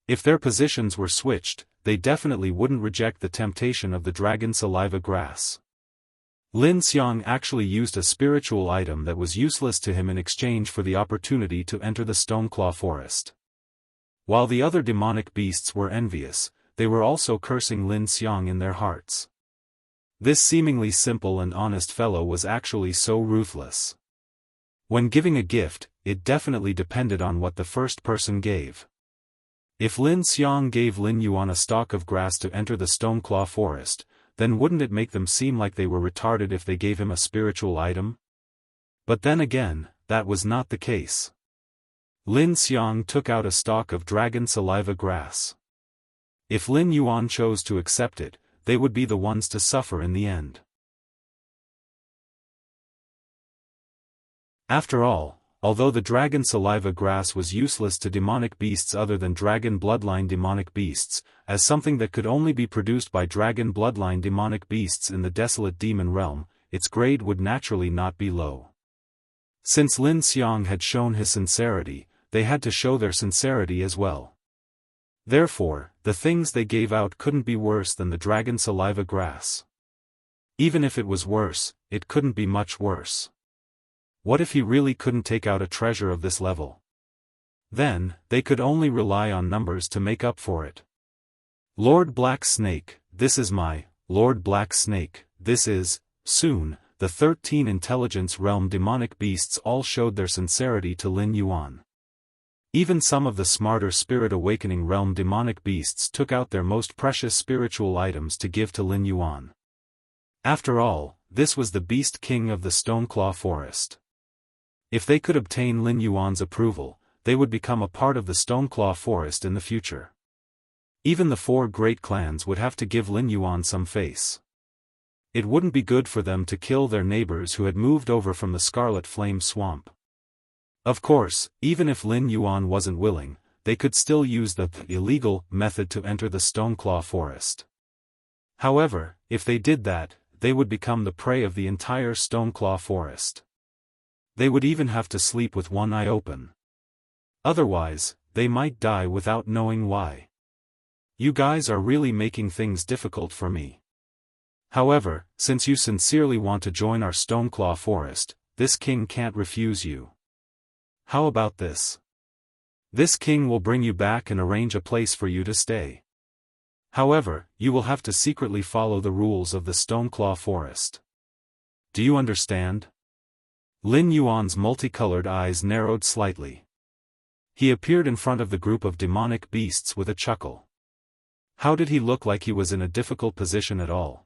If their positions were switched, they definitely wouldn't reject the temptation of the dragon saliva grass. Lin Xiang actually used a spiritual item that was useless to him in exchange for the opportunity to enter the Stoneclaw forest. While the other demonic beasts were envious, they were also cursing Lin Xiang in their hearts. This seemingly simple and honest fellow was actually so ruthless. When giving a gift, it definitely depended on what the first person gave. If Lin Xiang gave Lin Yuan a stalk of grass to enter the Stoneclaw forest, then wouldn't it make them seem like they were retarded if they gave him a spiritual item? But then again, that was not the case. Lin Xiang took out a stalk of dragon saliva grass. If Lin Yuan chose to accept it, they would be the ones to suffer in the end. After all, although the dragon saliva grass was useless to demonic beasts other than dragon bloodline demonic beasts, as something that could only be produced by dragon bloodline demonic beasts in the desolate demon realm, its grade would naturally not be low. Since Lin Xiang had shown his sincerity, they had to show their sincerity as well. Therefore, the things they gave out couldn't be worse than the dragon saliva grass. Even if it was worse, it couldn't be much worse. What if he really couldn't take out a treasure of this level? Then, they could only rely on numbers to make up for it. Lord Black Snake, this is my, Lord Black Snake, this is, soon, the 13 intelligence realm demonic beasts all showed their sincerity to Lin Yuan. Even some of the smarter Spirit Awakening realm demonic beasts took out their most precious spiritual items to give to Lin Yuan. After all, this was the Beast King of the Stoneclaw Forest. If they could obtain Lin Yuan's approval, they would become a part of the Stoneclaw Forest in the future. Even the 4 great clans would have to give Lin Yuan some face. It wouldn't be good for them to kill their neighbors who had moved over from the Scarlet Flame Swamp. Of course, even if Lin Yuan wasn't willing, they could still use the illegal method to enter the Stoneclaw Forest. However, if they did that, they would become the prey of the entire Stoneclaw Forest. They would even have to sleep with one eye open. Otherwise, they might die without knowing why. You guys are really making things difficult for me. However, since you sincerely want to join our Stoneclaw Forest, this king can't refuse you. How about this? This king will bring you back and arrange a place for you to stay. However, you will have to secretly follow the rules of the Stoneclaw Forest. Do you understand? Lin Yuan's multicolored eyes narrowed slightly. He appeared in front of the group of demonic beasts with a chuckle. How did he look like he was in a difficult position at all?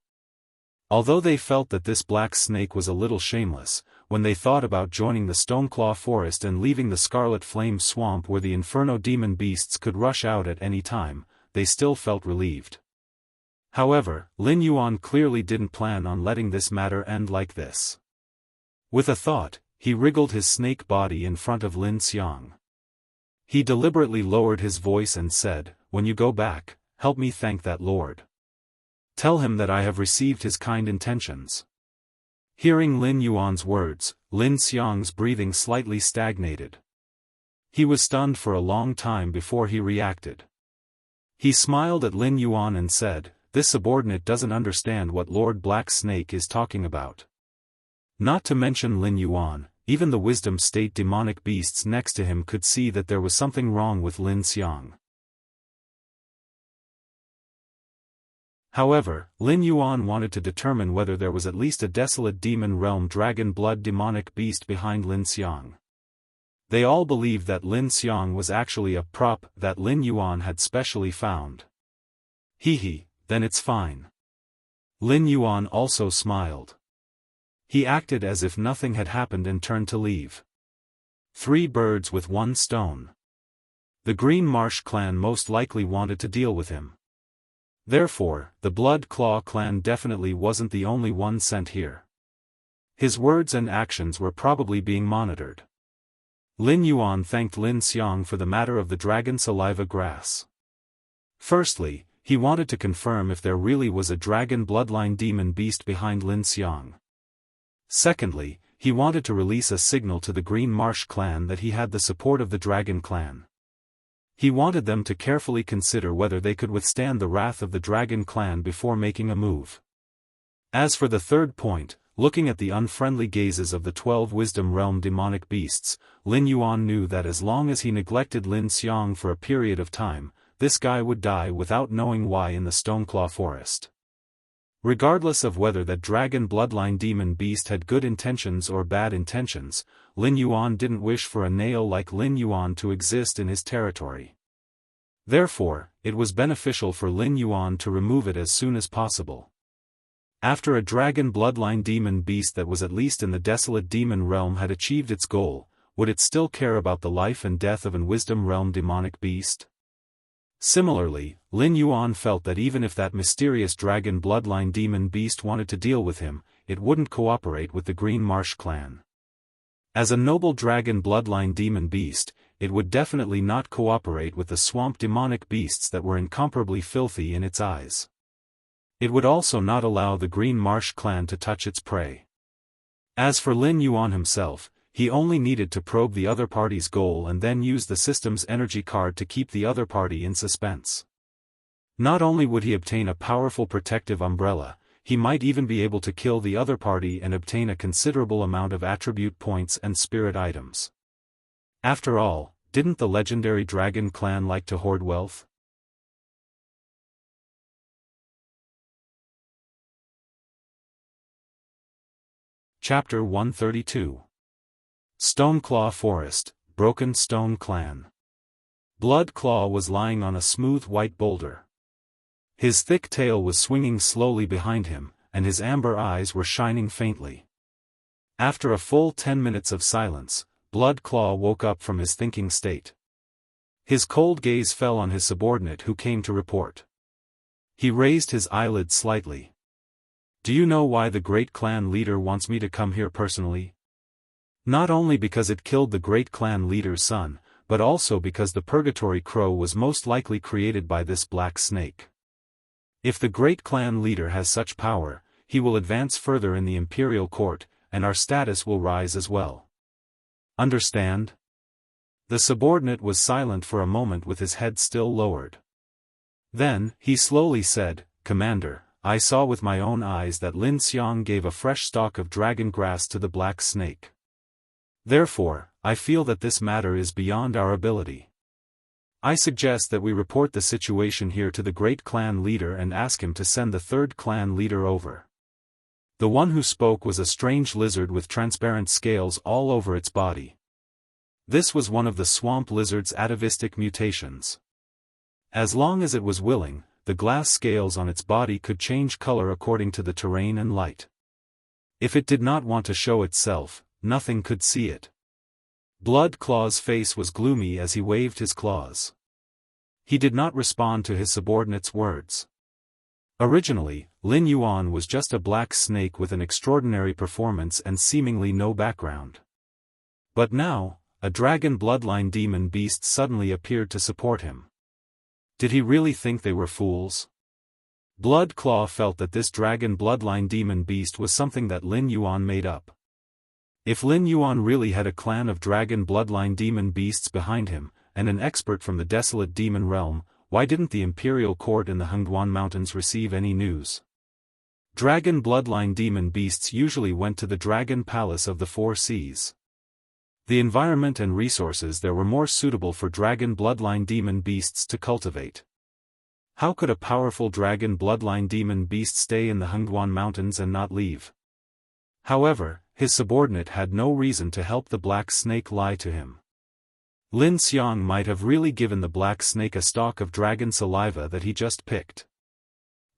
Although they felt that this black snake was a little shameless, when they thought about joining the Stoneclaw Forest and leaving the Scarlet Flame Swamp where the Inferno demon beasts could rush out at any time, they still felt relieved. However, Lin Yuan clearly didn't plan on letting this matter end like this. With a thought, he wriggled his snake body in front of Lin Xiang. He deliberately lowered his voice and said, "When you go back, help me thank that lord. Tell him that I have received his kind intentions." Hearing Lin Yuan's words, Lin Xiang's breathing slightly stagnated. He was stunned for a long time before he reacted. He smiled at Lin Yuan and said, "This subordinate doesn't understand what Lord Black Snake is talking about." Not to mention Lin Yuan, even the Wisdom State demonic beasts next to him could see that there was something wrong with Lin Xiang. However, Lin Yuan wanted to determine whether there was at least a desolate demon realm dragon blood demonic beast behind Lin Xiang. They all believed that Lin Xiang was actually a prop that Lin Yuan had specially found. Hee, then it's fine. Lin Yuan also smiled. He acted as if nothing had happened and turned to leave. 3 birds with 1 stone. The Green Marsh clan most likely wanted to deal with him. Therefore, the Blood Claw clan definitely wasn't the only one sent here. His words and actions were probably being monitored. Lin Yuan thanked Lin Xiang for the matter of the dragon saliva grass. Firstly, he wanted to confirm if there really was a dragon bloodline demon beast behind Lin Xiang. Secondly, he wanted to release a signal to the Green Marsh clan that he had the support of the Dragon clan. He wanted them to carefully consider whether they could withstand the wrath of the Dragon clan before making a move. As for the third point, looking at the unfriendly gazes of the 12 Wisdom Realm demonic beasts, Lin Yuan knew that as long as he neglected Lin Xiang for a period of time, this guy would die without knowing why in the Stoneclaw Forest. Regardless of whether that dragon bloodline demon beast had good intentions or bad intentions, Lin Yuan didn't wish for a nail like Lin Yuan to exist in his territory. Therefore, it was beneficial for Lin Yuan to remove it as soon as possible. After a dragon bloodline demon beast that was at least in the desolate demon realm had achieved its goal, would it still care about the life and death of an Wisdom Realm demonic beast? Similarly, Lin Yuan felt that even if that mysterious dragon bloodline demon beast wanted to deal with him, it wouldn't cooperate with the Green Marsh clan. As a noble dragon bloodline demon beast, it would definitely not cooperate with the swamp demonic beasts that were incomparably filthy in its eyes. It would also not allow the Green Marsh clan to touch its prey. As for Lin Yuan himself, he only needed to probe the other party's goal and then use the system's energy card to keep the other party in suspense. Not only would he obtain a powerful protective umbrella, he might even be able to kill the other party and obtain a considerable amount of attribute points and spirit items. After all, didn't the legendary Dragon clan like to hoard wealth? Chapter 132. Stoneclaw Forest, Broken Stone Clan. Blood Claw was lying on a smooth white boulder. His thick tail was swinging slowly behind him, and his amber eyes were shining faintly. After a full 10 minutes of silence, Blood Claw woke up from his thinking state. His cold gaze fell on his subordinate who came to report. He raised his eyelids slightly. "Do you know why the great clan leader wants me to come here personally? Not only because it killed the great clan leader's son, but also because the Purgatory Crow was most likely created by this black snake. If the great clan leader has such power, he will advance further in the imperial court, and our status will rise as well. Understand?" The subordinate was silent for a moment with his head still lowered. Then, he slowly said, "Commander, I saw with my own eyes that Lin Xiang gave a fresh stalk of dragon grass to the black snake. Therefore, I feel that this matter is beyond our ability. I suggest that we report the situation here to the great clan leader and ask him to send the third clan leader over." The one who spoke was a strange lizard with transparent scales all over its body. This was one of the swamp lizard's atavistic mutations. As long as it was willing, the glass scales on its body could change color according to the terrain and light. If it did not want to show itself, nothing could see it. Blood Claw's face was gloomy as he waved his claws. He did not respond to his subordinate's words. Originally, Lin Yuan was just a black snake with an extraordinary performance and seemingly no background. But now, a dragon bloodline demon beast suddenly appeared to support him. Did he really think they were fools? Blood Claw felt that this dragon bloodline demon beast was something that Lin Yuan made up. If Lin Yuan really had a clan of dragon bloodline demon beasts behind him, and an expert from the desolate demon realm, why didn't the imperial court in the Hengduan Mountains receive any news? Dragon bloodline demon beasts usually went to the Dragon Palace of the Four Seas. The environment and resources there were more suitable for dragon bloodline demon beasts to cultivate. How could a powerful dragon bloodline demon beast stay in the Hengduan Mountains and not leave? However, his subordinate had no reason to help the black snake lie to him. Lin Xiang might have really given the black snake a stalk of dragon saliva that he just picked.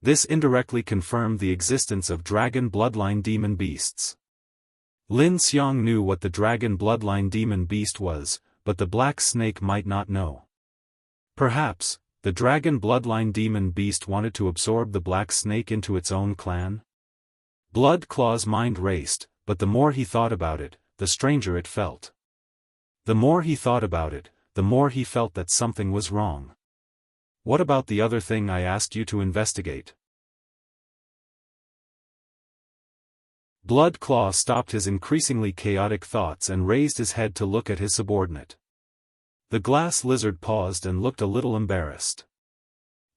This indirectly confirmed the existence of dragon bloodline demon beasts. Lin Xiang knew what the dragon bloodline demon beast was, but the black snake might not know. Perhaps, the dragon bloodline demon beast wanted to absorb the black snake into its own clan? Blood Claw's mind raced, but the more he thought about it, the stranger it felt. The more he thought about it, the more he felt that something was wrong. What about the other thing I asked you to investigate? Blood Claw stopped his increasingly chaotic thoughts and raised his head to look at his subordinate. The glass lizard paused and looked a little embarrassed.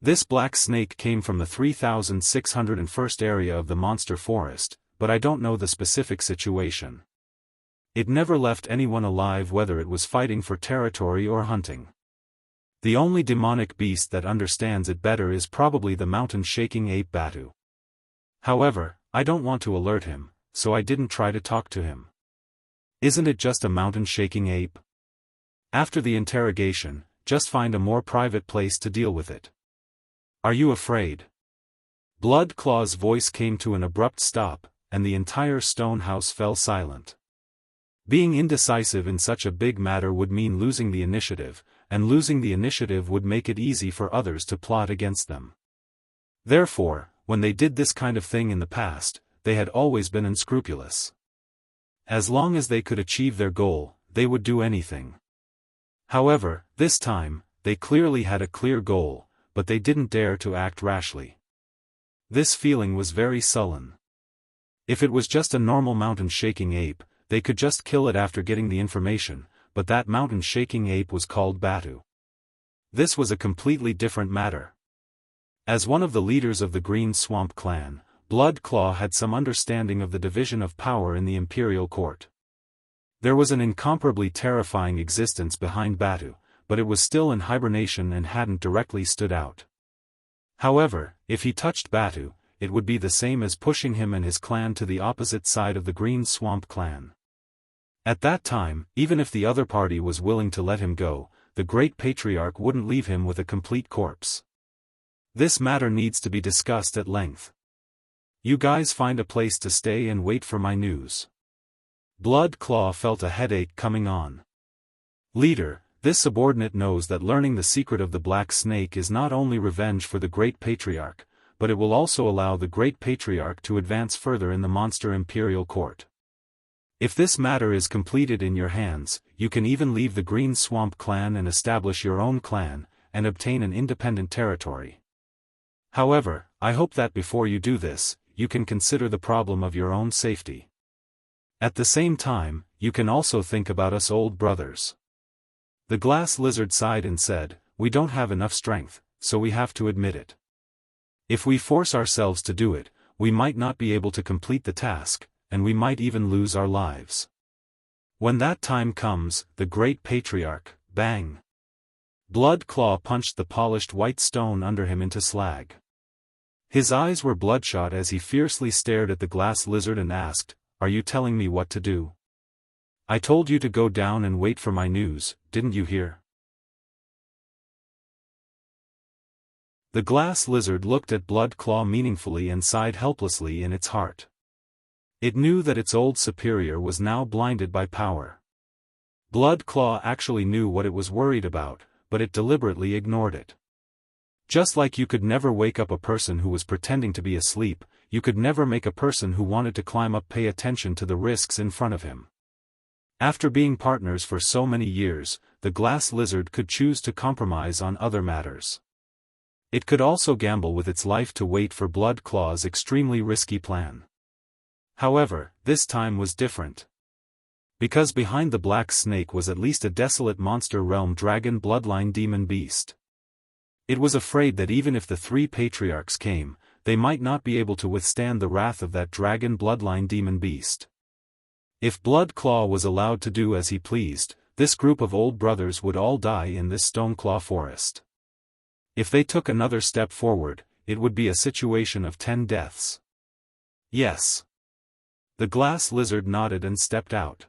This black snake came from the 3601st area of the monster forest, but I don't know the specific situation. It never left anyone alive, whether it was fighting for territory or hunting. The only demonic beast that understands it better is probably the mountain-shaking ape Batu. However, I don't want to alert him, so I didn't try to talk to him. Isn't it just a mountain-shaking ape? After the interrogation, just find a more private place to deal with it. Are you afraid? Blood Claw's voice came to an abrupt stop, and the entire stone house fell silent. Being indecisive in such a big matter would mean losing the initiative, and losing the initiative would make it easy for others to plot against them. Therefore, when they did this kind of thing in the past, they had always been unscrupulous. As long as they could achieve their goal, they would do anything. However, this time, they clearly had a clear goal, but they didn't dare to act rashly. This feeling was very sullen. If it was just a normal mountain-shaking ape, they could just kill it after getting the information, but that mountain-shaking ape was called Batu. This was a completely different matter. As one of the leaders of the Green Swamp clan, Blood Claw had some understanding of the division of power in the imperial court. There was an incomparably terrifying existence behind Batu, but it was still in hibernation and hadn't directly stood out. However, if he touched Batu, it would be the same as pushing him and his clan to the opposite side of the Green Swamp clan. At that time, even if the other party was willing to let him go, the Great Patriarch wouldn't leave him with a complete corpse. This matter needs to be discussed at length. You guys find a place to stay and wait for my news. Blood Claw felt a headache coming on. Leader, this subordinate knows that learning the secret of the Black Snake is not only revenge for the Great Patriarch, but it will also allow the Great Patriarch to advance further in the monster imperial court. If this matter is completed in your hands, you can even leave the Green Swamp clan and establish your own clan, and obtain an independent territory. However, I hope that before you do this, you can consider the problem of your own safety. At the same time, you can also think about us old brothers. The glass lizard sighed and said, we don't have enough strength, so we have to admit it. If we force ourselves to do it, we might not be able to complete the task, and we might even lose our lives. When that time comes, the Great Patriarch, bang! Blood Claw punched the polished white stone under him into slag. His eyes were bloodshot as he fiercely stared at the glass lizard and asked, are you telling me what to do? I told you to go down and wait for my news, didn't you hear? The glass lizard looked at Blood Claw meaningfully and sighed helplessly in its heart. It knew that its old superior was now blinded by power. Blood Claw actually knew what it was worried about, but it deliberately ignored it. Just like you could never wake up a person who was pretending to be asleep, you could never make a person who wanted to climb up pay attention to the risks in front of him. After being partners for so many years, the glass lizard could choose to compromise on other matters. It could also gamble with its life to wait for Blood Claw's extremely risky plan. However, this time was different. Because behind the black snake was at least a desolate monster realm dragon bloodline demon beast. It was afraid that even if the three patriarchs came, they might not be able to withstand the wrath of that dragon bloodline demon beast. If Blood Claw was allowed to do as he pleased, this group of old brothers would all die in this Stoneclaw forest. If they took another step forward, it would be a situation of 10 deaths. Yes. The glass lizard nodded and stepped out.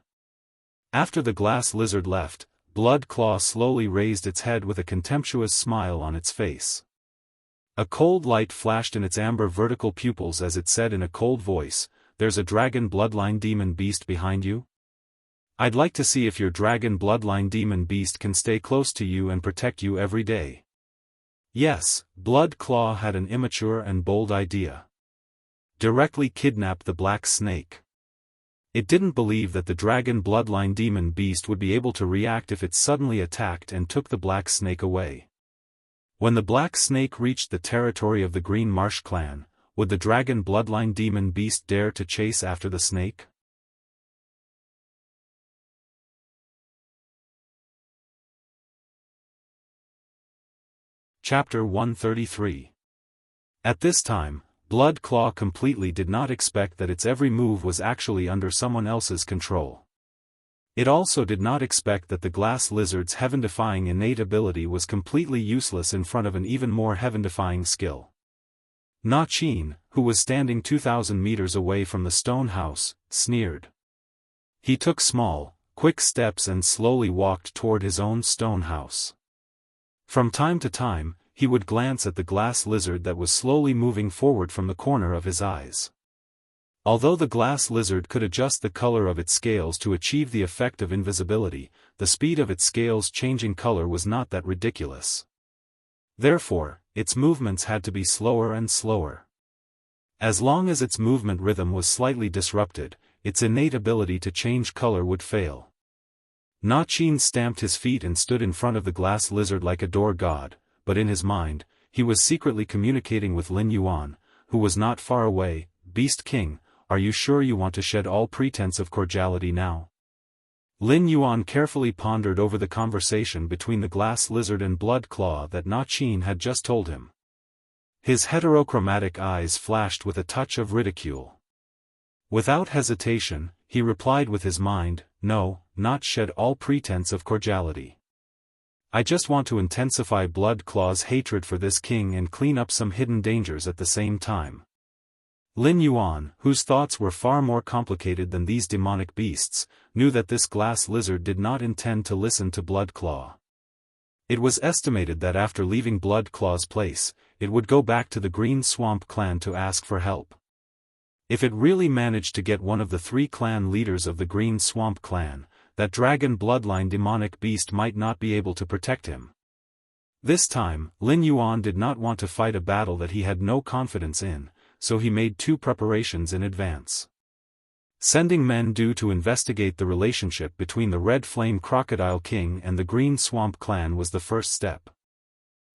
After the glass lizard left, Blood Claw slowly raised its head with a contemptuous smile on its face. A cold light flashed in its amber vertical pupils as it said in a cold voice, there's a dragon bloodline demon beast behind you? I'd like to see if your dragon bloodline demon beast can stay close to you and protect you every day. Yes, Blood Claw had an immature and bold idea. Directly kidnap the black snake. It didn't believe that the dragon bloodline demon beast would be able to react if it suddenly attacked and took the black snake away. When the black snake reached the territory of the Green Marsh clan, would the dragon bloodline demon beast dare to chase after the snake? Chapter 133. At this time, Blood Claw completely did not expect that its every move was actually under someone else's control. It also did not expect that the glass lizard's heaven-defying innate ability was completely useless in front of an even more heaven-defying skill. Enchanting, who was standing 2,000 meters away from the stone house, sneered. He took small, quick steps and slowly walked toward his own stone house. From time to time, he would glance at the glass lizard that was slowly moving forward from the corner of his eyes. Although the glass lizard could adjust the color of its scales to achieve the effect of invisibility, the speed of its scales changing color was not that ridiculous. Therefore, its movements had to be slower and slower. As long as its movement rhythm was slightly disrupted, its innate ability to change color would fail. Enchanting stamped his feet and stood in front of the glass lizard like a door god, but in his mind, he was secretly communicating with Lin Yuan, who was not far away. Beast King, are you sure you want to shed all pretense of cordiality now? Lin Yuan carefully pondered over the conversation between the glass lizard and Blood Claw that Enchanting had just told him. His heterochromatic eyes flashed with a touch of ridicule. Without hesitation, he replied with his mind, no, not shed all pretense of cordiality. I just want to intensify Blood Claw's hatred for this king and clean up some hidden dangers at the same time. Lin Yuan, whose thoughts were far more complicated than these demonic beasts, knew that this glass lizard did not intend to listen to Blood Claw. It was estimated that after leaving Blood Claw's place, it would go back to the Green Swamp clan to ask for help. If it really managed to get one of the 3 clan leaders of the Green Swamp clan, that dragon bloodline demonic beast might not be able to protect him. This time, Lin Yuan did not want to fight a battle that he had no confidence in, so he made 2 preparations in advance. Sending men due to investigate the relationship between the Red Flame Crocodile King and the Green Swamp clan was the first step.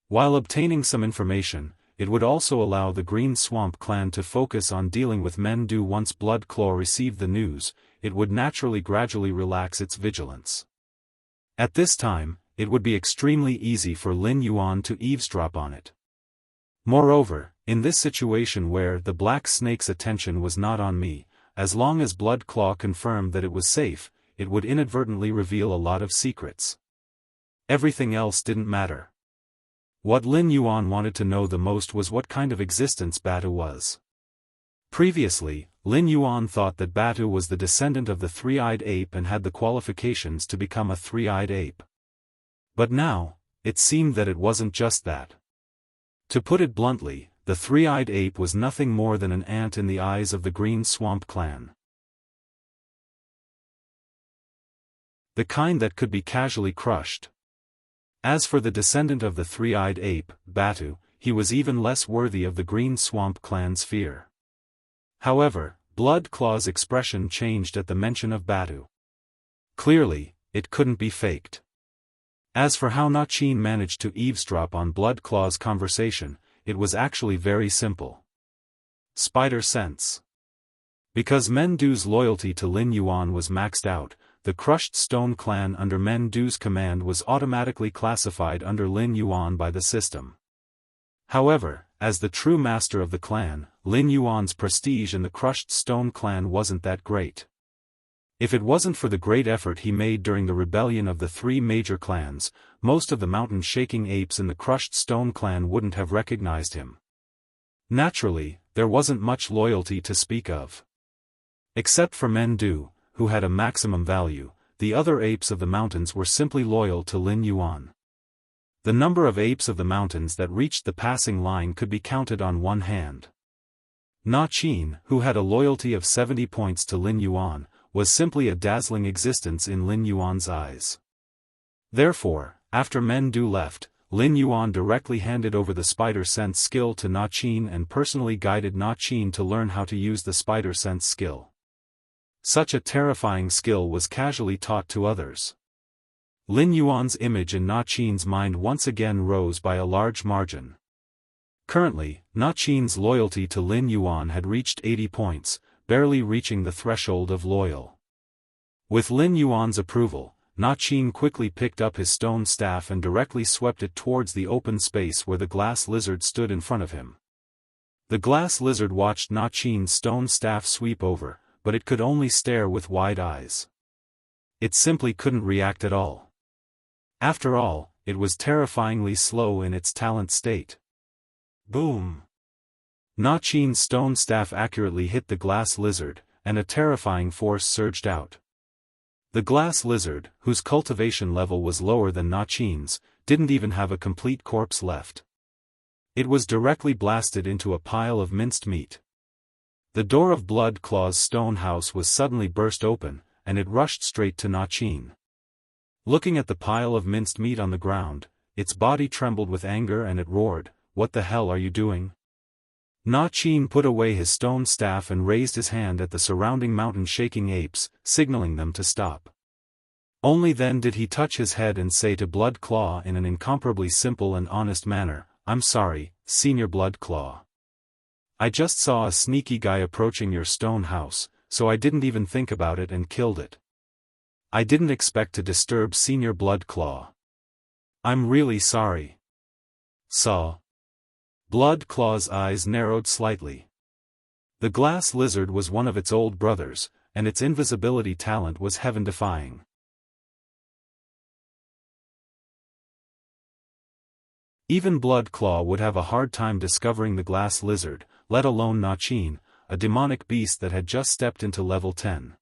While obtaining some information, it would also allow the Green Swamp clan to focus on dealing with men due. Once Blood Claw received the news, it would naturally gradually relax its vigilance. At this time, it would be extremely easy for Lin Yuan to eavesdrop on it. Moreover, in this situation where the black snake's attention was not on me, as long as Blood Claw confirmed that it was safe, it would inadvertently reveal a lot of secrets. Everything else didn't matter. What Lin Yuan wanted to know the most was what kind of existence Batu was. Previously, Lin Yuan thought that Batu was the descendant of the 3-eyed ape and had the qualifications to become a 3-eyed ape. But now, it seemed that it wasn't just that. To put it bluntly, the 3-eyed ape was nothing more than an ant in the eyes of the Green Swamp clan. The kind that could be casually crushed. As for the descendant of the 3-eyed ape, Batu, he was even less worthy of the Green Swamp clan's fear. However, Blood Claw's expression changed at the mention of Batu. Clearly, it couldn't be faked. As for how Enchanting managed to eavesdrop on Blood Claw's conversation, it was actually very simple. Spider sense. Because Mendu's loyalty to Lin Yuan was maxed out, the Crushed Stone clan under Mendu's command was automatically classified under Lin Yuan by the system. However, as the true master of the clan, Lin Yuan's prestige in the Crushed Stone clan wasn't that great. If it wasn't for the great effort he made during the rebellion of the 3 major clans, most of the mountain-shaking apes in the Crushed Stone clan wouldn't have recognized him. Naturally, there wasn't much loyalty to speak of. Except for Mendu, who had a maximum value, the other apes of the mountains were simply loyal to Lin Yuan. The number of apes of the mountains that reached the passing line could be counted on one hand. Enchanting, who had a loyalty of 70 points to Lin Yuan, was simply a dazzling existence in Lin Yuan's eyes. Therefore, after Mendu left, Lin Yuan directly handed over the spider sense skill to Enchanting and personally guided Enchanting to learn how to use the spider sense skill. Such a terrifying skill was casually taught to others. Lin Yuan's image in Na Qin's mind once again rose by a large margin. Currently, Na Qin's loyalty to Lin Yuan had reached 80 points, barely reaching the threshold of loyal. With Lin Yuan's approval, Na Qin quickly picked up his stone staff and directly swept it towards the open space where the glass lizard stood in front of him. The glass lizard watched Na Qin's stone staff sweep over, but it could only stare with wide eyes. It simply couldn't react at all. After all, it was terrifyingly slow in its talent state. Boom! Na Qin's stone staff accurately hit the glass lizard, and a terrifying force surged out. The glass lizard, whose cultivation level was lower than Na Qin's, didn't even have a complete corpse left. It was directly blasted into a pile of minced meat. The door of Blood Claw's stone house was suddenly burst open, and it rushed straight to Na Qin. Looking at the pile of minced meat on the ground, its body trembled with anger and it roared, "What the hell are you doing?" Na Qin put away his stone staff and raised his hand at the surrounding mountain-shaking apes, signaling them to stop. Only then did he touch his head and say to Blood Claw in an incomparably simple and honest manner, "I'm sorry, Senior Blood Claw. I just saw a sneaky guy approaching your stone house, so I didn't even think about it and killed it. I didn't expect to disturb Senior Blood Claw. I'm really sorry." Saw. Blood Claw's eyes narrowed slightly. The glass lizard was one of its old brothers, and its invisibility talent was heaven-defying. Even Blood Claw would have a hard time discovering the glass lizard, let alone Na Qin, a demonic beast that had just stepped into level 10.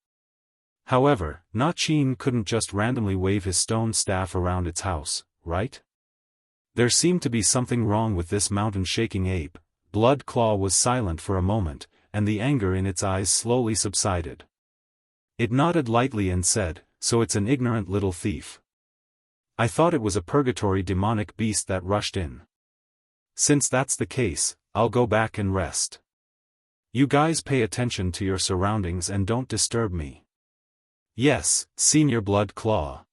However, Na Qin couldn't just randomly wave his stone staff around its house, right? There seemed to be something wrong with this mountain-shaking ape. Blood Claw was silent for a moment, and the anger in its eyes slowly subsided. It nodded lightly and said, "So it's an ignorant little thief. I thought it was a purgatory demonic beast that rushed in. Since that's the case, I'll go back and rest. You guys pay attention to your surroundings and don't disturb me." "Yes, Senior Blood Claw."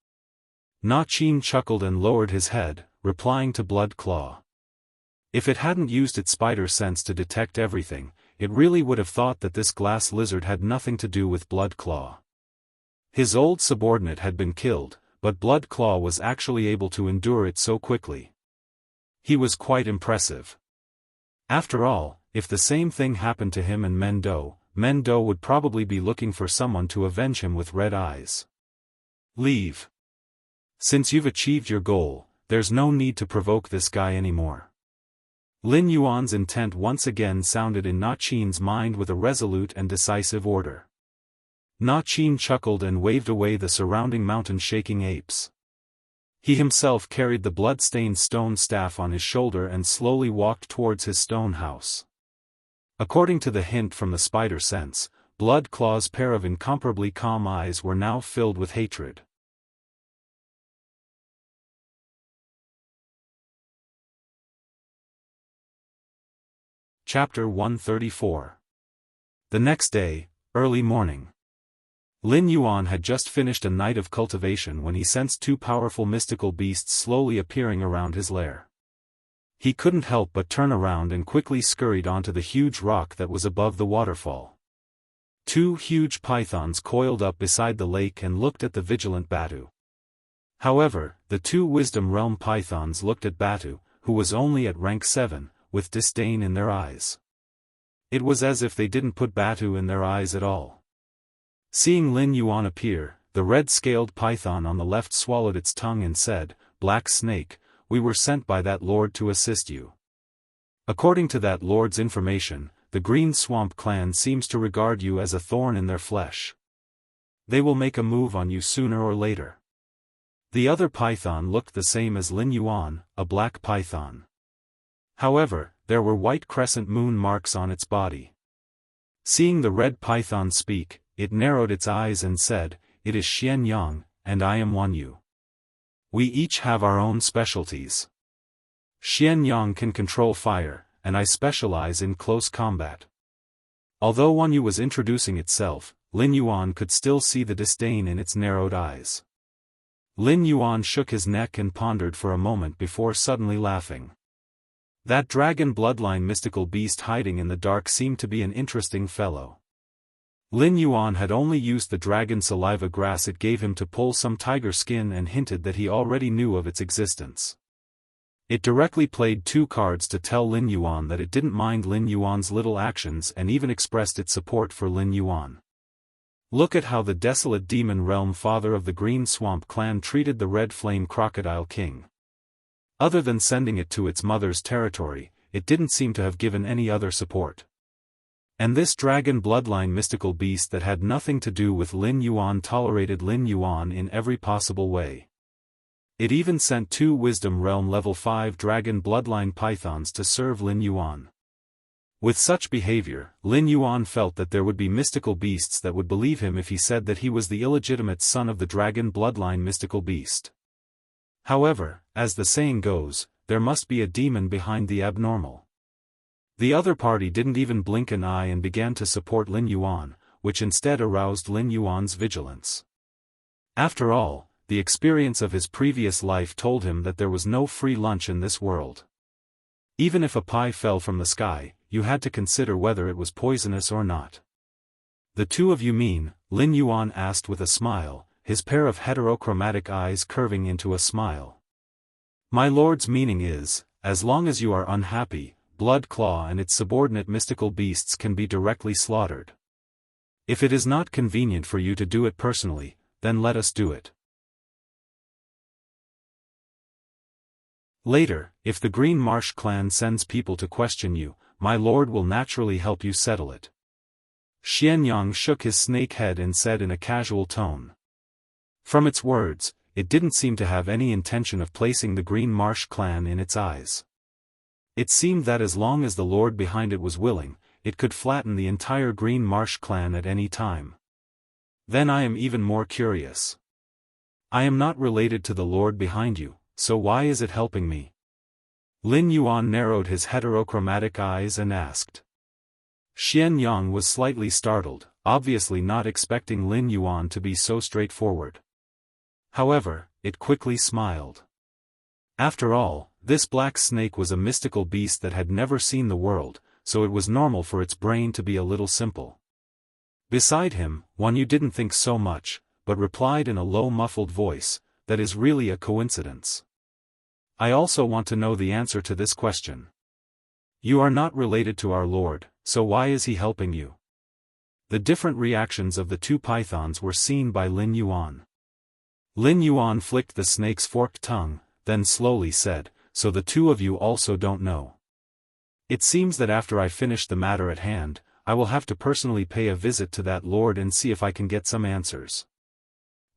Na Qin chuckled and lowered his head, replying to Blood Claw. If it hadn't used its spider sense to detect everything, it really would have thought that this glass lizard had nothing to do with Blood Claw. His old subordinate had been killed, but Blood Claw was actually able to endure it so quickly. He was quite impressive. After all, if the same thing happened to him and Mendo would probably be looking for someone to avenge him with red eyes. "Leave. Since you've achieved your goal, there's no need to provoke this guy anymore." Lin Yuan's intent once again sounded in Na Qin's mind with a resolute and decisive order. Na Qin chuckled and waved away the surrounding mountain-shaking apes. He himself carried the blood-stained stone staff on his shoulder and slowly walked towards his stone house. According to the hint from the spider sense, Blood Claw's pair of incomparably calm eyes were now filled with hatred. Chapter 134. The next day, early morning. Lin Yuan had just finished a night of cultivation when he sensed two powerful mystical beasts slowly appearing around his lair. He couldn't help but turn around and quickly scurried onto the huge rock that was above the waterfall. Two huge pythons coiled up beside the lake and looked at the vigilant Batu. However, the two Wisdom Realm pythons looked at Batu, who was only at rank 7, with disdain in their eyes. It was as if they didn't put Batu in their eyes at all. Seeing Lin Yuan appear, the red-scaled python on the left swallowed its tongue and said, "Black Snake, we were sent by that lord to assist you. According to that lord's information, the Green Swamp clan seems to regard you as a thorn in their flesh. They will make a move on you sooner or later." The other python looked the same as Lin Yuan, a black python. However, there were white crescent moon marks on its body. Seeing the red python speak, it narrowed its eyes and said, "It is Xian Yang, and I am Wan Yu. We each have our own specialties. Xian Yang can control fire, and I specialize in close combat." Although Wan Yu was introducing itself, Lin Yuan could still see the disdain in its narrowed eyes. Lin Yuan shook his neck and pondered for a moment before suddenly laughing. That dragon bloodline mystical beast hiding in the dark seemed to be an interesting fellow. Lin Yuan had only used the dragon saliva grass it gave him to pull some tiger skin and hinted that he already knew of its existence. It directly played 2 cards to tell Lin Yuan that it didn't mind Lin Yuan's little actions and even expressed its support for Lin Yuan. Look at how the desolate demon realm father of the Green Swamp clan treated the Red Flame Crocodile King. Other than sending it to its mother's territory, it didn't seem to have given any other support. And this dragon bloodline mystical beast that had nothing to do with Lin Yuan tolerated Lin Yuan in every possible way. It even sent 2 Wisdom Realm level 5 dragon bloodline pythons to serve Lin Yuan. With such behavior, Lin Yuan felt that there would be mystical beasts that would believe him if he said that he was the illegitimate son of the dragon bloodline mystical beast. However, as the saying goes, there must be a demon behind the abnormal. The other party didn't even blink an eye and began to support Lin Yuan, which instead aroused Lin Yuan's vigilance. After all, the experience of his previous life told him that there was no free lunch in this world. Even if a pie fell from the sky, you had to consider whether it was poisonous or not. "The 2 of you mean?" Lin Yuan asked with a smile, his pair of heterochromatic eyes curving into a smile. "My lord's meaning is, as long as you are unhappy, Blood Claw and its subordinate mystical beasts can be directly slaughtered. If it is not convenient for you to do it personally, then let us do it. Later, if the Green Marsh clan sends people to question you, my lord will naturally help you settle it." Xianyang shook his snake head and said in a casual tone. From its words, it didn't seem to have any intention of placing the Green Marsh clan in its eyes. It seemed that as long as the lord behind it was willing, it could flatten the entire Green Marsh clan at any time. Then I am even more curious. I am not related to the lord behind you, so why is it helping me? Lin Yuan narrowed his heterochromatic eyes and asked. Xianyang was slightly startled, obviously not expecting Lin Yuan to be so straightforward. However, it quickly smiled. After all, this black snake was a mystical beast that had never seen the world, so it was normal for its brain to be a little simple. Beside him, Wanyu didn't think so much, but replied in a low muffled voice, "That is really a coincidence. I also want to know the answer to this question. You are not related to our lord, so why is he helping you?" The different reactions of the 2 pythons were seen by Lin Yuan. Lin Yuan flicked the snake's forked tongue, then slowly said, "So the 2 of you also don't know. It seems that after I finish the matter at hand, I will have to personally pay a visit to that lord and see if I can get some answers."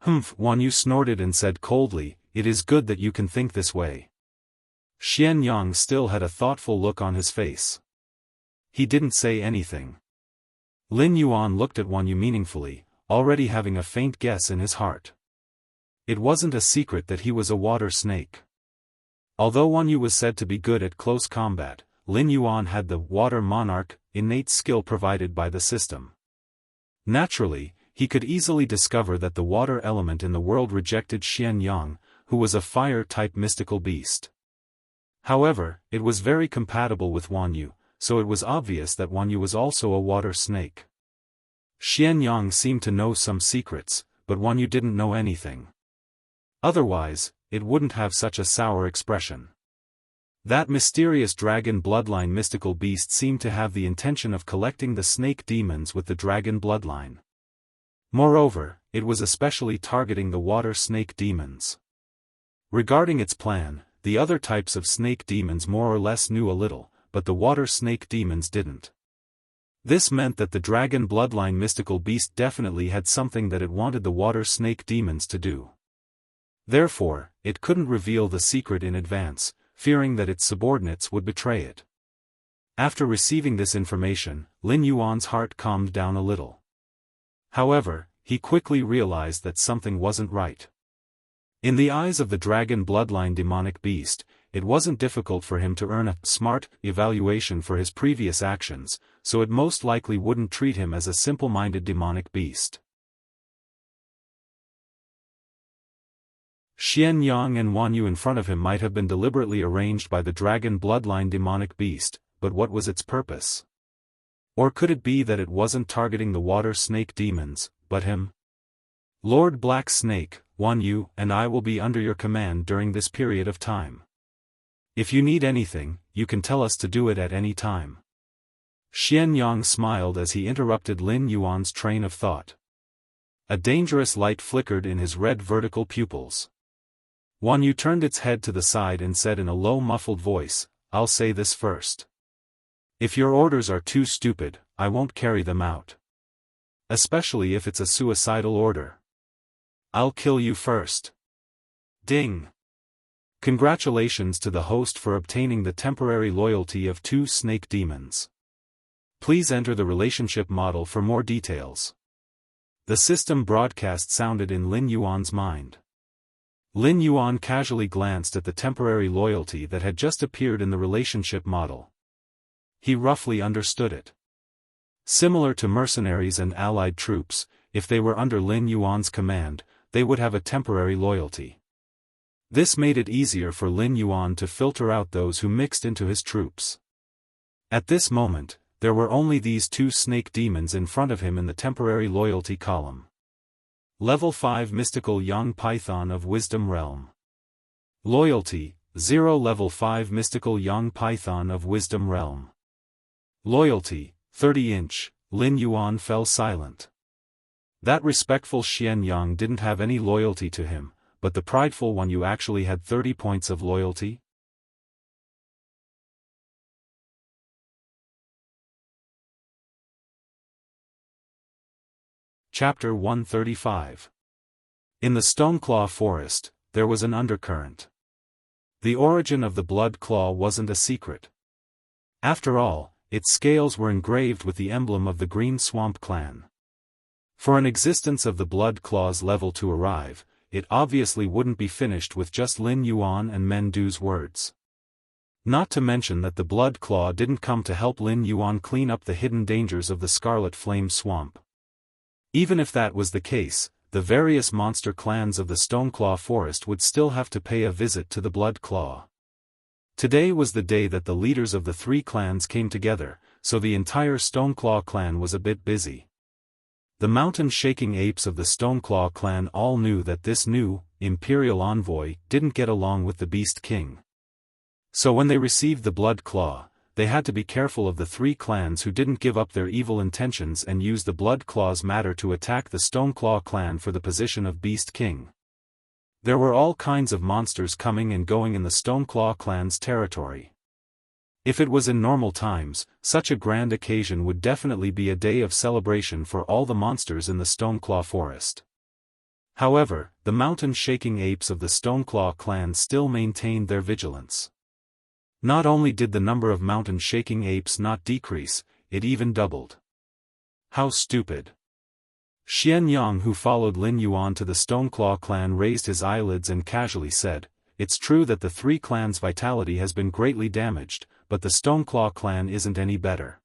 "Humph," Wanyu snorted and said coldly, "It is good that you can think this way." Xianyang still had a thoughtful look on his face. He didn't say anything. Lin Yuan looked at Wanyu meaningfully, already having a faint guess in his heart. It wasn't a secret that he was a water snake. Although Wanyu was said to be good at close combat, Lin Yuan had the water monarch innate skill provided by the system. Naturally, he could easily discover that the water element in the world rejected Xianyang, who was a fire-type mystical beast. However, it was very compatible with Wanyu, so it was obvious that Wanyu was also a water snake. Xianyang seemed to know some secrets, but Wanyu didn't know anything. Otherwise, it wouldn't have such a sour expression. That mysterious dragon bloodline mystical beast seemed to have the intention of collecting the snake demons with the dragon bloodline. Moreover, it was especially targeting the water snake demons. Regarding its plan, the other types of snake demons more or less knew a little, but the water snake demons didn't. This meant that the dragon bloodline mystical beast definitely had something that it wanted the water snake demons to do. Therefore, it couldn't reveal the secret in advance, fearing that its subordinates would betray it. After receiving this information, Lin Yuan's heart calmed down a little. However, he quickly realized that something wasn't right. In the eyes of the dragon bloodline demonic beast, it wasn't difficult for him to earn a smart evaluation for his previous actions, so it most likely wouldn't treat him as a simple-minded demonic beast. Xian Yang and Wan Yu in front of him might have been deliberately arranged by the dragon bloodline demonic beast, but what was its purpose? Or could it be that it wasn't targeting the water snake demons, but him? Lord Black Snake, Wan Yu and I will be under your command during this period of time. If you need anything, you can tell us to do it at any time. Xian Yang smiled as he interrupted Lin Yuan's train of thought. A dangerous light flickered in his red vertical pupils. Wan Yu turned its head to the side and said in a low muffled voice, "I'll say this first. If your orders are too stupid, I won't carry them out. Especially if it's a suicidal order. I'll kill you first." Ding! Congratulations to the host for obtaining the temporary loyalty of 2 snake demons. Please enter the relationship model for more details. The system broadcast sounded in Lin Yuan's mind. Lin Yuan casually glanced at the temporary loyalty that had just appeared in the relationship model. He roughly understood it. Similar to mercenaries and allied troops, if they were under Lin Yuan's command, they would have a temporary loyalty. This made it easier for Lin Yuan to filter out those who mixed into his troops. At this moment, there were only these 2 snake demons in front of him in the temporary loyalty column. Level 5 Mystical Young Python of Wisdom Realm. Loyalty, 0 Level 5 Mystical Young Python of Wisdom Realm. Loyalty, 30-inch, Lin Yuan fell silent. That respectful Xian Yang didn't have any loyalty to him, but the prideful Wan Yu actually had 30 points of loyalty? Chapter 135. In the Stoneclaw Forest, there was an undercurrent. The origin of the Blood Claw wasn't a secret. After all, its scales were engraved with the emblem of the Green Swamp clan. For an existence of the Blood Claw's level to arrive, it obviously wouldn't be finished with just Lin Yuan and Men Du's words. Not to mention that the Blood Claw didn't come to help Lin Yuan clean up the hidden dangers of the Scarlet Flame Swamp. Even if that was the case, the various monster clans of the Stoneclaw Forest would still have to pay a visit to the Blood Claw. Today was the day that the leaders of the 3 clans came together, so the entire Stoneclaw clan was a bit busy. The mountain-shaking apes of the Stoneclaw clan all knew that this new, imperial envoy didn't get along with the Beast King. So when they received the Blood Claw, they had to be careful of the 3 clans who didn't give up their evil intentions and use the Blood Claw's matter to attack the Stoneclaw clan for the position of Beast King. There were all kinds of monsters coming and going in the Stoneclaw clan's territory. If it was in normal times, such a grand occasion would definitely be a day of celebration for all the monsters in the Stoneclaw Forest. However, the mountain-shaking apes of the Stoneclaw clan still maintained their vigilance. Not only did the number of mountain-shaking apes not decrease, it even doubled. How stupid. Xian Yang, who followed Lin Yuan to the Stoneclaw clan, raised his eyelids and casually said, "It's true that the 3 clans' vitality has been greatly damaged, but the Stoneclaw clan isn't any better.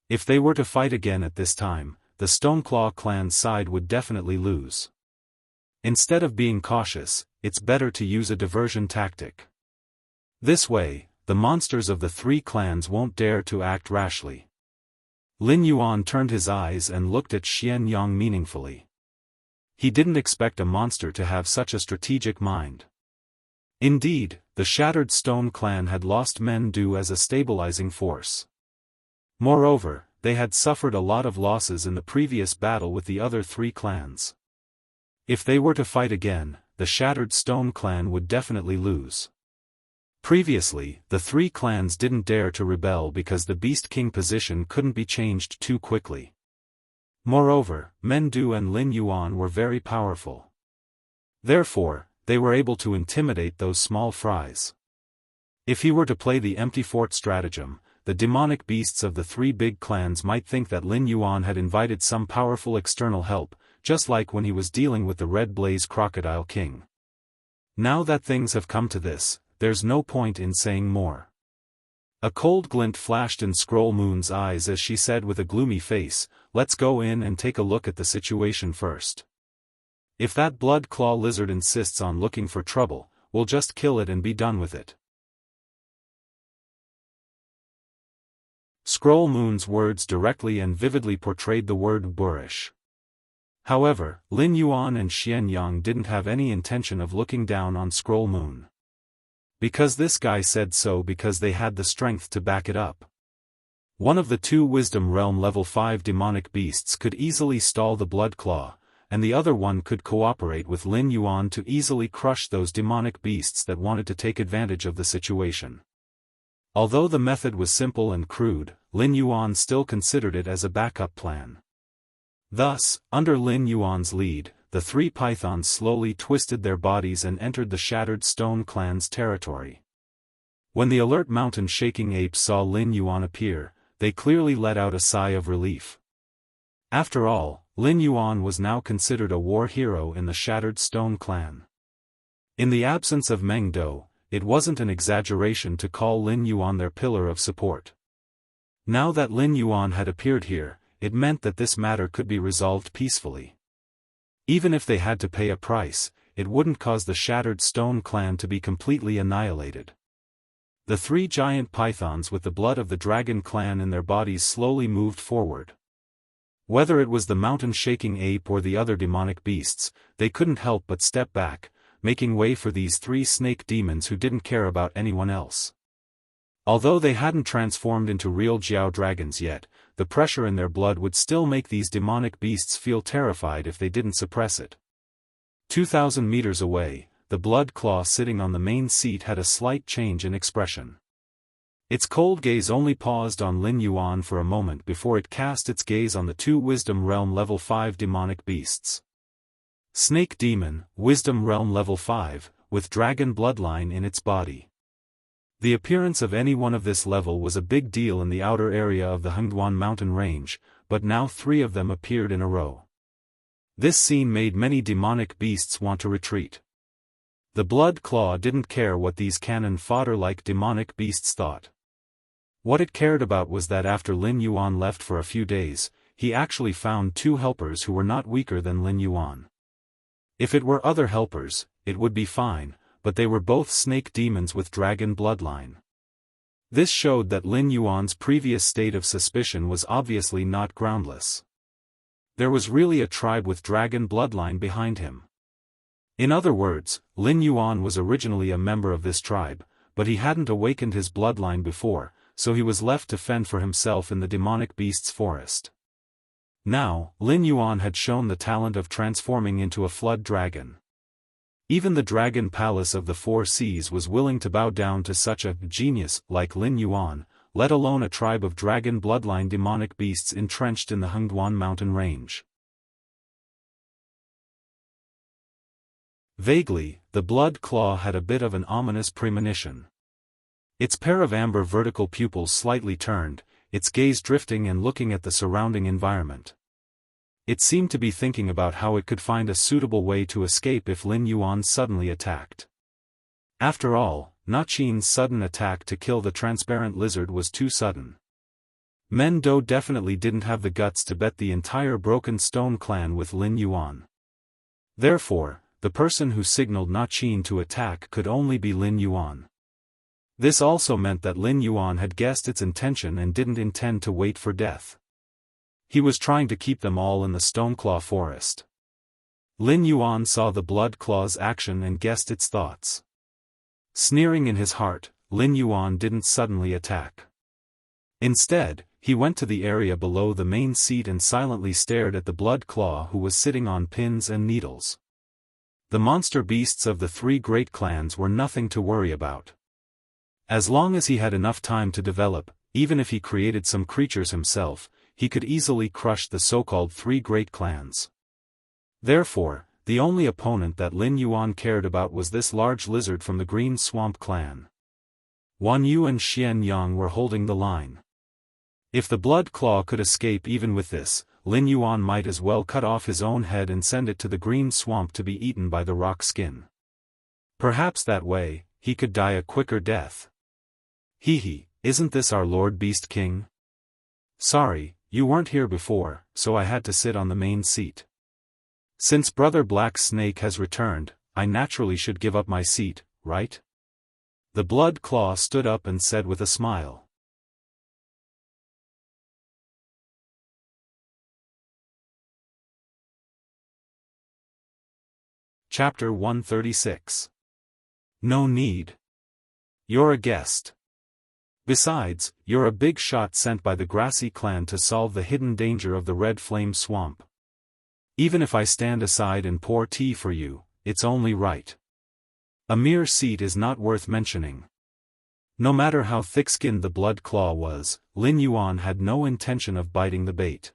If they were to fight again at this time, the Stoneclaw clan's side would definitely lose. Instead of being cautious, it's better to use a diversion tactic. This way, the monsters of the 3 clans won't dare to act rashly." Lin Yuan turned his eyes and looked at Xian Yang meaningfully. He didn't expect a monster to have such a strategic mind. Indeed, the Shattered Stone clan had lost Men Du as a stabilizing force. Moreover, they had suffered a lot of losses in the previous battle with the other 3 clans. If they were to fight again, the Shattered Stone clan would definitely lose. Previously, the 3 clans didn't dare to rebel because the Beast King position couldn't be changed too quickly. Moreover, Men Du and Lin Yuan were very powerful. Therefore, they were able to intimidate those small fries. If he were to play the empty fort stratagem, the demonic beasts of the 3 big clans might think that Lin Yuan had invited some powerful external help, just like when he was dealing with the Red Blaze Crocodile King. Now that things have come to this, there's no point in saying more. A cold glint flashed in Scroll Moon's eyes as she said with a gloomy face, "Let's go in and take a look at the situation first." If that blood claw lizard insists on looking for trouble, we'll just kill it and be done with it. Scroll Moon's words directly and vividly portrayed the word boorish. However, Lin Yuan and Xian Yang didn't have any intention of looking down on Scroll Moon. Because this guy said so, because they had the strength to back it up. One of the two Wisdom Realm level 5 demonic beasts could easily stall the blood claw, and the other one could cooperate with Lin Yuan to easily crush those demonic beasts that wanted to take advantage of the situation. Although the method was simple and crude, Lin Yuan still considered it as a backup plan. Thus, under Lin Yuan's lead, the three pythons slowly twisted their bodies and entered the Shattered Stone Clan's territory. When the alert mountain-shaking apes saw Lin Yuan appear, they clearly let out a sigh of relief. After all, Lin Yuan was now considered a war hero in the Shattered Stone Clan. In the absence of Meng Do, it wasn't an exaggeration to call Lin Yuan their pillar of support. Now that Lin Yuan had appeared here, it meant that this matter could be resolved peacefully. Even if they had to pay a price, it wouldn't cause the Shattered Stone Clan to be completely annihilated. The three giant pythons with the blood of the Dragon Clan in their bodies slowly moved forward. Whether it was the mountain-shaking ape or the other demonic beasts, they couldn't help but step back, making way for these three snake demons who didn't care about anyone else. Although they hadn't transformed into real Jiao dragons yet, the pressure in their blood would still make these demonic beasts feel terrified if they didn't suppress it. 2,000 meters away, the blood claw sitting on the main seat had a slight change in expression. Its cold gaze only paused on Lin Yuan for a moment before it cast its gaze on the two Wisdom Realm level 5 demonic beasts. Snake Demon, Wisdom Realm level 5, with dragon bloodline in its body. The appearance of anyone of this level was a big deal in the outer area of the Hengduan mountain range, but now three of them appeared in a row. This scene made many demonic beasts want to retreat. The blood claw didn't care what these cannon fodder-like demonic beasts thought. What it cared about was that after Lin Yuan left for a few days, he actually found two helpers who were not weaker than Lin Yuan. If it were other helpers, it would be fine, but they were both snake demons with dragon bloodline. This showed that Lin Yuan's previous state of suspicion was obviously not groundless. There was really a tribe with dragon bloodline behind him. In other words, Lin Yuan was originally a member of this tribe, but he hadn't awakened his bloodline before, so he was left to fend for himself in the demonic beast's forest. Now, Lin Yuan had shown the talent of transforming into a flood dragon. Even the Dragon Palace of the Four Seas was willing to bow down to such a genius like Lin Yuan, let alone a tribe of dragon bloodline demonic beasts entrenched in the Hengduan mountain range. Vaguely, the blood claw had a bit of an ominous premonition. Its pair of amber vertical pupils slightly turned, its gaze drifting and looking at the surrounding environment. It seemed to be thinking about how it could find a suitable way to escape if Lin Yuan suddenly attacked. After all, Na Qin's sudden attack to kill the transparent lizard was too sudden. Meng Do definitely didn't have the guts to bet the entire Broken Stone clan with Lin Yuan. Therefore, the person who signaled Na Qin to attack could only be Lin Yuan. This also meant that Lin Yuan had guessed its intention and didn't intend to wait for death. He was trying to keep them all in the Stoneclaw forest. Lin Yuan saw the blood claw's action and guessed its thoughts. Sneering in his heart, Lin Yuan didn't suddenly attack. Instead, he went to the area below the main seat and silently stared at the blood claw who was sitting on pins and needles. The monster beasts of the three great clans were nothing to worry about. As long as he had enough time to develop, even if he created some creatures himself, he could easily crush the so-called three great clans. Therefore, the only opponent that Lin Yuan cared about was this large lizard from the Green Swamp clan. Wan Yu and Xian Yang were holding the line. If the blood claw could escape even with this, Lin Yuan might as well cut off his own head and send it to the Green Swamp to be eaten by the rock skin. Perhaps that way, he could die a quicker death. Hee, isn't this our Lord Beast King? Sorry, you weren't here before, so I had to sit on the main seat. Since Brother Black Snake has returned, I naturally should give up my seat, right? The Blood Claw stood up and said with a smile. Chapter 136. No need. You're a guest. Besides, you're a big shot sent by the Grassy clan to solve the hidden danger of the Red Flame Swamp. Even if I stand aside and pour tea for you, it's only right. A mere seat is not worth mentioning. No matter how thick-skinned the Blood Claw was, Lin Yuan had no intention of biting the bait.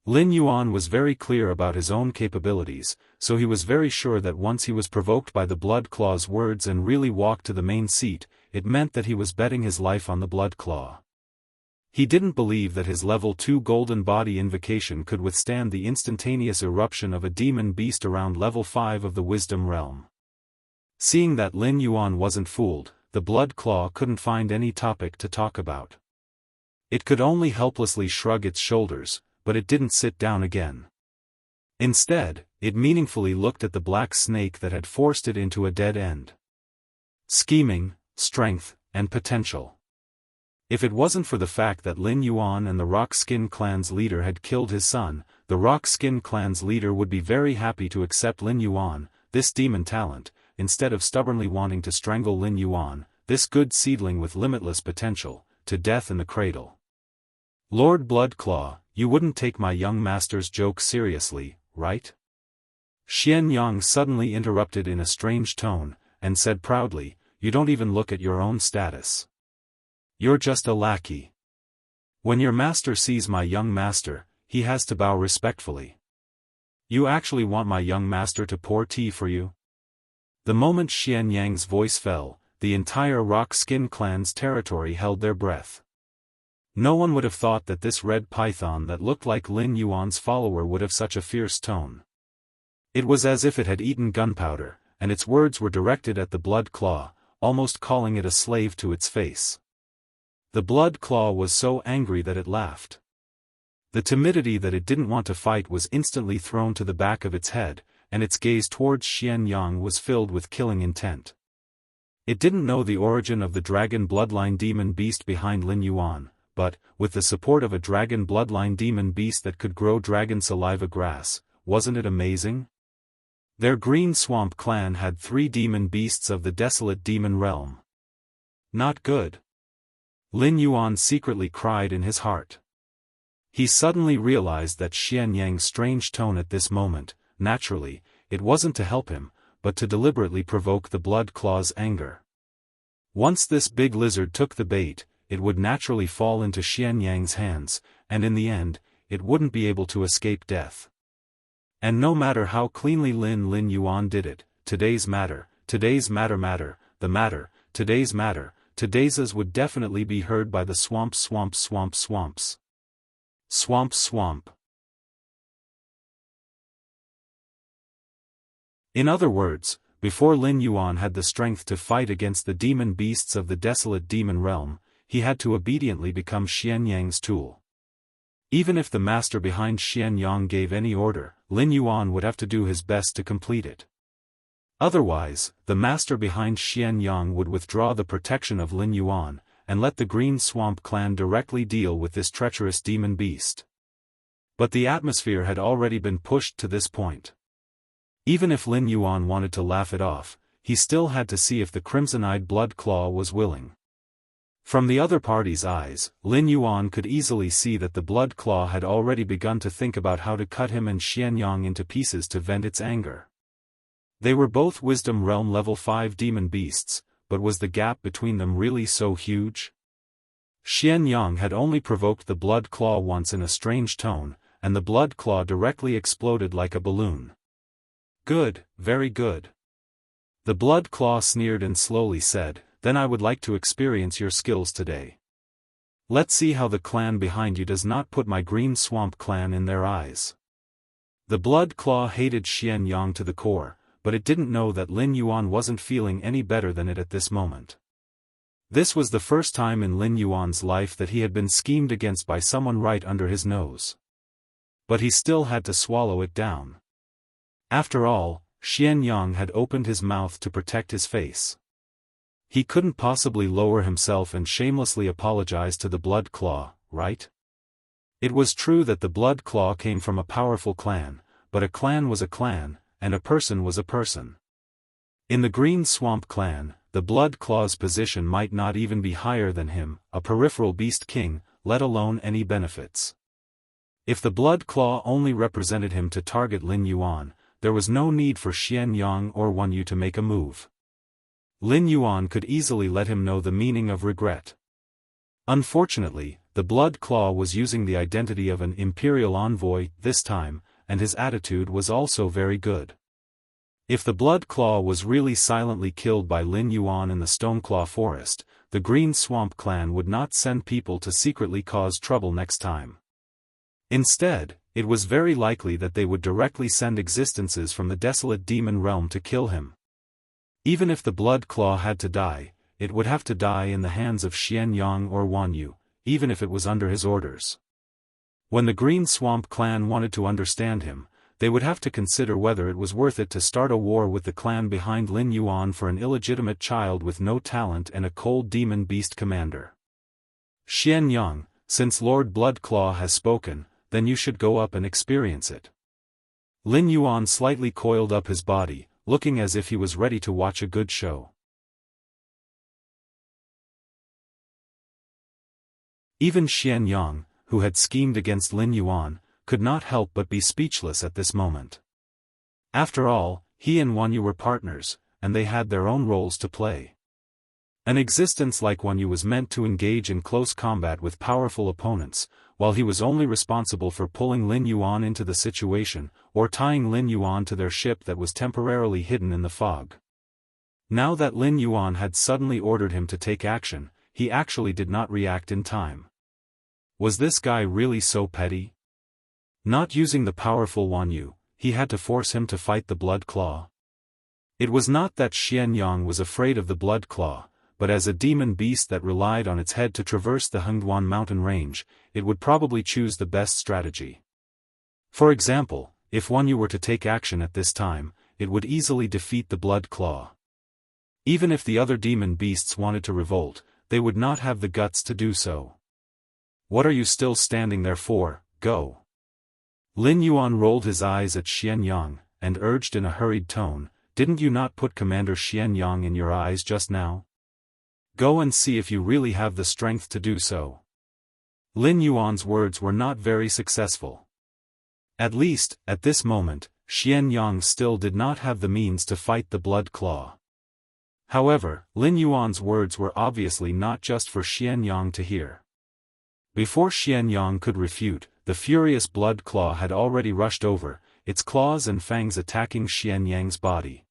Lin Yuan was very clear about his own capabilities, so he was very sure that once he was provoked by the Blood Claw's words and really walked to the main seat, it meant that he was betting his life on the Blood Claw. He didn't believe that his level 2 golden body invocation could withstand the instantaneous eruption of a demon beast around level 5 of the Wisdom Realm. Seeing that Lin Yuan wasn't fooled, the Blood Claw couldn't find any topic to talk about. It could only helplessly shrug its shoulders, but it didn't sit down again. Instead, it meaningfully looked at the black snake that had forced it into a dead end. Scheming, strength, and potential. If it wasn't for the fact that Lin Yuan and the Rock Skin Clan's leader had killed his son, the Rock Skin Clan's leader would be very happy to accept Lin Yuan, this demon talent, instead of stubbornly wanting to strangle Lin Yuan, this good seedling with limitless potential, to death in the cradle. Lord Bloodclaw, you wouldn't take my young master's joke seriously, right? Xian Yang suddenly interrupted in a strange tone, and said proudly, you don't even look at your own status. You're just a lackey. When your master sees my young master, he has to bow respectfully. You actually want my young master to pour tea for you? The moment Xian Yang's voice fell, the entire Rock Skin Clan's territory held their breath. No one would have thought that this red python that looked like Lin Yuan's follower would have such a fierce tone. It was as if it had eaten gunpowder, and its words were directed at the Blood Claw, almost calling it a slave to its face. The Blood Claw was so angry that it laughed. The timidity that it didn't want to fight was instantly thrown to the back of its head, and its gaze towards Xian Yang was filled with killing intent. It didn't know the origin of the dragon bloodline demon beast behind Lin Yuan, but, with the support of a dragon bloodline demon beast that could grow dragon saliva grass, wasn't it amazing? Their Green Swamp clan had 3 demon beasts of the desolate demon realm. Not good. Lin Yuan secretly cried in his heart. He suddenly realized that Xian Yang's strange tone at this moment, naturally, it wasn't to help him, but to deliberately provoke the Blood Claw's anger. Once this big lizard took the bait, it would naturally fall into Xian Yang's hands, and in the end, it wouldn't be able to escape death. And no matter how cleanly Lin Yuan did it, today's matter, today's matter, today's would definitely be heard by the swamps. Swamp. In other words, before Lin Yuan had the strength to fight against the demon beasts of the desolate demon realm, he had to obediently become Xian Yang's tool. Even if the master behind Xian Yang gave any order, Lin Yuan would have to do his best to complete it. Otherwise, the master behind Xian Yang would withdraw the protection of Lin Yuan, and let the Green Swamp clan directly deal with this treacherous demon beast. But the atmosphere had already been pushed to this point. Even if Lin Yuan wanted to laugh it off, he still had to see if the crimson-eyed Blood Claw was willing. From the other party's eyes, Lin Yuan could easily see that the Blood Claw had already begun to think about how to cut him and Xian Yang into pieces to vent its anger. They were both Wisdom Realm level 5 demon beasts, but was the gap between them really so huge? Xian Yang had only provoked the Blood Claw once in a strange tone, and the Blood Claw directly exploded like a balloon. Good, very good. The Blood Claw sneered and slowly said, then I would like to experience your skills today. Let's see how the clan behind you does not put my Green Swamp clan in their eyes. The Blood Claw hated Xian Yang to the core, but it didn't know that Lin Yuan wasn't feeling any better than it at this moment. This was the first time in Lin Yuan's life that he had been schemed against by someone right under his nose. But he still had to swallow it down. After all, Xian Yang had opened his mouth to protect his face. He couldn't possibly lower himself and shamelessly apologize to the Blood Claw, right? It was true that the Blood Claw came from a powerful clan, but a clan was a clan, and a person was a person. In the Green Swamp clan, the Blood Claw's position might not even be higher than him, a peripheral beast king, let alone any benefits. If the Blood Claw only represented him to target Lin Yuan, there was no need for Xian Yang or Wan Yu to make a move. Lin Yuan could easily let him know the meaning of regret. Unfortunately, the Blood Claw was using the identity of an imperial envoy this time, and his attitude was also very good. If the Blood Claw was really silently killed by Lin Yuan in the Stoneclaw Forest, the Green Swamp clan would not send people to secretly cause trouble next time. Instead, it was very likely that they would directly send existences from the desolate demon realm to kill him. Even if the Blood Claw had to die, it would have to die in the hands of Xian Yang or Wan Yu, even if it was under his orders. When the Green Swamp clan wanted to understand him, they would have to consider whether it was worth it to start a war with the clan behind Lin Yuan for an illegitimate child with no talent and a cold demon beast commander. Xian Yang, since Lord Bloodclaw has spoken, then you should go up and experience it. Lin Yuan slightly coiled up his body, looking as if he was ready to watch a good show. Even Xian Yang, who had schemed against Lin Yuan, could not help but be speechless at this moment. After all, he and Wan Yu were partners, and they had their own roles to play. An existence like Wan Yu was meant to engage in close combat with powerful opponents, while he was only responsible for pulling Lin Yuan into the situation, or tying Lin Yuan to their ship that was temporarily hidden in the fog. Now that Lin Yuan had suddenly ordered him to take action, he actually did not react in time. Was this guy really so petty? Not using the powerful Wan Yu, he had to force him to fight the Blood Claw. It was not that Xian Yang was afraid of the Blood Claw, but as a demon beast that relied on its head to traverse the Hengduan mountain range, it would probably choose the best strategy. For example, if Wan Yu were to take action at this time, it would easily defeat the Blood Claw. Even if the other demon beasts wanted to revolt, they would not have the guts to do so. What are you still standing there for? Go! Lin Yuan rolled his eyes at Xian Yang, and urged in a hurried tone, "Didn't you not put Commander Xian Yang in your eyes just now? Go and see if you really have the strength to do so." Lin Yuan's words were not very successful. At least, at this moment, Xian Yang still did not have the means to fight the Blood Claw. However, Lin Yuan's words were obviously not just for Xian Yang to hear. Before Xian Yang could refute, the furious Blood Claw had already rushed over, its claws and fangs attacking Xian Yang's body.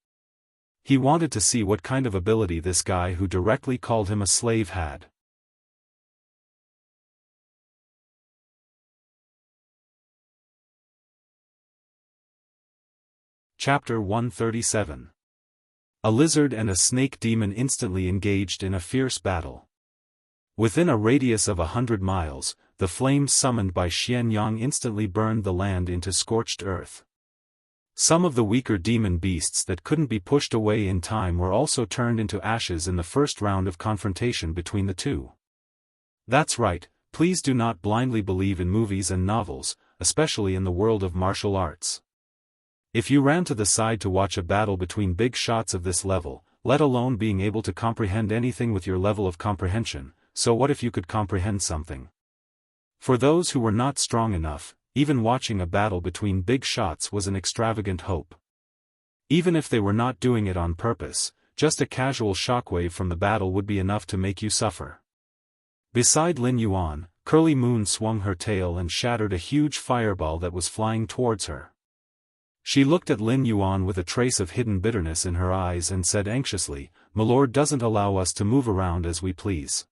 He wanted to see what kind of ability this guy who directly called him a slave had. Chapter 137. A lizard and a snake demon instantly engaged in a fierce battle. Within a radius of 100 miles, the flames summoned by Xian Yang instantly burned the land into scorched earth. Some of the weaker demon beasts that couldn't be pushed away in time were also turned into ashes in the first round of confrontation between the two. That's right, please do not blindly believe in movies and novels, especially in the world of martial arts. If you ran to the side to watch a battle between big shots of this level, let alone being able to comprehend anything with your level of comprehension, so what if you could comprehend something? For those who were not strong enough, even watching a battle between big shots was an extravagant hope. Even if they were not doing it on purpose, just a casual shockwave from the battle would be enough to make you suffer. Beside Lin Yuan, Curly Moon swung her tail and shattered a huge fireball that was flying towards her. She looked at Lin Yuan with a trace of hidden bitterness in her eyes and said anxiously, "My lord doesn't allow us to move around as we please.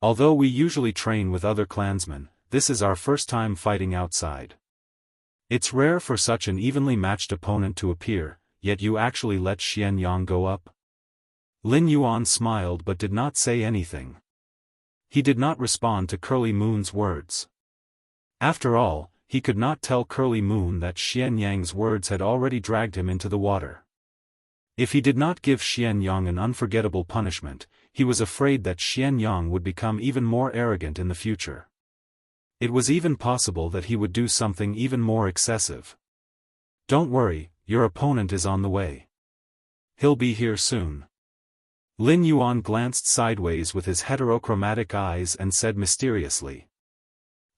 Although we usually train with other clansmen, this is our first time fighting outside. It's rare for such an evenly matched opponent to appear, yet you actually let Xian Yang go up?" Lin Yuan smiled but did not say anything. He did not respond to Curly Moon's words. After all, he could not tell Curly Moon that Xian Yang's words had already dragged him into the water. If he did not give Xian Yang an unforgettable punishment, he was afraid that Xian Yang would become even more arrogant in the future. It was even possible that he would do something even more excessive. "Don't worry, your opponent is on the way. He'll be here soon." Lin Yuan glanced sideways with his heterochromatic eyes and said mysteriously.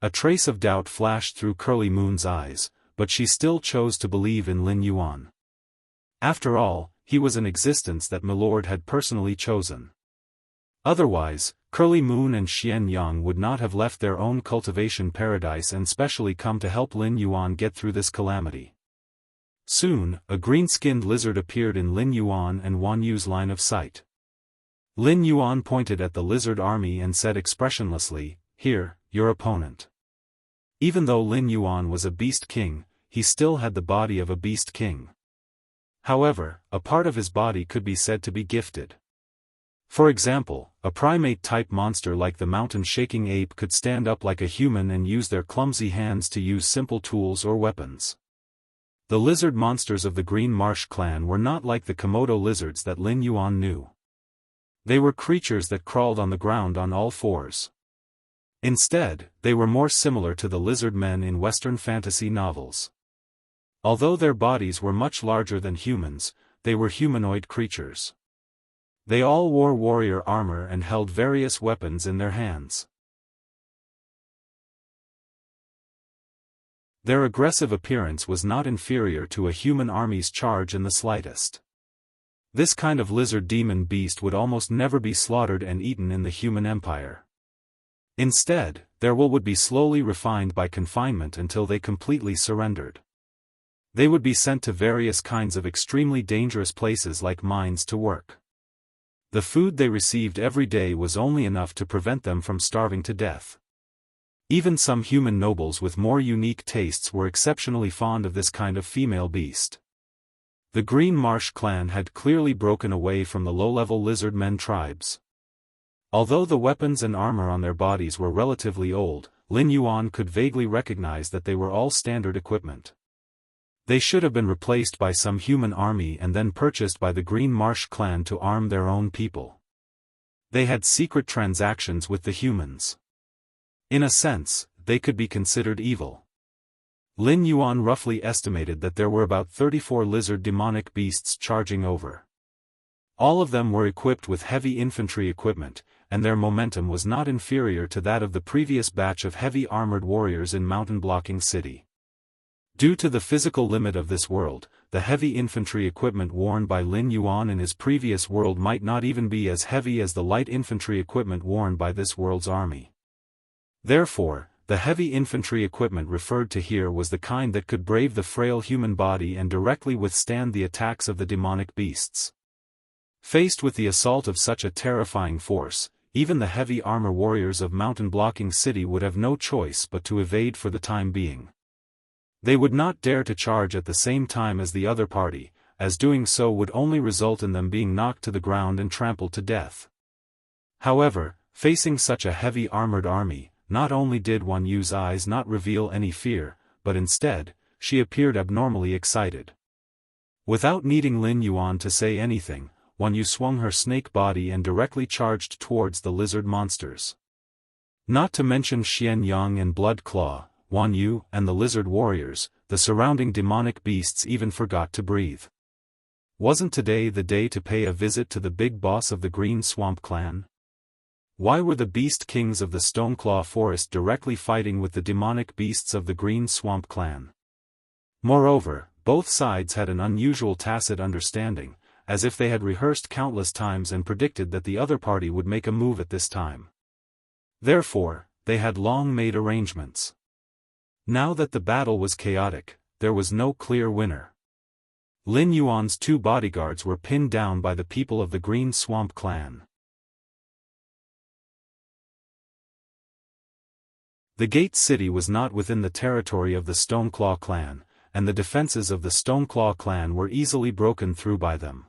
A trace of doubt flashed through Curly Moon's eyes, but she still chose to believe in Lin Yuan. After all, he was an existence that Milord had personally chosen. Otherwise, Curly Moon and Xian Yang would not have left their own cultivation paradise and specially come to help Lin Yuan get through this calamity. Soon, a green-skinned lizard appeared in Lin Yuan and Wan Yu's line of sight. Lin Yuan pointed at the lizard army and said expressionlessly, "Here, your opponent." Even though Lin Yuan was a beast king, he still had the body of a beast king. However, a part of his body could be said to be gifted. For example, a primate-type monster like the mountain-shaking ape could stand up like a human and use their clumsy hands to use simple tools or weapons. The lizard monsters of the Green Marsh clan were not like the Komodo lizards that Lin Yuan knew. They were creatures that crawled on the ground on all fours. Instead, they were more similar to the lizard men in Western fantasy novels. Although their bodies were much larger than humans, they were humanoid creatures. They all wore warrior armor and held various weapons in their hands. Their aggressive appearance was not inferior to a human army's charge in the slightest. This kind of lizard demon beast would almost never be slaughtered and eaten in the human empire. Instead, their will would be slowly refined by confinement until they completely surrendered. They would be sent to various kinds of extremely dangerous places like mines to work. The food they received every day was only enough to prevent them from starving to death. Even some human nobles with more unique tastes were exceptionally fond of this kind of female beast. The Green Marsh clan had clearly broken away from the low-level lizard men tribes. Although the weapons and armor on their bodies were relatively old, Lin Yuan could vaguely recognize that they were all standard equipment. They should have been replaced by some human army and then purchased by the Green Marsh clan to arm their own people. They had secret transactions with the humans. In a sense, they could be considered evil. Lin Yuan roughly estimated that there were about 34 lizard demonic beasts charging over. All of them were equipped with heavy infantry equipment, and their momentum was not inferior to that of the previous batch of heavy armored warriors in Mountain Blocking City. Due to the physical limit of this world, the heavy infantry equipment worn by Lin Yuan in his previous world might not even be as heavy as the light infantry equipment worn by this world's army. Therefore, the heavy infantry equipment referred to here was the kind that could brave the frail human body and directly withstand the attacks of the demonic beasts. Faced with the assault of such a terrifying force, even the heavy armor warriors of Mountain Blocking City would have no choice but to evade for the time being. They would not dare to charge at the same time as the other party, as doing so would only result in them being knocked to the ground and trampled to death. However, facing such a heavy armored army, not only did Wan Yu's eyes not reveal any fear, but instead, she appeared abnormally excited. Without needing Lin Yuan to say anything, Wan Yu swung her snake body and directly charged towards the lizard monsters. Not to mention Xian Yang and Blood Claw, Wan Yu and the lizard warriors, the surrounding demonic beasts even forgot to breathe. Wasn't today the day to pay a visit to the big boss of the Green Swamp clan? Why were the beast kings of the Stoneclaw Forest directly fighting with the demonic beasts of the Green Swamp clan? Moreover, both sides had an unusual tacit understanding, as if they had rehearsed countless times and predicted that the other party would make a move at this time. Therefore, they had long made arrangements. Now that the battle was chaotic, there was no clear winner. Lin Yuan's two bodyguards were pinned down by the people of the Green Swamp clan. The Gate City was not within the territory of the Stoneclaw clan, and the defenses of the Stoneclaw clan were easily broken through by them.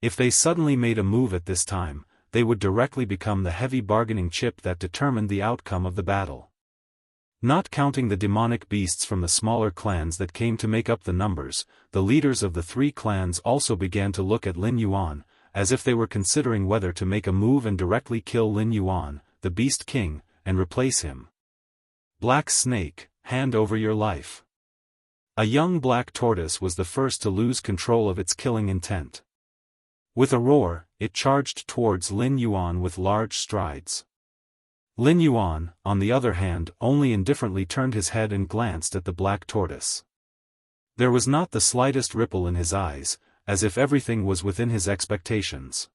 If they suddenly made a move at this time, they would directly become the heavy bargaining chip that determined the outcome of the battle. Not counting the demonic beasts from the smaller clans that came to make up the numbers, the leaders of the three clans also began to look at Lin Yuan, as if they were considering whether to make a move and directly kill Lin Yuan, the Beast King, and replace him. Black Snake, hand over your life. A young black tortoise was the first to lose control of its killing intent. With a roar, it charged towards Lin Yuan with large strides. Lin Yuan, on the other hand, only indifferently turned his head and glanced at the black tortoise. There was not the slightest ripple in his eyes, as if everything was within his expectations.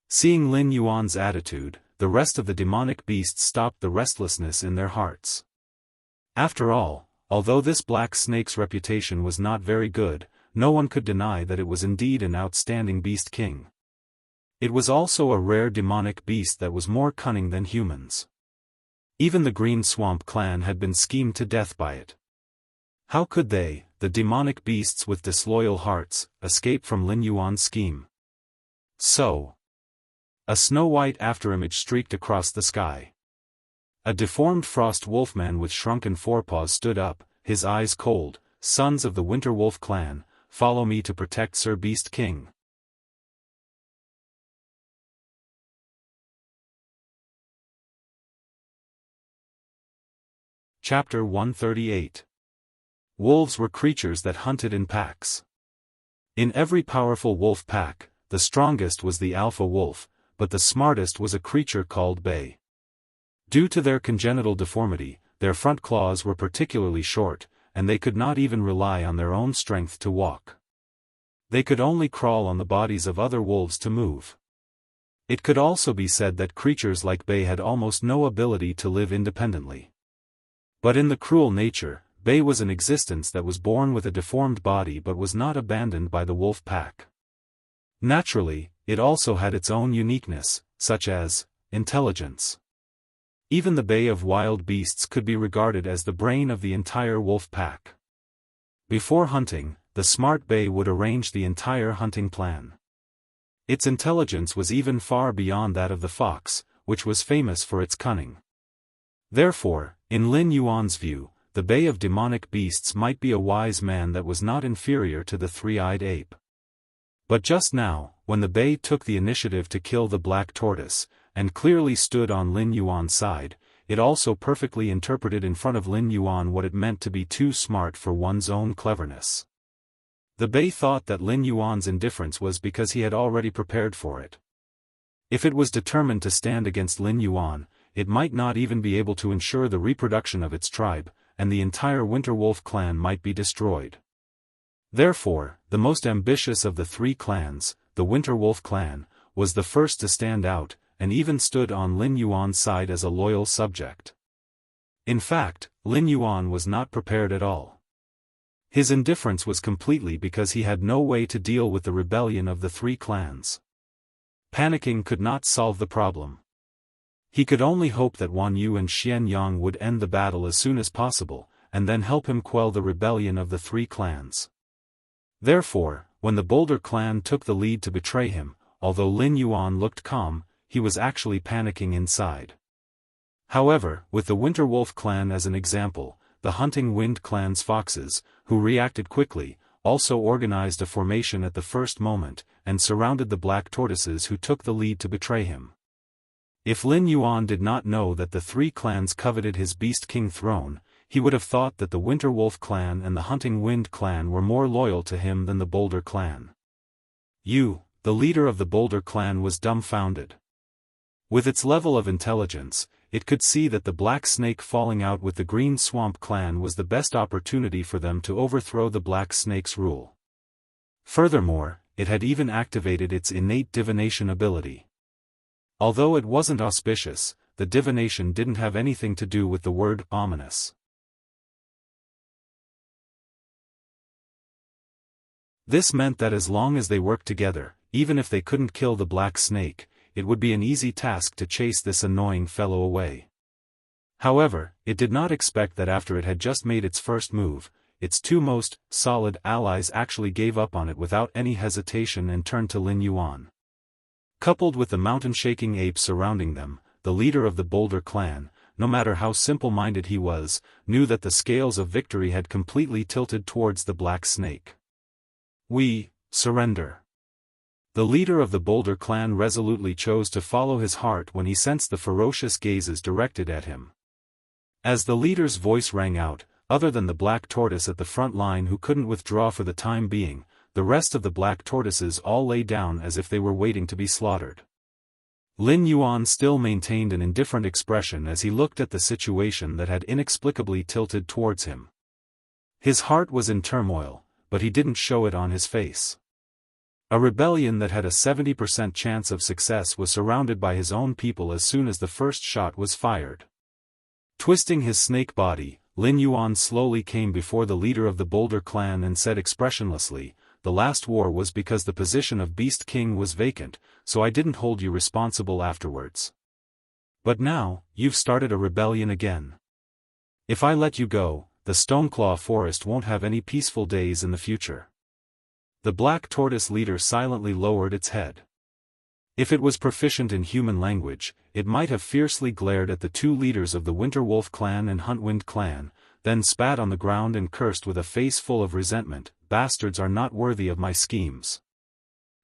Seeing Lin Yuan's attitude, the rest of the demonic beasts stopped the restlessness in their hearts. After all, although this black snake's reputation was not very good, no one could deny that it was indeed an outstanding beast king. It was also a rare demonic beast that was more cunning than humans. Even the Green Swamp clan had been schemed to death by it. How could they, the demonic beasts with disloyal hearts, escape from Lin Yuan's scheme? So, a snow-white afterimage streaked across the sky. A deformed frost wolfman with shrunken forepaws stood up, his eyes cold. Sons of the Winter Wolf clan, follow me to protect Sir Beast King. Chapter 138. Wolves were creatures that hunted in packs. In every powerful wolf pack, the strongest was the alpha wolf, but the smartest was a creature called Bay. Due to their congenital deformity, their front claws were particularly short, and they could not even rely on their own strength to walk. They could only crawl on the bodies of other wolves to move. It could also be said that creatures like Bay had almost no ability to live independently. But in the cruel nature, Bay was an existence that was born with a deformed body but was not abandoned by the wolf pack. Naturally, it also had its own uniqueness, such as intelligence. Even the Bay of wild beasts could be regarded as the brain of the entire wolf pack. Before hunting, the smart Bay would arrange the entire hunting plan. Its intelligence was even far beyond that of the fox, which was famous for its cunning. Therefore, in Lin Yuan's view, the Bay of demonic beasts might be a wise man that was not inferior to the three-eyed ape. But just now, when the Bay took the initiative to kill the black tortoise, and clearly stood on Lin Yuan's side, it also perfectly interpreted in front of Lin Yuan what it meant to be too smart for one's own cleverness. The Bay thought that Lin Yuan's indifference was because he had already prepared for it. If it was determined to stand against Lin Yuan, it might not even be able to ensure the reproduction of its tribe, and the entire Winter Wolf clan might be destroyed. Therefore, the most ambitious of the three clans, the Winter Wolf clan, was the first to stand out, and even stood on Lin Yuan's side as a loyal subject. In fact, Lin Yuan was not prepared at all. His indifference was completely because he had no way to deal with the rebellion of the three clans. Panicking could not solve the problem. He could only hope that Wan Yu and Xian Yang would end the battle as soon as possible, and then help him quell the rebellion of the three clans. Therefore, when the Boulder clan took the lead to betray him, although Lin Yuan looked calm, he was actually panicking inside. However, with the Winter Wolf clan as an example, the Hunting Wind clan's foxes, who reacted quickly, also organized a formation at the first moment, and surrounded the black tortoises who took the lead to betray him. If Lin Yuan did not know that the three clans coveted his Beast King throne, he would have thought that the Winter Wolf clan and the Hunting Wind clan were more loyal to him than the Boulder clan. Yu, the leader of the Boulder clan, was dumbfounded. With its level of intelligence, it could see that the Black Snake falling out with the Green Swamp clan was the best opportunity for them to overthrow the Black Snake's rule. Furthermore, it had even activated its innate divination ability. Although it wasn't auspicious, the divination didn't have anything to do with the word ominous. This meant that as long as they worked together, even if they couldn't kill the Black Snake, it would be an easy task to chase this annoying fellow away. However, it did not expect that after it had just made its first move, its two most solid allies actually gave up on it without any hesitation and turned to Lin Yuan. Coupled with the mountain-shaking apes surrounding them, the leader of the Boulder clan, no matter how simple-minded he was, knew that the scales of victory had completely tilted towards the Black Snake. "We surrender." The leader of the Boulder clan resolutely chose to follow his heart when he sensed the ferocious gazes directed at him. As the leader's voice rang out, other than the black tortoise at the front line who couldn't withdraw for the time being, the rest of the black tortoises all lay down as if they were waiting to be slaughtered. Lin Yuan still maintained an indifferent expression as he looked at the situation that had inexplicably tilted towards him. His heart was in turmoil, but he didn't show it on his face. A rebellion that had a 70% chance of success was surrounded by his own people as soon as the first shot was fired. Twisting his snake body, Lin Yuan slowly came before the leader of the Boulder clan and said expressionlessly, "The last war was because the position of Beast King was vacant, so I didn't hold you responsible afterwards. But now, you've started a rebellion again. If I let you go, the Stoneclaw Forest won't have any peaceful days in the future." The black tortoise leader silently lowered its head. If it was proficient in human language, it might have fiercely glared at the two leaders of the Winterwolf clan and Huntwind clan, then spat on the ground and cursed with a face full of resentment, "Bastards are not worthy of my schemes.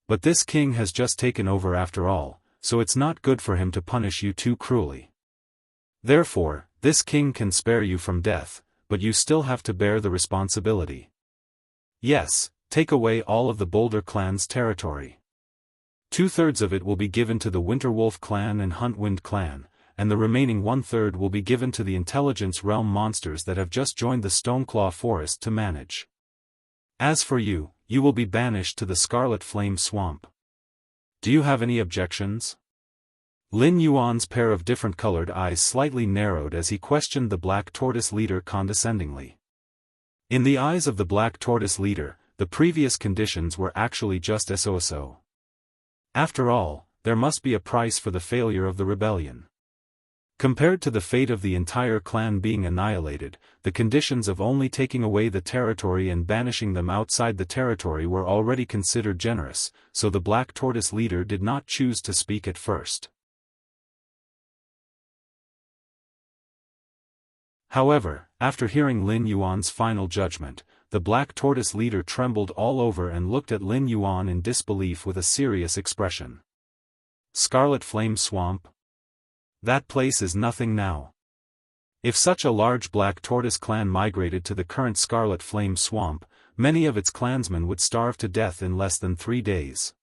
But this king has just taken over after all, so it's not good for him to punish you too cruelly. Therefore, this king can spare you from death, but you still have to bear the responsibility. Yes, take away all of the Boulder clan's territory. 2/3 of it will be given to the Winterwolf clan and Huntwind clan, and the remaining 1/3 will be given to the Intelligence Realm monsters that have just joined the Stoneclaw Forest to manage. As for you, you will be banished to the Scarlet Flame Swamp. Do you have any objections?" Lin Yuan's pair of different-colored eyes slightly narrowed as he questioned the black tortoise leader condescendingly. In the eyes of the black tortoise leader, the previous conditions were actually just so. After all, there must be a price for the failure of the rebellion. Compared to the fate of the entire clan being annihilated, the conditions of only taking away the territory and banishing them outside the territory were already considered generous, so the black tortoise leader did not choose to speak at first. However, after hearing Lin Yuan's final judgment, the black tortoise leader trembled all over and looked at Lin Yuan in disbelief with a serious expression. "Scarlet Flame Swamp? That place is nothing now. If such a large black tortoise clan migrated to the current Scarlet Flame Swamp, many of its clansmen would starve to death in less than 3 days.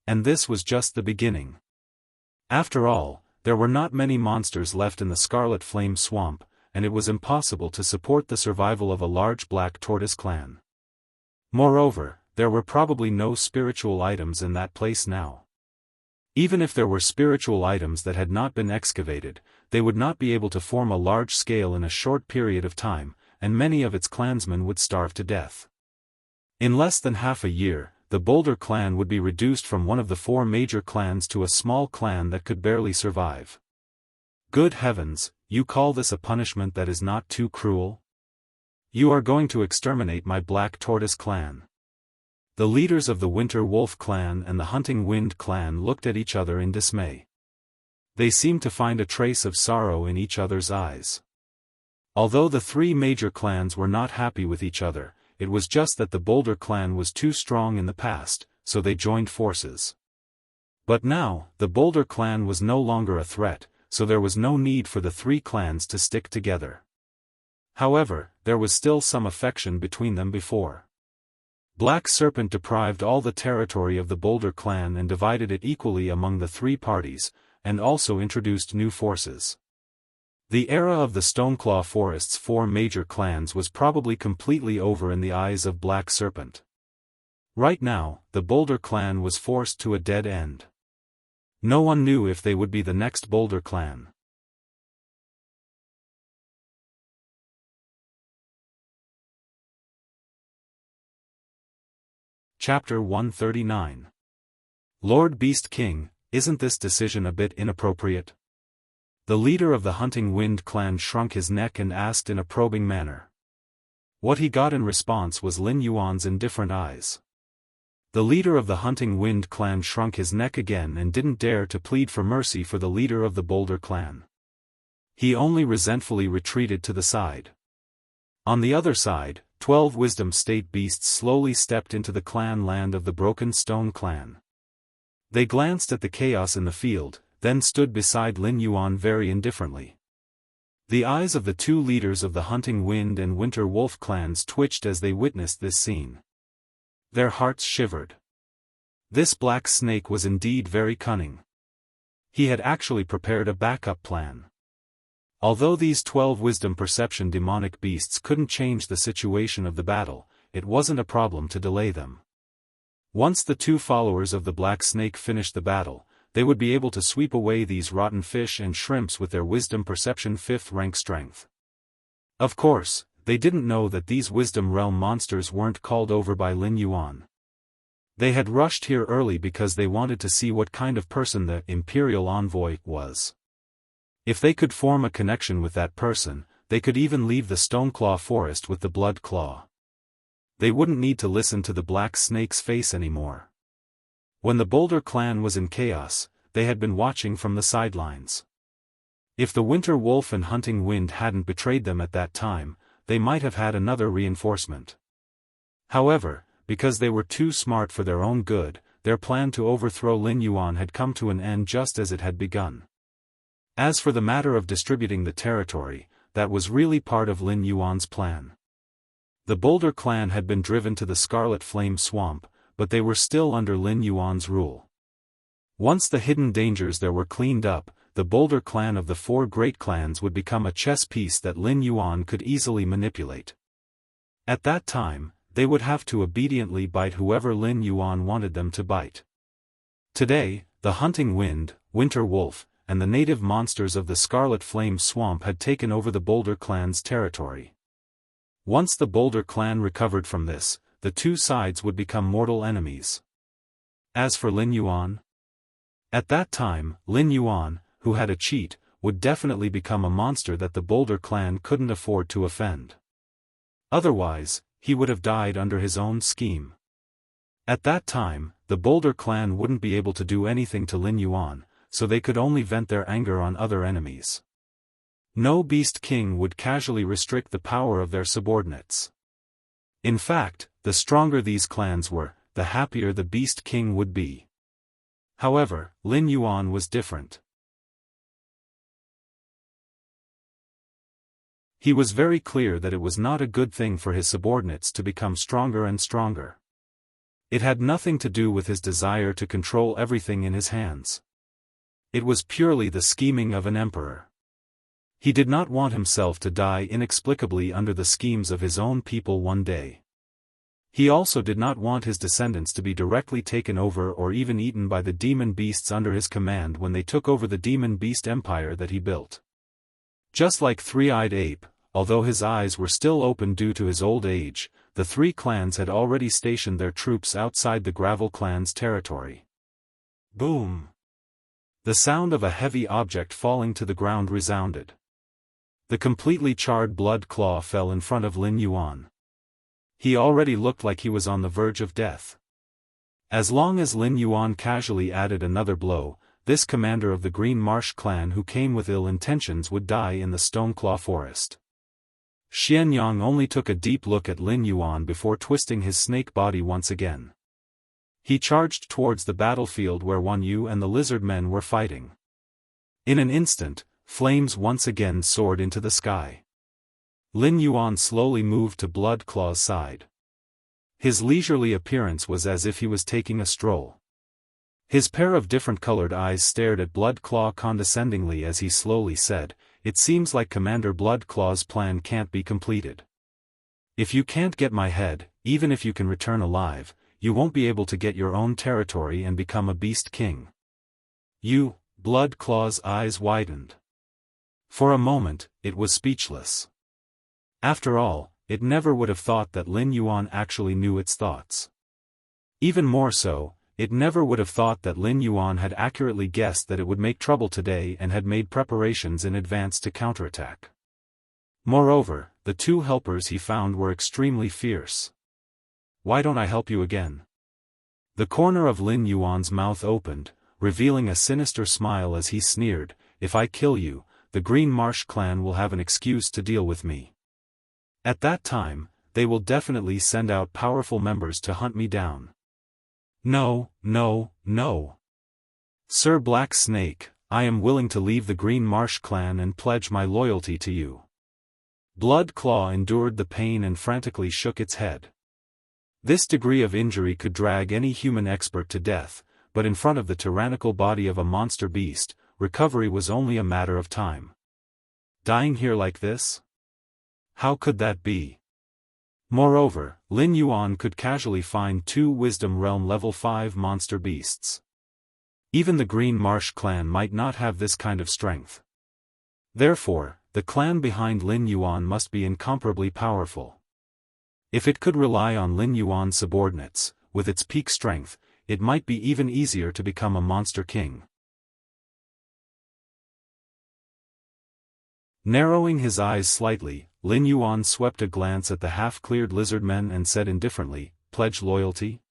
And this was just the beginning. After all, there were not many monsters left in the Scarlet Flame Swamp, and it was impossible to support the survival of a large black tortoise clan. Moreover, there were probably no spiritual items in that place now. Even if there were spiritual items that had not been excavated, they would not be able to form a large scale in a short period of time, and many of its clansmen would starve to death. In less than half a year, the Boulder clan would be reduced from one of the 4 major clans to a small clan that could barely survive. Good heavens, you call this a punishment that is not too cruel? You are going to exterminate my black tortoise clan. The leaders of the Winter Wolf clan and the Hunting Wind clan looked at each other in dismay. They seemed to find a trace of sorrow in each other's eyes. Although the 3 major clans were not happy with each other, it was just that the Boulder clan was too strong in the past, so they joined forces. But now, the Boulder clan was no longer a threat, so there was no need for the 3 clans to stick together. However, there was still some affection between them before. Black Serpent deprived all the territory of the Boulder clan and divided it equally among the 3 parties, and also introduced new forces. The era of the Stoneclaw Forest's 4 major clans was probably completely over in the eyes of Black Serpent. Right now, the Boulder clan was forced to a dead end. No one knew if they would be the next Boulder clan. Chapter 139. Lord Beast King, isn't this decision a bit inappropriate? The leader of the Hunting Wind clan shrunk his neck and asked in a probing manner. What he got in response was Lin Yuan's indifferent eyes. The leader of the Hunting Wind clan shrunk his neck again and didn't dare to plead for mercy for the leader of the Boulder clan. He only resentfully retreated to the side. On the other side, 12 Wisdom State beasts slowly stepped into the clan land of the Broken Stone clan. They glanced at the chaos in the field, then stood beside Lin Yuan very indifferently. The eyes of the two leaders of the Hunting Wind and Winter Wolf clans twitched as they witnessed this scene. Their hearts shivered. This black snake was indeed very cunning. He had actually prepared a backup plan. Although these 12 wisdom perception demonic beasts couldn't change the situation of the battle, it wasn't a problem to delay them. Once the two followers of the black snake finished the battle, they would be able to sweep away these rotten fish and shrimps with their wisdom perception 5th rank strength. Of course, they didn't know that these wisdom realm monsters weren't called over by Lin Yuan. They had rushed here early because they wanted to see what kind of person the Imperial Envoy was. If they could form a connection with that person, they could even leave the Stoneclaw forest with the Blood Claw. They wouldn't need to listen to the Black Snake's face anymore. When the Boulder clan was in chaos, they had been watching from the sidelines. If the Winter Wolf and Hunting Wind hadn't betrayed them at that time, they might have had another reinforcement. However, because they were too smart for their own good, their plan to overthrow Lin Yuan had come to an end just as it had begun. As for the matter of distributing the territory, that was really part of Lin Yuan's plan. The Boulder clan had been driven to the Scarlet Flame Swamp, but they were still under Lin Yuan's rule. Once the hidden dangers there were cleaned up, the Boulder clan of the 4 great clans would become a chess piece that Lin Yuan could easily manipulate. At that time, they would have to obediently bite whoever Lin Yuan wanted them to bite. Today, the Hunting Wind, Winter Wolf, and the native monsters of the Scarlet Flame Swamp had taken over the Boulder clan's territory. Once the Boulder clan recovered from this, the two sides would become mortal enemies. As for Lin Yuan, at that time, Lin Yuan, who had a cheat, would definitely become a monster that the Boulder clan couldn't afford to offend. Otherwise, he would have died under his own scheme. At that time, the Boulder clan wouldn't be able to do anything to Lin Yuan, so they could only vent their anger on other enemies. No Beast King would casually restrict the power of their subordinates. In fact, the stronger these clans were, the happier the Beast King would be. However, Lin Yuan was different. He was very clear that it was not a good thing for his subordinates to become stronger and stronger. It had nothing to do with his desire to control everything in his hands. It was purely the scheming of an emperor. He did not want himself to die inexplicably under the schemes of his own people one day. He also did not want his descendants to be directly taken over or even eaten by the demon beasts under his command when they took over the demon beast empire that he built. Just like Three-Eyed Ape, although his eyes were still open due to his old age, the 3 clans had already stationed their troops outside the Gravel clan's territory. Boom! The sound of a heavy object falling to the ground resounded. The completely charred Blood Claw fell in front of Lin Yuan. He already looked like he was on the verge of death. As long as Lin Yuan casually added another blow, this commander of the Green Marsh clan who came with ill intentions would die in the Stoneclaw forest. Xianyang only took a deep look at Lin Yuan before twisting his snake body once again. He charged towards the battlefield where Wan Yu and the lizard men were fighting. In an instant, flames once again soared into the sky. Lin Yuan slowly moved to Blood Claw's side. His leisurely appearance was as if he was taking a stroll. His pair of different-colored eyes stared at Blood Claw condescendingly as he slowly said, "It seems like Commander Blood Claw's plan can't be completed. If you can't get my head, even if you can return alive, you won't be able to get your own territory and become a Beast King." You, Blood Claw's eyes widened. For a moment, it was speechless. After all, it never would have thought that Lin Yuan actually knew its thoughts. Even more so, it never would have thought that Lin Yuan had accurately guessed that it would make trouble today and had made preparations in advance to counterattack. Moreover, the 2 helpers he found were extremely fierce. "Why don't I help you again?" The corner of Lin Yuan's mouth opened, revealing a sinister smile as he sneered, "If I kill you, the Green Marsh clan will have an excuse to deal with me. At that time, they will definitely send out powerful members to hunt me down. No, no, no. Sir Black Snake, I am willing to leave the Green Marsh clan and pledge my loyalty to you. Blood Claw endured the pain and frantically shook its head. This degree of injury could drag any human expert to death, but in front of the tyrannical body of a monster beast, recovery was only a matter of time. Dying here like this? How could that be? Moreover, Lin Yuan could casually find 2 Wisdom Realm level 5 monster beasts. Even the Green Marsh clan might not have this kind of strength. Therefore, the clan behind Lin Yuan must be incomparably powerful. If it could rely on Lin Yuan's subordinates, with its peak strength, it might be even easier to become a monster king. Narrowing his eyes slightly, Lin Yuan swept a glance at the half-cleared lizardmen and said indifferently, "Pledge loyalty?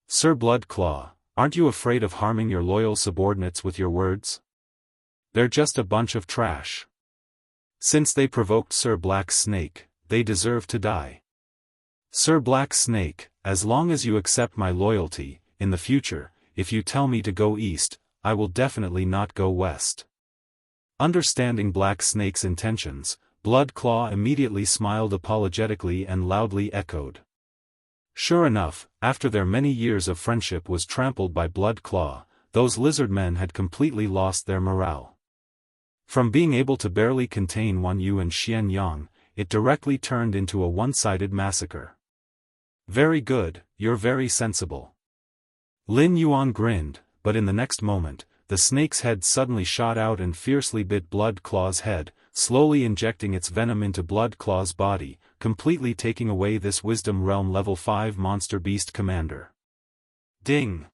Sir Blood Claw, aren't you afraid of harming your loyal subordinates with your words? They're just a bunch of trash. Since they provoked Sir Black Snake, they deserve to die. Sir Black Snake, as long as you accept my loyalty, in the future, if you tell me to go east, I will definitely not go west." Understanding Black Snake's intentions, Blood Claw immediately smiled apologetically and loudly echoed. Sure enough, after their many years of friendship was trampled by Blood Claw, those lizard men had completely lost their morale. From being able to barely contain Wan Yu and Xian Yang, it directly turned into a one-sided massacre. "Very good, you're very sensible." Lin Yuan grinned, but in the next moment, the snake's head suddenly shot out and fiercely bit Blood Claw's head, slowly injecting its venom into Blood Claw's body, completely taking away this Wisdom Realm level 5 monster beast commander. Ding!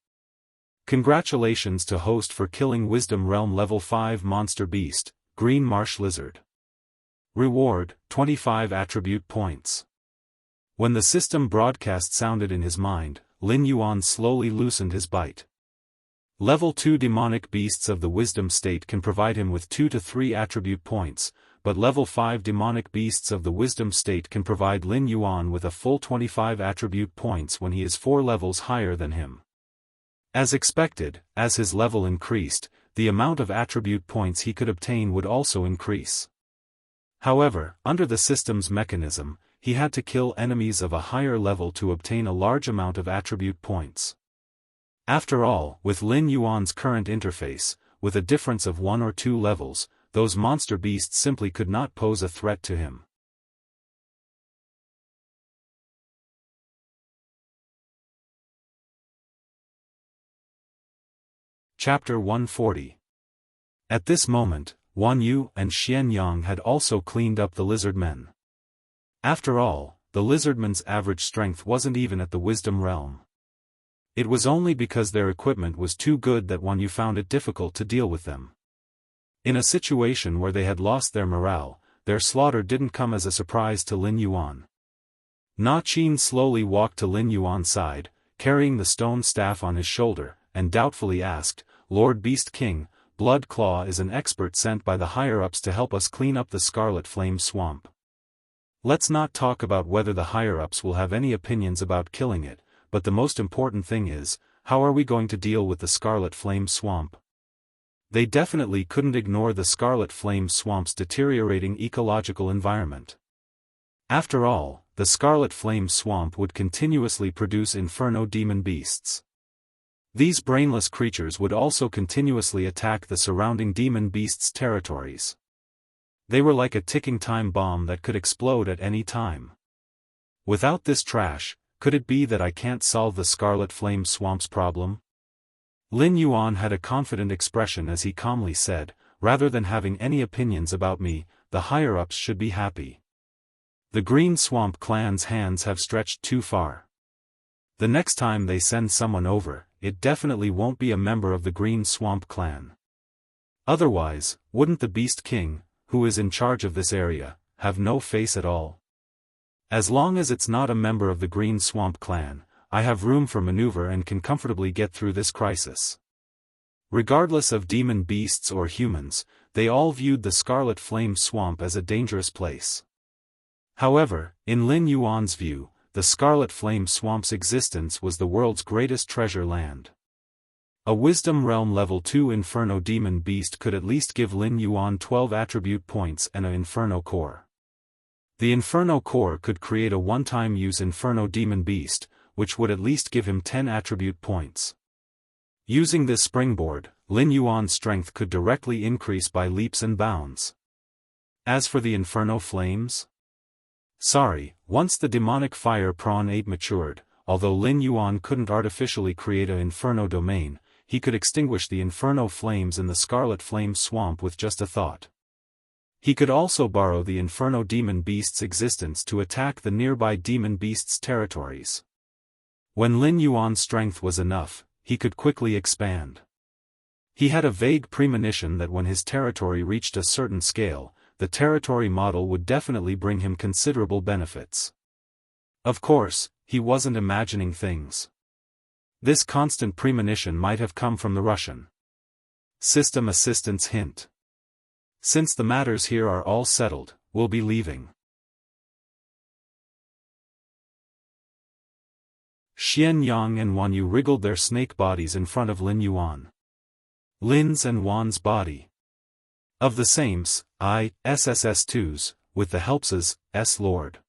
Congratulations to host for killing Wisdom Realm level 5 monster beast, Green Marsh Lizard. Reward, 25 attribute points. When the system broadcast sounded in his mind, Lin Yuan slowly loosened his bite. Level 2 demonic beasts of the wisdom state can provide him with 2 to 3 attribute points, but level 5 demonic beasts of the wisdom state can provide Lin Yuan with a full 25 attribute points when he is 4 levels higher than him. As expected, as his level increased, the amount of attribute points he could obtain would also increase. However, under the system's mechanism, he had to kill enemies of a higher level to obtain a large amount of attribute points. After all, with Lin Yuan's current interface, with a difference of 1 or 2 levels, those monster beasts simply could not pose a threat to him. Chapter 140. At this moment, Wan Yu and Xian Yang had also cleaned up the lizardmen. After all, the lizardmen's average strength wasn't even at the wisdom realm. It was only because their equipment was too good that Wan Yu found it difficult to deal with them. In a situation where they had lost their morale, their slaughter didn't come as a surprise to Lin Yuan. Na Qin slowly walked to Lin Yuan's side, carrying the stone staff on his shoulder, and doubtfully asked, "Lord Beast King, Blood Claw is an expert sent by the higher-ups to help us clean up the Scarlet Flame Swamp. Let's not talk about whether the higher-ups will have any opinions about killing it, but the most important thing is, how are we going to deal with the Scarlet Flame Swamp?" They definitely couldn't ignore the Scarlet Flame Swamp's deteriorating ecological environment. After all, the Scarlet Flame Swamp would continuously produce inferno demon beasts. These brainless creatures would also continuously attack the surrounding demon beasts' territories. They were like a ticking time bomb that could explode at any time. Without this trash, could it be that I can't solve the Scarlet Flame Swamp's problem? Lin Yuan had a confident expression as he calmly said, "Rather than having any opinions about me, the higher-ups should be happy. The Green Swamp clan's hands have stretched too far. The next time they send someone over, it definitely won't be a member of the Green Swamp clan. Otherwise, wouldn't the Beast King, who is in charge of this area, have no face at all? As long as it's not a member of the Green Swamp clan, I have room for maneuver and can comfortably get through this crisis." Regardless of demon beasts or humans, they all viewed the Scarlet Flame Swamp as a dangerous place. However, in Lin Yuan's view, the Scarlet Flame Swamp's existence was the world's greatest treasure land. A Wisdom Realm Level 2 Inferno Demon Beast could at least give Lin Yuan 12 attribute points and an Inferno Core. The Inferno Core could create a one-time use Inferno Demon Beast, which would at least give him 10 attribute points. Using this springboard, Lin Yuan's strength could directly increase by leaps and bounds. As for the Inferno Flames? Sorry, once the demonic fire prawn 8 matured, although Lin Yuan couldn't artificially create an Inferno domain, he could extinguish the Inferno Flames in the Scarlet Flame Swamp with just a thought. He could also borrow the Inferno Demon Beast's existence to attack the nearby Demon Beast's territories. When Lin Yuan's strength was enough, he could quickly expand. He had a vague premonition that when his territory reached a certain scale, the territory model would definitely bring him considerable benefits. Of course, he wasn't imagining things. This constant premonition might have come from the Russian system assistant's hint. Since the matters here are all settled, we'll be leaving. Xian Yang and Wan Yu wriggled their snake bodies in front of Lin Yuan. Lin's and Wan's body. Of the sames, SSS2s, with the helps's, Lord.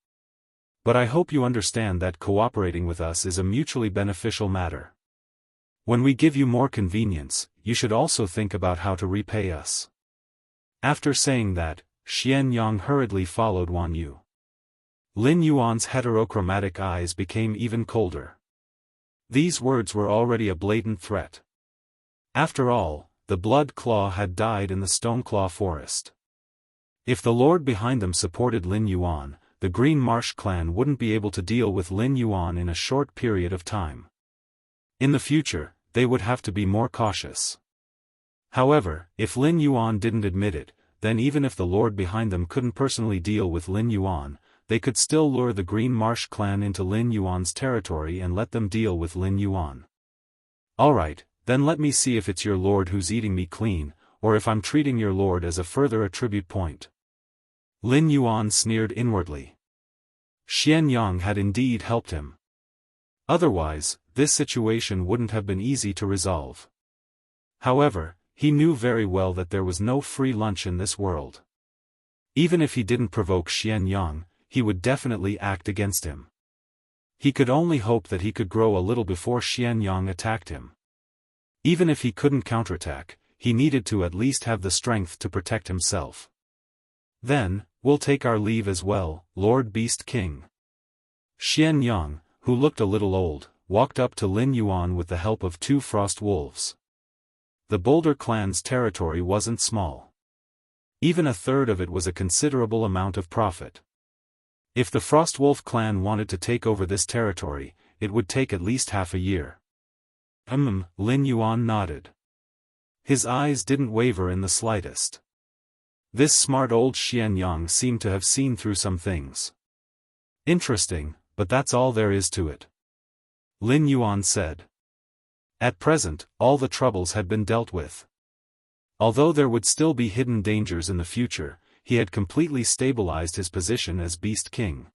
But I hope you understand that cooperating with us is a mutually beneficial matter. When we give you more convenience, you should also think about how to repay us. After saying that, Xian Yang hurriedly followed Wan Yu. Lin Yuan's heterochromatic eyes became even colder. These words were already a blatant threat. After all, the Blood Claw had died in the Stoneclaw Forest. If the lord behind them supported Lin Yuan, the Green Marsh clan wouldn't be able to deal with Lin Yuan in a short period of time. In the future, they would have to be more cautious. However, if Lin Yuan didn't admit it, then even if the lord behind them couldn't personally deal with Lin Yuan, they could still lure the Green Marsh clan into Lin Yuan's territory and let them deal with Lin Yuan. Alright, then let me see if it's your lord who's eating me clean, or if I'm treating your lord as a further attribute point. Lin Yuan sneered inwardly. Xian Yang had indeed helped him. Otherwise, this situation wouldn't have been easy to resolve. However, he knew very well that there was no free lunch in this world. Even if he didn't provoke Xian Yang, he would definitely act against him. He could only hope that he could grow a little before Xian Yang attacked him. Even if he couldn't counterattack, he needed to at least have the strength to protect himself. Then, we'll take our leave as well, Lord Beast King. Xian Yang, who looked a little old, walked up to Lin Yuan with the help of 2 frost wolves. The Boulder clan's territory wasn't small. Even a third of it was a considerable amount of profit. If the Frostwolf clan wanted to take over this territory, it would take at least half a year. Lin Yuan nodded. His eyes didn't waver in the slightest. This smart old Xian Yang seemed to have seen through some things. Interesting, but that's all there is to it. Lin Yuan said. At present, all the troubles had been dealt with. Although there would still be hidden dangers in the future, he had completely stabilized his position as Beast King.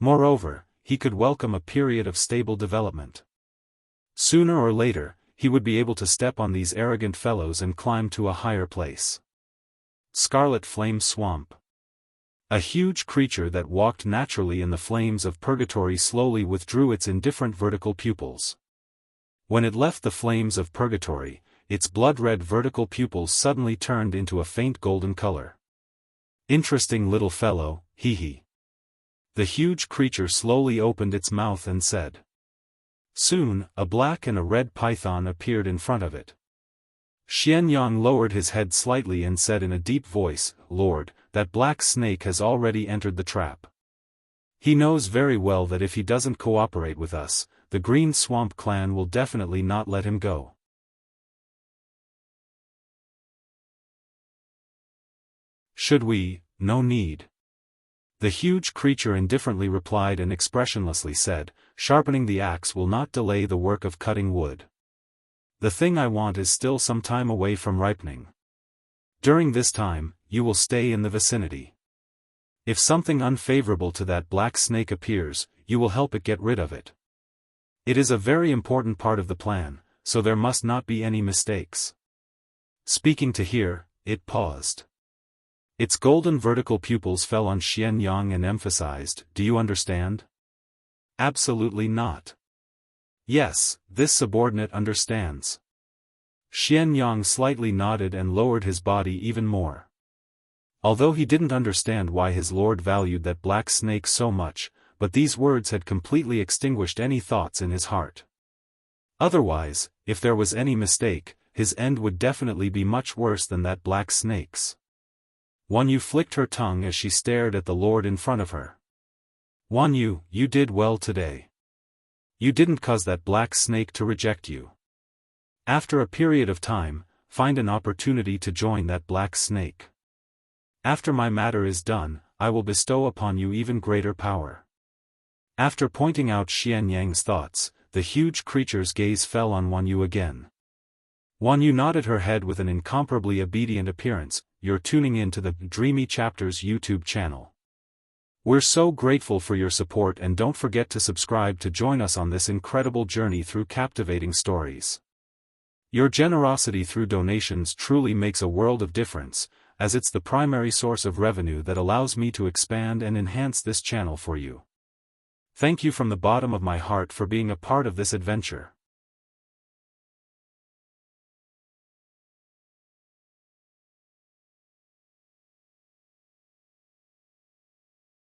Moreover, he could welcome a period of stable development. Sooner or later, he would be able to step on these arrogant fellows and climb to a higher place. Scarlet Flame Swamp. A huge creature that walked naturally in the flames of purgatory slowly withdrew its indifferent vertical pupils. When it left the flames of purgatory, its blood-red vertical pupils suddenly turned into a faint golden color. Interesting little fellow, hee. The huge creature slowly opened its mouth and said. Soon, a black and a red python appeared in front of it. Xian Yang lowered his head slightly and said in a deep voice, Lord, that black snake has already entered the trap. He knows very well that if he doesn't cooperate with us, the Green Swamp clan will definitely not let him go. Should we? No need. The huge creature indifferently replied and expressionlessly said, sharpening the axe will not delay the work of cutting wood. The thing I want is still some time away from ripening. During this time, you will stay in the vicinity. If something unfavorable to that black snake appears, you will help it get rid of it. It is a very important part of the plan, so there must not be any mistakes. Speaking to here, it paused. Its golden vertical pupils fell on Xian Yang and emphasized, "Do you understand?" Absolutely not. Yes, this subordinate understands. Xian Yang slightly nodded and lowered his body even more. Although he didn't understand why his lord valued that black snake so much, but these words had completely extinguished any thoughts in his heart. Otherwise, if there was any mistake, his end would definitely be much worse than that black snake's. Wan Yu flicked her tongue as she stared at the lord in front of her. Wan Yu, you did well today. You didn't cause that black snake to reject you. After a period of time, find an opportunity to join that black snake. After my matter is done, I will bestow upon you even greater power. After pointing out Xian Yang's thoughts, the huge creature's gaze fell on Wan Yu again. Wan Yu nodded her head with an incomparably obedient appearance. You're tuning in to the Dreamy Chapters YouTube channel. We're so grateful for your support, and don't forget to subscribe to join us on this incredible journey through captivating stories. Your generosity through donations truly makes a world of difference, as it's the primary source of revenue that allows me to expand and enhance this channel for you. Thank you from the bottom of my heart for being a part of this adventure.